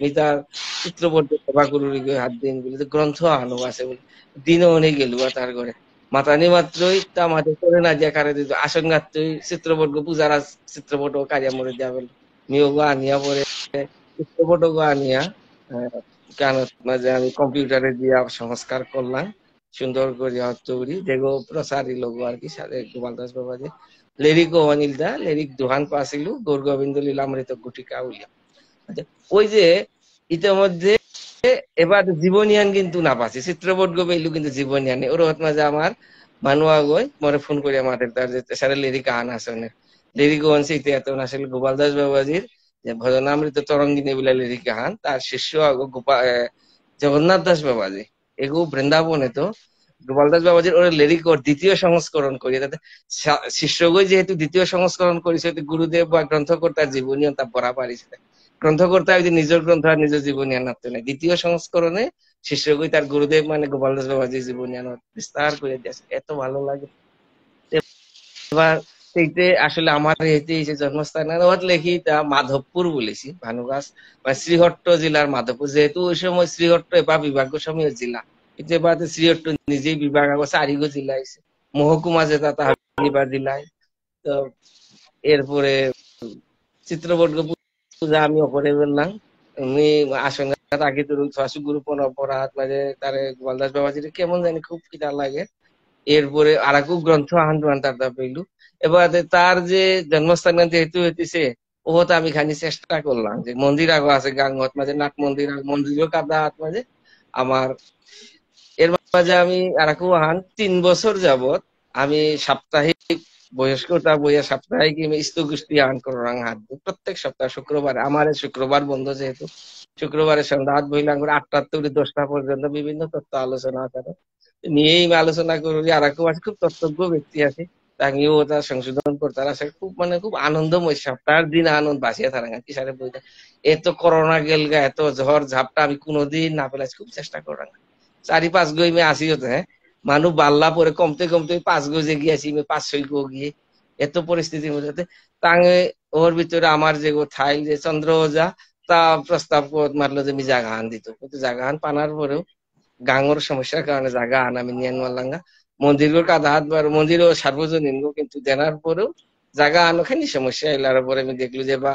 Speaker 7: মি তার চিত্রপট সেবা করুরি হাত দিন বলে গ্রন্থ আনো আছে বলে দিনও অনেক গেল তার ঘরে মাতানি মাত্রই তা মাঠে করে না যে কারে দিত আসন গাত্রই চিত্রপট পূজার চিত্রপট কারিয়া মরে দেওয়া বলে মিও গো আনিয়া পরে চিত্রপট গো আনিয়া কেন মাঝে আমি কম্পিউটারে দিয়া সংস্কার করলাম সুন্দর করে তৈরি দেখো প্রসারী লোক আর কি সাথে গোপালদাস বাবাজি লেরিকো অনিল দা লেরিক দোহান পাশিলু গৌর গোবিন্দ লীলামৃত গুটিকা উলিয়া। আচ্ছা ওই যে ইতিমধ্যে এবার জীবনিয়ান কিন্তু না পাচ্ছি চিত্রপট গো পেলু কিন্তু জীবনিয়ান ওর মাঝে আমার মানুয়া গই মরে ফোন করি আমাদের তার যে সারা লিরিক আন আসনে লিরিক আনছে ইতিহাস আসলে গোপালদাস বাবাজির যে ভজনামৃত তরঙ্গিনী বলে লিরিক আন তার শিষ্য আগো জগন্নাথ দাস বাবাজি এগো বৃন্দাবনে তো গোপালদাস বাবাজির ওর লিরিক ওর দ্বিতীয় সংস্করণ করি তাতে শিষ্যগই যেহেতু দ্বিতীয় সংস্করণ করেছে গুরুদেব বা গ্রন্থকর্তার জীবনী তা পড়া পারিছে। গ্রন্থকর্তা যদি নিজের গ্রন্থ আর নিজের জীবনী আনাতে নাই দ্বিতীয় সংস্করণে শিষ্যগই তার গুরুদেব মানে গোপালদাস বাবাজির জীবনী আনার বিস্তার করে দিয়েছে, এত ভালো লাগে। এবার সেইতে আসলে আমার এতে জন্মস্থান লেখি তা মাধবপুর বলেছি ভানুগাছ মানে শ্রীহট্ট জেলার মাধবপুর, যেহেতু ওই সময় শ্রীহট্ট এবার বিভাগ্য সময় জেলা, কিন্তু এবার শ্রীহট্ট নিজেই বিভাগ আছে আরিগো জেলায় মহকুমা যেটা তাহার জেলায়। তো এরপরে চিত্রপট পূজা আমি অপরে বললাম এমনি আসঙ্গা আগে তো গুরু পরাত মাঝে তারে গোপালদাস বাবাজির কেমন জানি খুব কিটা লাগে। এরপরে আর এক গ্রন্থ আহ্বান তার পেলু। এবার তার যে জন্মস্থান যেহেতু হইতেছে ওহত আমি খানি চেষ্টা করলাম যে মন্দির আগো আছে গাঙ্গত মাঝে নাট মন্দির মন্দিরও কাদা হাত মাঝে আমার এর মাঝে আমি আর এক আহান 3 বছর যাবত আমি সাপ্তাহিক বয়স্কতা বইয়া সাপ্তাহিক স্তগোষ্ঠী আহ্বান করাং হাত প্রত্যেক সপ্তাহ শুক্রবার আমার শুক্রবার বন্ধ যেহেতু শুক্রবারে সন্ধ্যা হাত বইলাম করে 8টা থেকে 10টা পর্যন্ত বিভিন্ন তত্ত্ব আলোচনা করে নিয়েই আলোচনা করি। আর এক আছে খুব তত্ত্বজ্ঞ ব্যক্তি আছে তাঙ্গিও তা সংশোধন করতার আছে খুব মানে খুব আনন্দময় সপ্তাহের দিন আনন্দ বাঁচিয়ে থাকা কি সারে বইটা এত করোনা গেলগা এত ঝড় ঝাপটা আমি কোনোদিন না পেলাম খুব চেষ্টা করাং 4-5 গই মে আসি হতে হ্যাঁ মানুষ বাল্লা পরে কমতে কমতে 5 গজে গিয়েছি 5-6 গো গিয়ে এত পরিস্থিতির মধ্যে তাঙ্গে ওর ভিতরে আমার যে থাইল যে চন্দ্র ওজা তা প্রস্তাব মারলো যে আমি জায়গা আন দিত কিন্তু জায়গা আন পানার পরেও গাঙর সমস্যার কারণে জায়গা আন আমি নিয়ে মারলাঙ্গা মন্দিরের কাদা হাত বার মন্দিরও সার্বজনীন কিন্তু দেনার পরেও জায়গা আনোখানি সমস্যা এলার পরে আমি দেখলো যে বা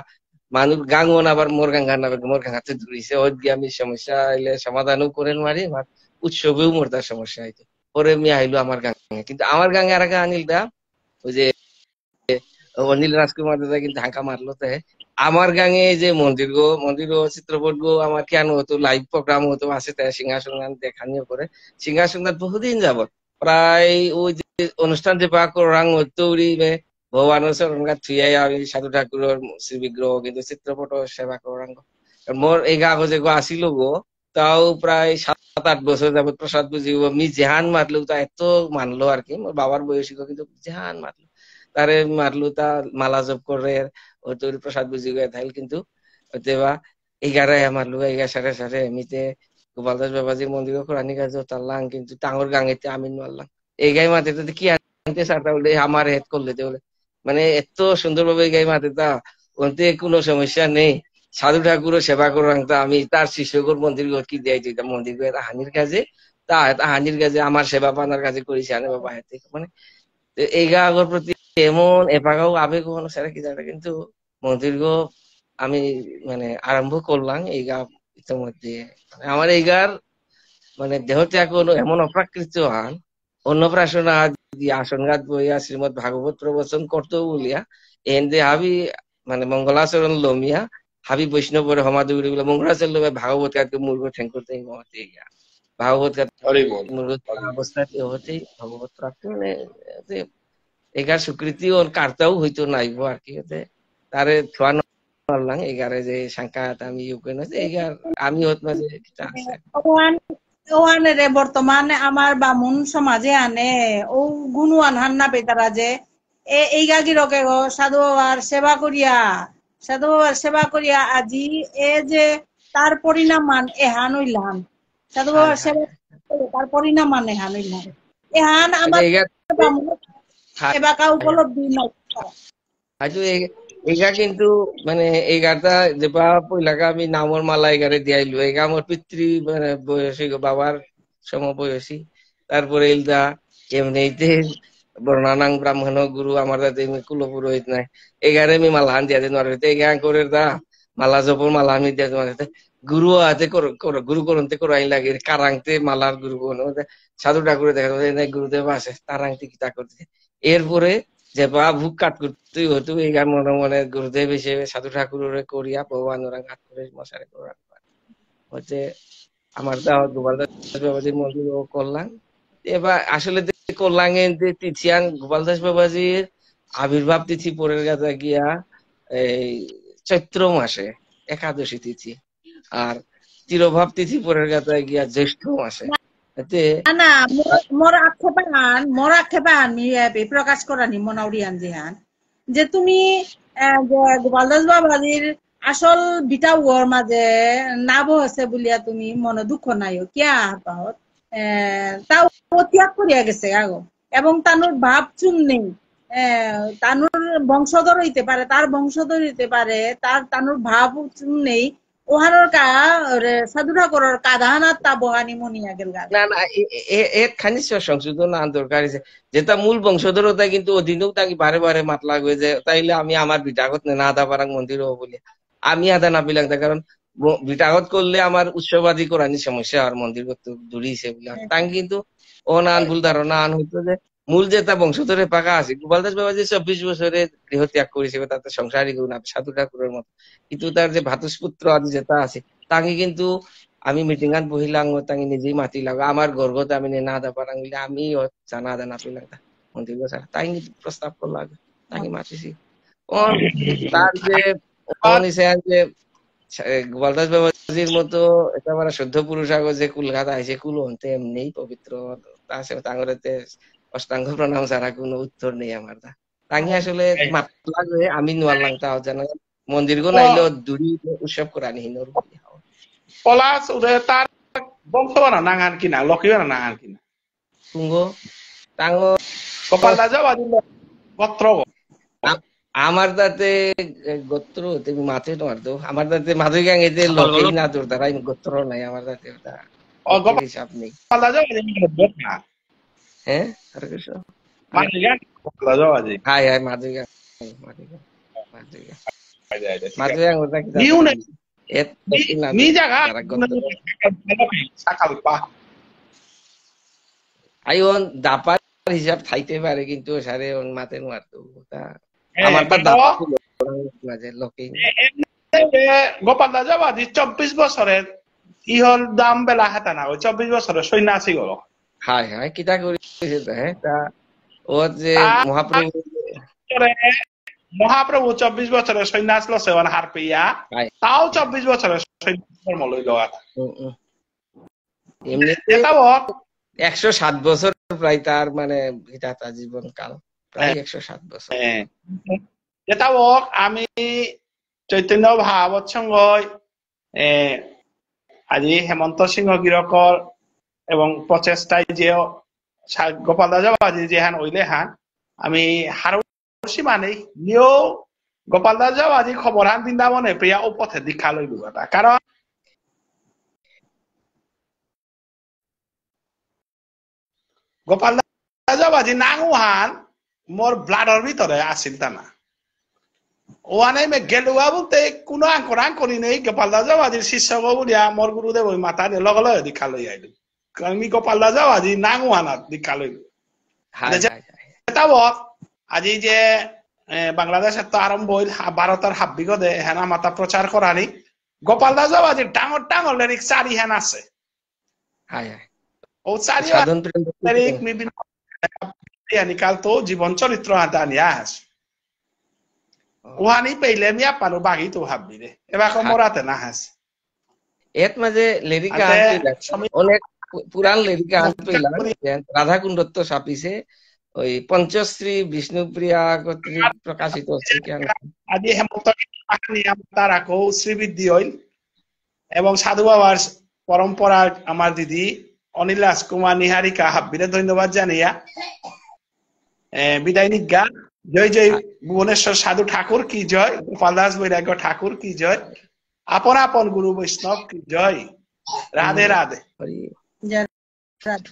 Speaker 7: মানুষ গাঙন আবার মোর গাঙ্গাতে ধরিছে ওই দিয়ে আমি সমস্যা এলে সমাধানও করেন মারি উৎসবেও মোর তার সমস্যা হইতো পরে আমি আইলো আমার গাঙ্গে কিন্তু আমার গাঙ্গে আর আনিল দা ওই যে অনিল রাজকুমার দাদা কিন্তু ঢাকা মারলো তাই আমার গাঙে যে মন্দির চিত্রপট গো আমার কেন হতো লাইভ প্রোগ্রাম হতো আছে তাই সিংহাসন গান দেখানিও করে সিংহাসন গান বহুদিন যাবত প্রায় ওই যে অনুষ্ঠান যে পাক রাং তৌরি ভগবানের চরণ গাছ থুয়াই আমি সাধু ঠাকুরের শ্রী বিগ্রহ কিন্তু চিত্রপট সেবা করাং মোর এই কাগজে গো আসিল গো তাও প্রায় 7-8 বছর যাবত প্রসাদ বুঝি আমি জেহান মারলো তা এত মানলো আর কি মোর বাবার বয়সী কিন্তু জেহান মারলো তারে মারলো তা মালা জপ করে ও তোর প্রসাদ বুঝি গিয়ে থাইল কিন্তু দেবা 11 মারলো 11 সাড়ে এমনিতে গোপালদাস বাবাজির মন্দির কোরআনী কাজ তারলাম কিন্তু টাঙ্গর গাঙেতে আমি মারলাম এই গাই মাতে কি আনতে সারটা বলে আমার হেড করলে বলে মানে এত সুন্দরভাবে এই গাই মাতে তা ওতে কোনো সমস্যা নেই সাধু ঠাকুরও সেবা করাং তা আমি তার শিষ্যকর মন্দির কি দেয় যেটা মন্দির হানির কাজে তা হানির কাজে আমার সেবা পানার কাজে করেছি আনে বাবা হাতে মানে এই গাগর প্রতি এমন এপাগাও আবেগ সেটা কি জানে কিন্তু মন্দির গো আমি মানে আরম্ভ করলাম এই গা ইতিমধ্যে আমার এই গার মানে দেহ ত্যাগ এমন অপ্রাকৃত আন অন্নপ্রাশনা আসন গাত বইয়া শ্রীমদ ভাগবত প্রবচন করতেও বলিয়া এনে হাবি মানে মঙ্গলাচরণ লমিয়া হাবি বৈষ্ণবরে সমাধি বলে মঙ্গলাচরণ লমিয়া ভাগবত গাতকে মূর্খ ঠেং করতে ভাগবত গাত অবস্থাতে হতেই ভগবত প্রাপ্তি মানে এগার স্বীকৃতি ওর কার্তাও হইতো নাইব আর কি তারে থোয়া নলাম এগারে যে সংখ্যা আমি এগার আমি হত না যে আছে
Speaker 6: ওয়ানে রে বর্তমানে আমার বামুন সমাজে আনে ও গুণওয়ান হান্না পেতারা যে এই গাগিরকে সাধু বাবার সেবা করিয়া আজি এ যে তার পরিণাম মান এহান হইলাম সাধু বাবার সেবা তার পরিণাম মান এহান হইলাম এহান আমার এবাকা উপলব্ধি নাই
Speaker 7: আজু এগা কিন্তু মানে এগারটা যেবা পয়লাকা আমি নামর মালা এগারে দিয়াইলো এগা আমার পিতৃ মানে বয়সী বাবার সম বয়সী তারপরে ইলদা এমনিতে বর্ণানাং ব্রাহ্মণ গুরু আমার দাদা কুলপুরোহিত নাই এগারে আমি মালা দিয়া দিন এগা করে দা মালা জপর মালা আমি দিয়া তোমার গুরু হাতে গুরু করতে করাই লাগে কারাংতে মালার গুরু সাধু ঠাকুরে দেখা যায় গুরুদেব আছে তারাংতে কিতা করতে এরপরে যে বা ভুক কাট করতে হতো এই গান মনে মনে গুরুদেব হিসেবে সাধু ঠাকুরের করিয়া ভগবান ওরা ঘাট করে মশারে করার হচ্ছে আমার গোপালদাস বাবাজির মন্দির করলাম এবার আসলে করলাম তিথিয়ান গোপালদাস বাবাজির আবির্ভাব তিথি পরের গাছা গিয়া এই চৈত্র মাসে একাদশী তিথি আর তিরোভাব তিথি পরের গাছা গিয়া জ্যৈষ্ঠ মাসে
Speaker 6: না মোর আক্ষেপান প্রকাশ করানি মনাউরিয়ান জিহান যে তুমি গোপালদাস বাবাজির আসল বিটা ওর মাঝে নাব আছে বলিয়া তুমি মনে দুঃখ নাইও কিয়া পাহত তাও ত্যাগ করিয়া গেছে আগো এবং তানোর ভাব চুন নেই তানোর বংশধর হইতে পারে তার বংশধর হইতে পারে তানোর ভাব চুন নেই ওহানোর কা সাধু ঠাকুরের কাধানাত তা বহানি মনিয়া গেল
Speaker 7: না না এর খানিক সংশোধন আন দরকার যেটা মূল বংশধরতা কিন্তু অধীনেও তাকে বারে বারে মাতলা হয়ে যায় তাইলে আমি আমার বিটাগত না আদা পারাং মন্দির হবো বলে আমি আদা না পিলাম কারণ বিটাগত করলে আমার উৎসবাদী করানি সমস্যা আর মন্দির করতে দূরিছে বলে তাই কিন্তু অনান ভুল ধারণা আন হইতো যে মূল যেটা বংশধরে পাকা আছে গোপালদাস বাবাজি 24 বছরে গৃহ ত্যাগ করেছে তাতে সংসারী গুণ সাধু ঠাকুরের মতো কিন্তু তার যে ভাতুষপুত্র আদি যেটা আছে তাকে কিন্তু আমি মিটিং আন বহিলাম তাকে নিজেই মাতি লাগো আমার গর্ভতে আমি না দা পারাং বলে আমি জানা দানা পেলাম মন্দির গোসা তাই কিন্তু প্রস্তাব করলাম তাকে মাতিছি তার যে গোপালদাস বাবাজির মতো একেবারে শুদ্ধ পুরুষ আগো যে কুলঘাতা আছে কুল হতে এমনি পবিত্র আছে তাঙ্গরেতে অষ্টাঙ্গ প্রণাম ছাড়া কোনো উত্তর নেই আমার তা তাঙ্গি আসলে মাতলা যে আমি নোয়ারলাম তাও যেন মন্দির গো নাইলো দুরি উৎসব করানি হিনোর
Speaker 1: পলাশ উদয় তার বংশ বানা নাঙান কিনা লকি বানা নাঙান কিনা
Speaker 7: তুঙ্গো তাঙ্গো
Speaker 1: গোপাল দাস বাদী গোত্র
Speaker 7: আমার তাতে গোত্র তুমি মাতে তোমার তো আমার তাতে মাধুরী গাঙ্গে যে লোকেই না তোর দ্বারা গোত্র নাই আমার তাতে ওটা হিসাব নেই
Speaker 1: গোপাল দাস বাদী না
Speaker 7: হ্যাঁ আর কিছু
Speaker 1: মাধুরী গোপাল দাস বাদী
Speaker 7: হাই হাই মাধুরী গাঙ্গে মাধুরী গাঙ্গে ওটা কি
Speaker 1: নিউ না
Speaker 7: এত না
Speaker 1: নি জায়গা সাকাল পা
Speaker 7: আইন দাপার হিসাব থাইতে পারে কিন্তু সারে মাতে মারতো ওটা আমার তা দাপা মাঝে লোকে
Speaker 1: গোপাল দাস বাদী 24 বছরের ইহল দাম বেলা হাতা না 24 বছরের সন্ন্যাসী গেল
Speaker 7: হাই হাই কিটা করেছে হ্যাঁ তা ও যে মহাপ্রভু
Speaker 1: মহাপ্রভু 24 বছরের সন্ন্যাস লসে হার পেয়া তাও 24 বছরের সন্ন্যাস ধর্ম লইল
Speaker 7: এমনিতে
Speaker 1: এটাও
Speaker 7: 107 বছর প্রায় তার মানে এটা তার জীবন কাল প্রায় 107 বছর
Speaker 1: এটাও আমি চৈতন্য ভাগবত সঙ্গ আজি হেমন্ত সিংহ গিরকর এবং প্রচেষ্টায় যে গোপাল দাস বাদী যেহান ওইলে হান আমি হারসি মানে নিয়েও গোপাল দাস বাদী খবর হান বৃন্দাবনে প্রিয়া ও পথে দীক্ষা লইল এটা কারণ গোপাল দাস বাদী নাঙু হান মোর ব্লাডর ভিতরে আসিল তা না ওয়ানে মে গেলুয়া বলতে কোনো আঙ্করি নেই গোপাল দাস বাদীর শিষ্য বলিয়া মোর গুরুদেব ওই মাথা লগে লগে দীক্ষা লই আইল আমি গোপাল দাস বাদী নাঙু হানাত দীক্ষা লইল এটাও আজি যে বাংলাদেশের তো আরম্ভ হইল ভারতের হাব্বিগদে হেনা মাতা প্রচার করানি গোপাল দাস বাদীর ডাঙর ডাঙর লিরিক চারি হেন আছে ও চারি লিরিক বিভিন্ন কাল তো জীবন চরিত্র হাতে আনিয়া আস ওহানি পেইলে মিয়া পানো বাগি তো হাব্বি রে এবার মরাতে না হাস
Speaker 7: এত মাঝে লিরিকা অনেক পুরান লিরিকা পেলাম রাধাকুণ্ডত্ব ছাপিছে ওই পঞ্চশ্রী বিষ্ণুপ্রিয়া কর্তৃক প্রকাশিত হচ্ছে কেন
Speaker 1: আজি হেমন্ত তার আকো শ্রীবৃদ্ধি হইল এবং সাধু বাবার পরম্পরা আমার দিদি অনিল রাজকুমার নিহারিকা হাব্বিরে ধন্যবাদ জানিয়া বিদায় নিজ্ঞা জয় জয় ভুবনেশ্বর সাধু ঠাকুর কি জয় গোপাল দাস বৈরাগ্য ঠাকুর কি জয় আপন আপন গুরু বৈষ্ণব কি জয় রাধে রাধে
Speaker 6: জয় রাধে।